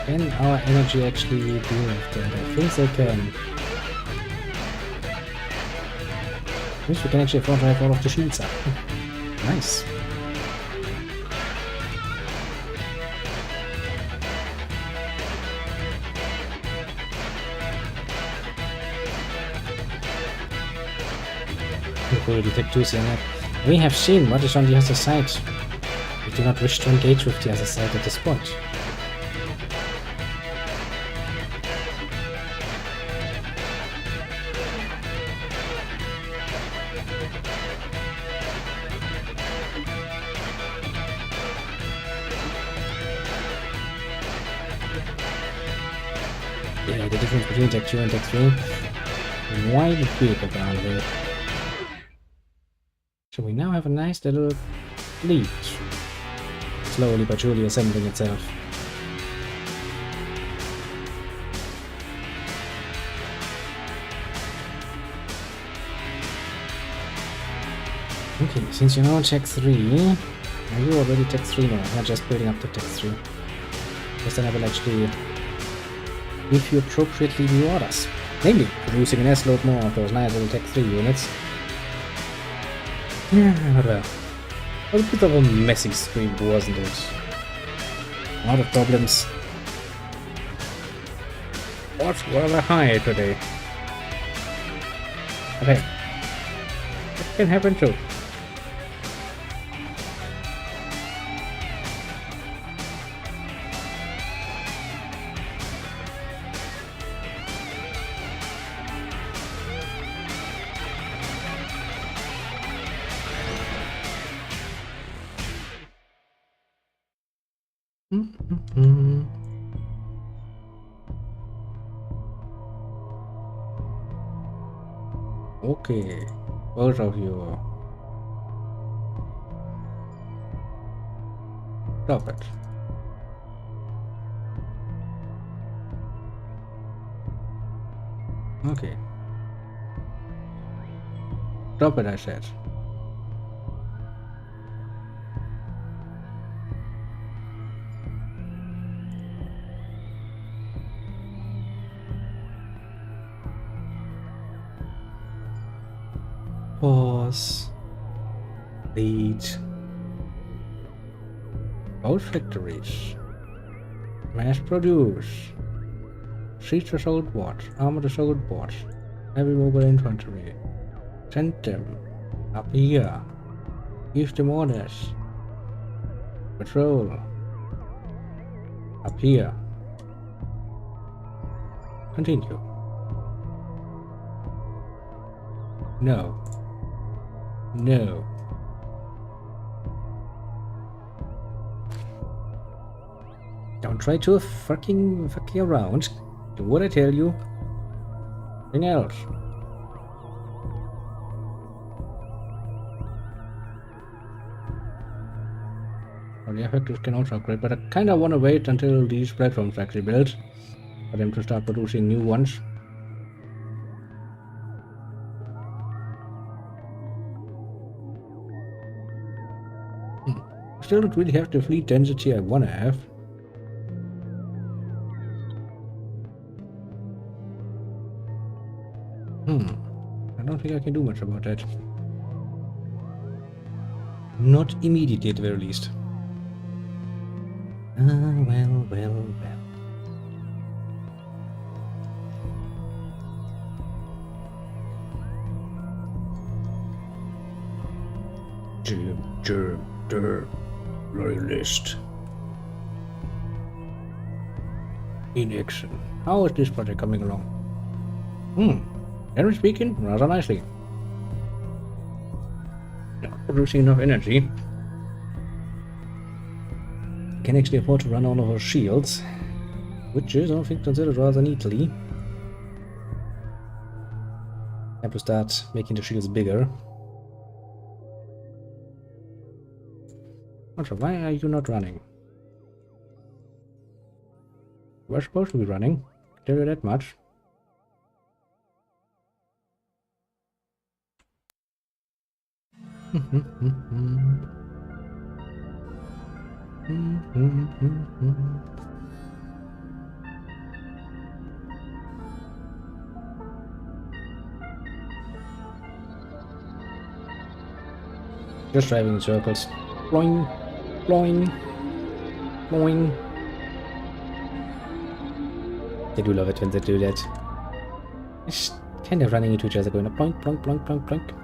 Can our energy actually do that? I think they can. Means we can actually afford to have all of the shields up. Nice. Cool detectives in that. We have seen what is on the other side. We do not wish to engage with the other side at this point. Yeah, the difference between Tech 2 and Tech 3 wide big apparently. So we now have a nice little fleet, slowly but surely assembling itself. Okay, since you're now Tech 3, are you already Tech 3 now? Not just building up to Tech 3. Because then I will actually give you appropriately new orders. Namely, producing an S-load more of those nice little Tech 3 units. Yeah, but well. A bit of a messy stream, wasn't it? A lot of problems. What's rather high today? Okay. can happen too. Okay, both of you. Stop it. Okay. Stop it, I said. Pause. Lead. Both factories. Mass produce. Siege assault bots. Armored assault bots. Heavy mobile infantry. Send them up here. Give them orders. Patrol. Up here. Continue. No. No. Don't try to fucking around. Do what I tell you. Anything else? Well, the effectors can also upgrade, but I kinda wanna wait until these platforms actually build for them to start producing new ones. Still don't really have the fleet density I wanna have. I don't think I can do much about that. Not immediately at the very least. Well. Loyalist. In action. How is this project coming along? Generally speaking, rather nicely. Not producing enough energy. Can actually afford to run all of our shields, which is, I think, considered rather neatly. Have to start making the shields bigger. Also, why are you not running? We're supposed to be running. Tell you that much. Just driving in circles. Bloing, bloing, bloing. They do love it when they do that. Just kind of running into each other, going up, bloink, bloink, bloink, bloink, bloink.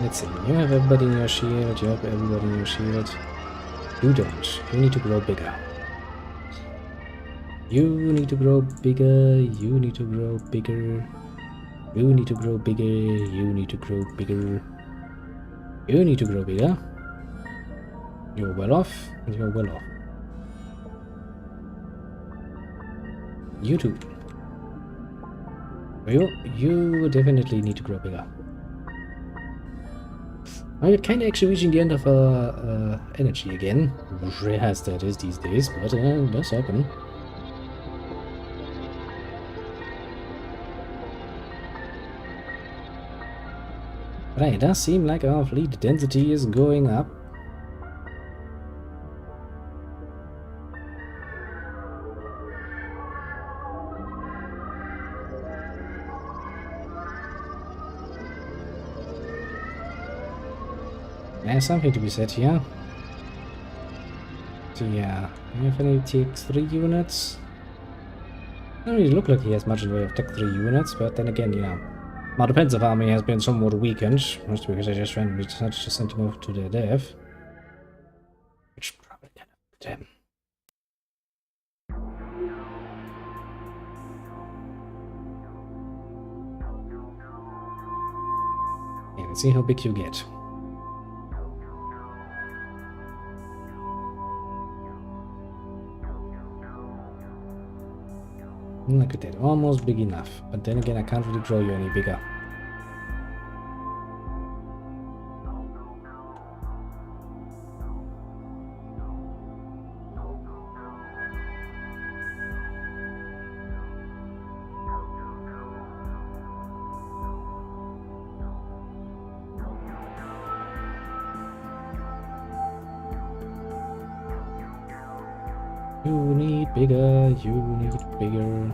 Let's see, you have everybody in your shield, you have everybody in your shield. You don't. You need to grow bigger. You need to grow bigger, you need to grow bigger. You need to grow bigger, you need to grow bigger. You need to grow bigger. You're well off, and you're well off. You too. You definitely need to grow bigger. We're kind of actually reaching the end of our energy again. Rare as that is these days, but it does happen. Right, it does seem like our fleet density is going up. There's something to be said here. So yeah, do you have any TX3 units? Doesn't really look like he has much in the way of Tech 3 units, but then again, you know, my defensive army has been somewhat weakened, mostly because I just randomly decided to send him over to their dev. Which probably kind of damn. Yeah, let's see how big you get. Look at that, almost big enough. But then again, I can't really grow you any bigger. You need bigger, you need bigger.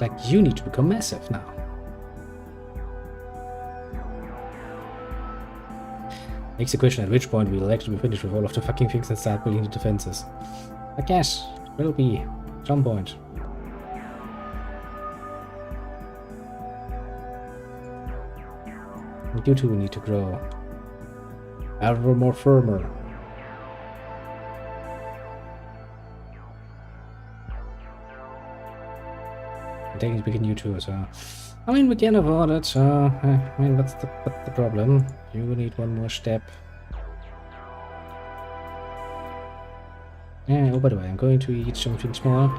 Like, you need to become massive now. Makes the question at which point we'll actually be finished with all of the fucking things and start building the defenses. I guess will be some point. And you two need to grow ever more firmer. I think it's begin you too, so I mean we can afford it, so I mean what's the problem? You need one more step. Yeah, oh by the way, I'm going to eat something small.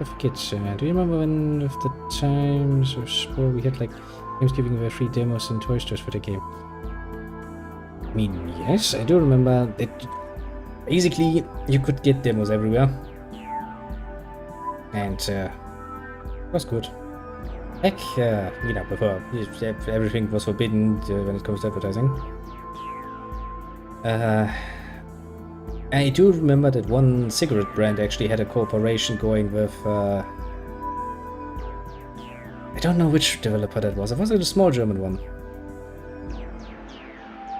I forget, do you remember when of the times where we had like games giving away free demos and toy stores for the game? I mean, yes, I do remember that basically you could get demos everywhere. And it was good. Heck, you know, before everything was forbidden when it comes to advertising. I do remember that one cigarette brand actually had a cooperation going with I don't know which developer that was. It was a small German one.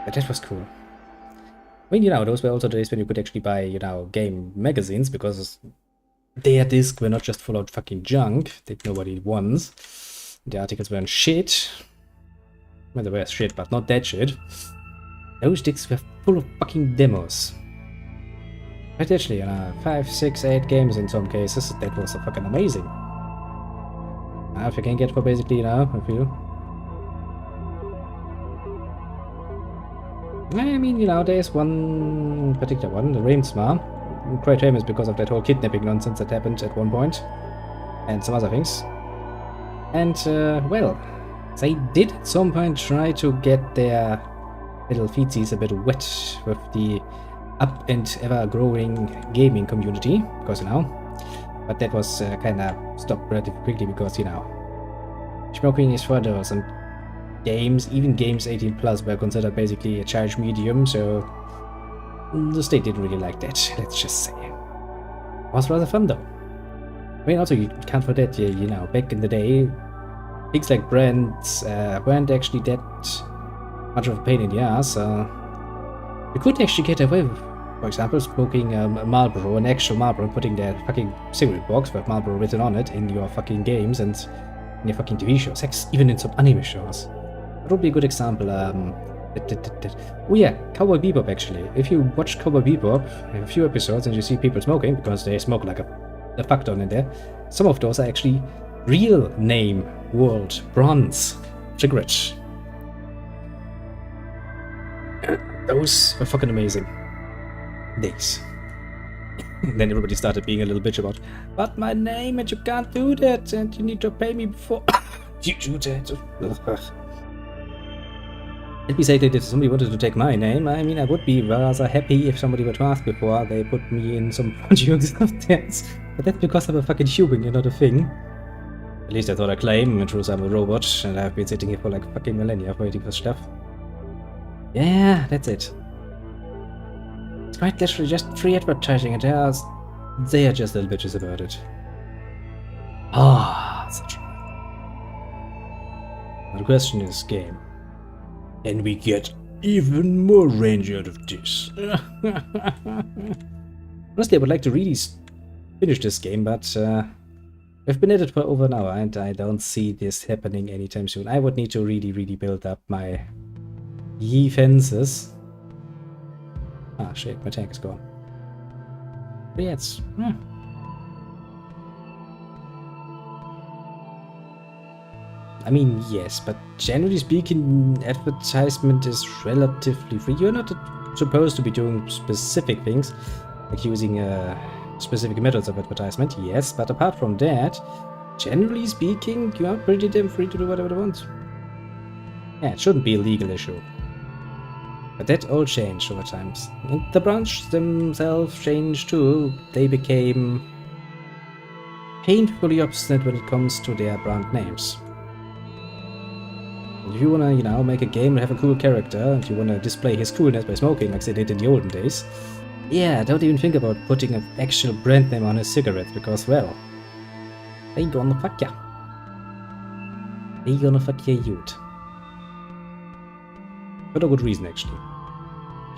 But that was cool. I mean, you know, those were also days when you could actually buy, you know, game magazines, because their discs were not just full of fucking junk that nobody wants. The articles weren't shit. Well, they were shit, but not that shit. Those discs were full of fucking demos. But actually, you know, 5, 6, 8 games in some cases. That was fucking amazing. If you can get for basically, you know, a few. I mean, you know, there's one particular one, the Reimsmar, quite famous because of that whole kidnapping nonsense that happened at one point, and some other things. And, well, they did at some point try to get their little feetsies a bit wet with the up and ever-growing gaming community, because, you know, but that was kind of stopped relatively quickly because, you know, smoking is for those, and games, even games 18 plus, were considered basically a charged medium, so the state didn't really like that, let's just say. It was rather fun though. I mean, also you can't forget, you know, back in the day, things like brands weren't actually that much of a pain in the ass. You could actually get away with, for example, smoking a Marlboro, an actual Marlboro, and putting that fucking cigarette box with Marlboro written on it in your fucking games and in your fucking TV shows, heck, even in some anime shows. That would be a good example. Oh yeah, Cowboy Bebop actually. If you watch Cowboy Bebop, a few episodes, and you see people smoking, because they smoke like a fuck ton in there, some of those are actually real name world bronze cigarettes. Those were fucking amazing days. Then everybody started being a little bitch about, but my name, and you can't do that, and you need to pay me before you do that. Let me say that if somebody wanted to take my name, I mean, I would be rather happy if somebody were to ask before they put me in some projects of theirs. But that's because I'm a fucking human, you're not a thing. At least that's what I claim. In truth, I'm a robot, and I've been sitting here for like fucking millennia waiting for stuff. Yeah, that's it. It's quite literally just free advertising, and they are just little bitches about it. Ah, such a... the question is, game, can we get even more range out of this? Honestly, I would like to really finish this game, but we've been at it for over an hour, and I don't see this happening anytime soon. I would need to really build up my defenses. Ah, shit, my tank is gone. But yeah, it's... I mean, yes, but generally speaking, advertisement is relatively free. You're not supposed to be doing specific things, like using specific methods of advertisement, yes, but apart from that, generally speaking, you are pretty damn free to do whatever you want. Yeah, it shouldn't be a legal issue. But that all changed over time. And the branch themselves changed too. They became painfully obstinate when it comes to their brand names. If you wanna, you know, make a game and have a cool character, and you wanna display his coolness by smoking like they did in the olden days, yeah, don't even think about putting an actual brand name on his cigarettes, because, well, they gonna fuck ya. They gonna fuck your youth. For a good reason, actually.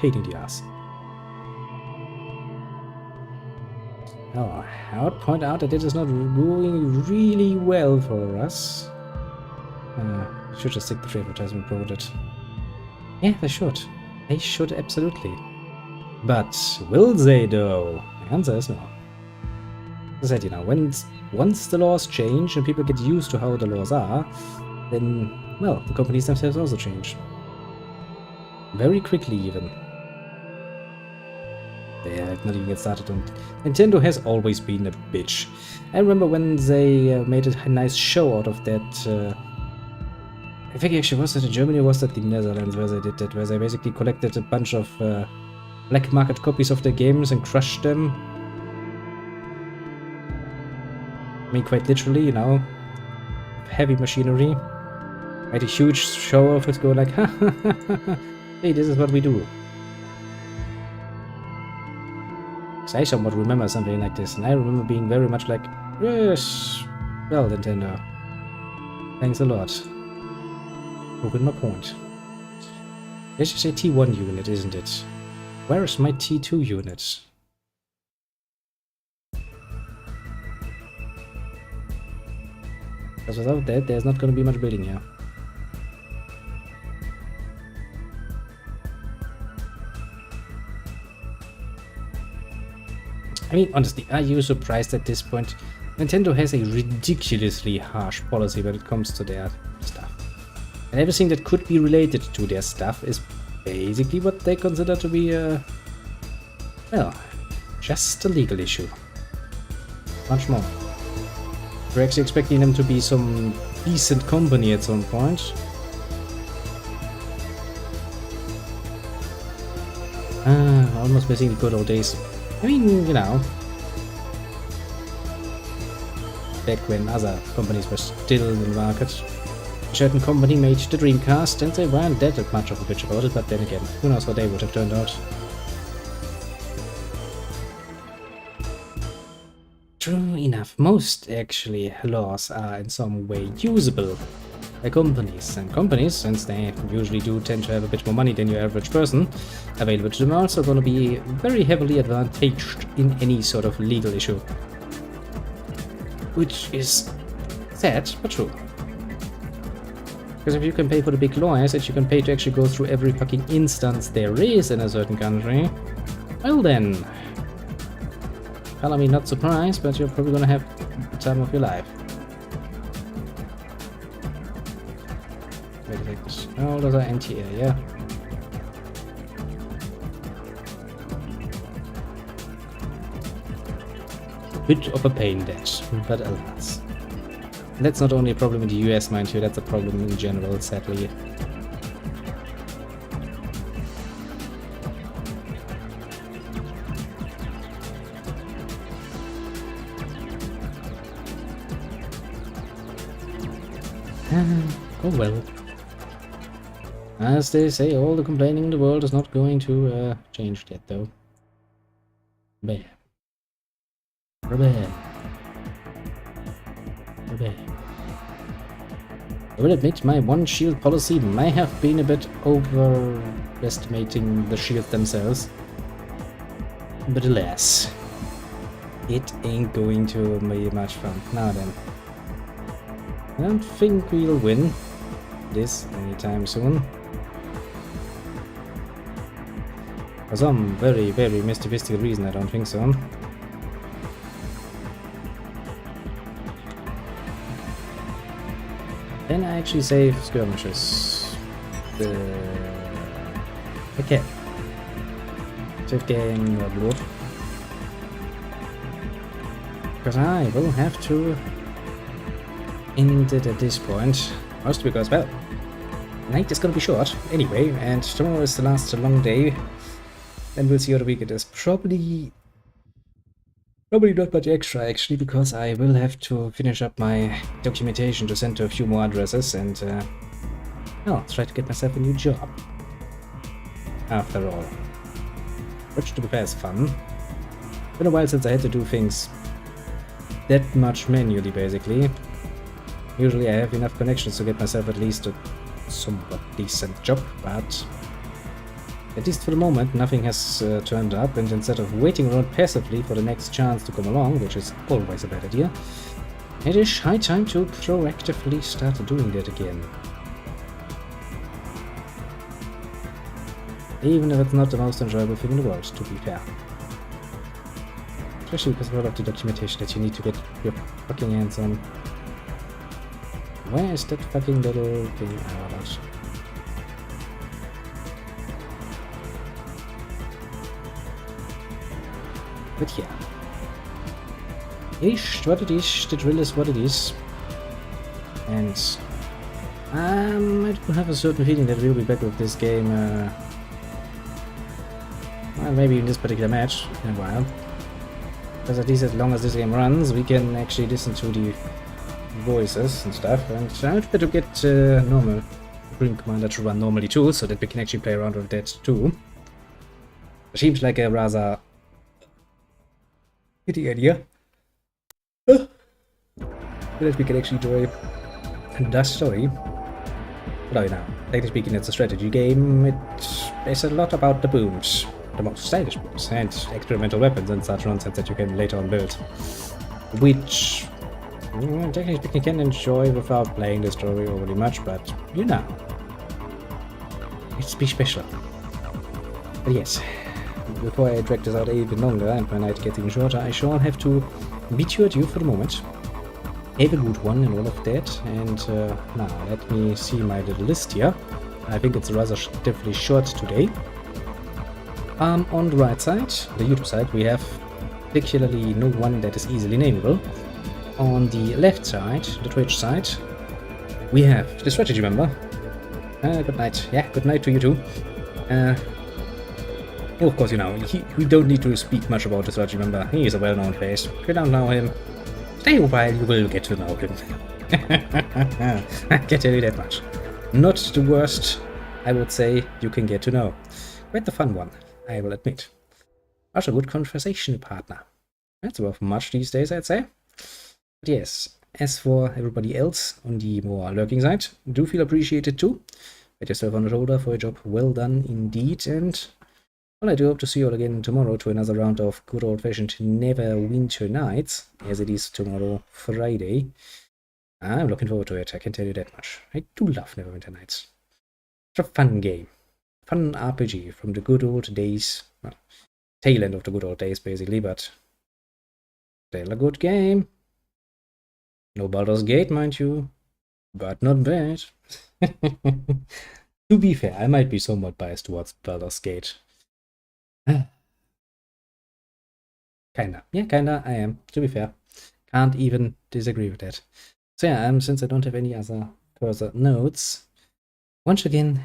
Pain in the ass. Oh, I would point out that it is not going really well for us. Should just stick the free advertisement promoted. Yeah, they should. They should absolutely. But will they though? The answer is no. As I said, you know, once the laws change and people get used to how the laws are, then, well, the companies themselves also change. Very quickly even. Yeah, not even get started on... Nintendo has always been a bitch. I remember when they made a nice show out of that... I think actually was that in Germany or was that the Netherlands where they did that, where they basically collected a bunch of black market copies of their games and crushed them. I mean, quite literally, you know, heavy machinery. Made a huge show of it, go like, ha ha ha ha, hey, this is what we do. Because I somewhat remember something like this, and I remember being very much like, yes, well, Nintendo, thanks a lot. Proving my point. Let's just say T1 unit, isn't it? Where is my T2 unit? Because without that, there's not going to be much building here. I mean, honestly, are you surprised at this point? Nintendo has a ridiculously harsh policy when it comes to their stuff. And everything that could be related to their stuff is basically what they consider to be well, just a legal issue. Much more. We're actually expecting them to be some decent company at some point. Almost missing the good old days. I mean, you know, back when other companies were still in the market. A certain company made the Dreamcast and they weren't that much of a bitch about it, but then again, who knows what they would have turned out. True enough, most actually laws are in some way usable by companies, and companies, since they usually do tend to have a bit more money than your average person available to them, are also going to be very heavily advantaged in any sort of legal issue. Which is sad, but true. Because if you can pay for the big lawyers that you can pay to actually go through every fucking instance there is in a certain country, well then, well, I mean, not surprised, but you're probably gonna have the time of your life. Wait a second. Oh, those are anti-air, yeah. Bit of a pain, that, but alas. That's not only a problem in the US, mind you, that's a problem in general, sadly. Oh well. As they say, all the complaining in the world is not going to change that, though. Bam. Bam. Bam. I will admit my one shield policy may have been a bit overestimating the shields themselves. But alas, it ain't going to be much fun. Now then, I don't think we'll win this anytime soon. For some very, very mystical reason, I don't think so. Can I actually save skirmishes? Okay. Save game blood. Because I will have to end it at this point. Mostly because, well, night is gonna be short anyway, and tomorrow is the last long day. Then we'll see how the week it is. Probably not much extra actually, because I will have to finish up my documentation to send to a few more addresses and well, try to get myself a new job. After all. Which to be fair is fun. Been a while since I had to do things that much manually basically. Usually I have enough connections to get myself at least a somewhat decent job, but at least for the moment, nothing has turned up, and instead of waiting around passively for the next chance to come along, which is always a bad idea, it is high time to proactively start doing that again. Even if it's not the most enjoyable thing in the world, to be fair. Especially because of all of the documentation that you need to get your fucking hands on. Where is that fucking little thing? Oh, but yeah. Ish, what it is, the drill is what it is. And I do have a certain feeling that we'll be back with this game, well, maybe in this particular match in a while. Because at least as long as this game runs, we can actually listen to the voices and stuff. And I'll try to get normal Dream Commander to run normally too, so that we can actually play around with that too. It seems like a rather good idea. That we can actually enjoy that story. Although now, technically speaking, it's a strategy game. It's a lot about the booms, the most stylish booms, and experimental weapons and such nonsense that you can later on build. Which, technically speaking, you can enjoy without playing the story overly much, but you know, it's be special. But yes. Before I drag this out even longer and my night gets even shorter, I shall have to beat you at you for the moment. Have a good one and all of that. And now let me see my little list here. I think it's rather stiffly short today. On the right side, the YouTube side, we have particularly no one that is easily nameable. On the left side, the Twitch side, we have the strategy member. Good night. Yeah, good night to you too. Oh, of course, you know, we don't need to speak much about the strategy member. He is a well-known face. If you don't know him, stay a while, you will get to know him. I can tell you that much. Not the worst, I would say, you can get to know. Quite the fun one, I will admit. Also a good conversation partner. That's worth much these days, I'd say. But yes, as for everybody else on the more lurking side, do feel appreciated too. Pat yourself on the shoulder for a job well done indeed, and well, I do hope to see you all again tomorrow to another round of good old-fashioned Neverwinter Nights, as it is tomorrow, Friday. I'm looking forward to it, I can tell you that much. I do love Neverwinter Nights. It's a fun game. Fun RPG from the good old days. Well, tail end of the good old days, basically, but still a good game. No Baldur's Gate, mind you, but not bad. To be fair, I might be somewhat biased towards Baldur's Gate. Kinda. Yeah, kinda, I am, to be fair. Can't even disagree with that. So yeah, since I don't have any other further notes, once again,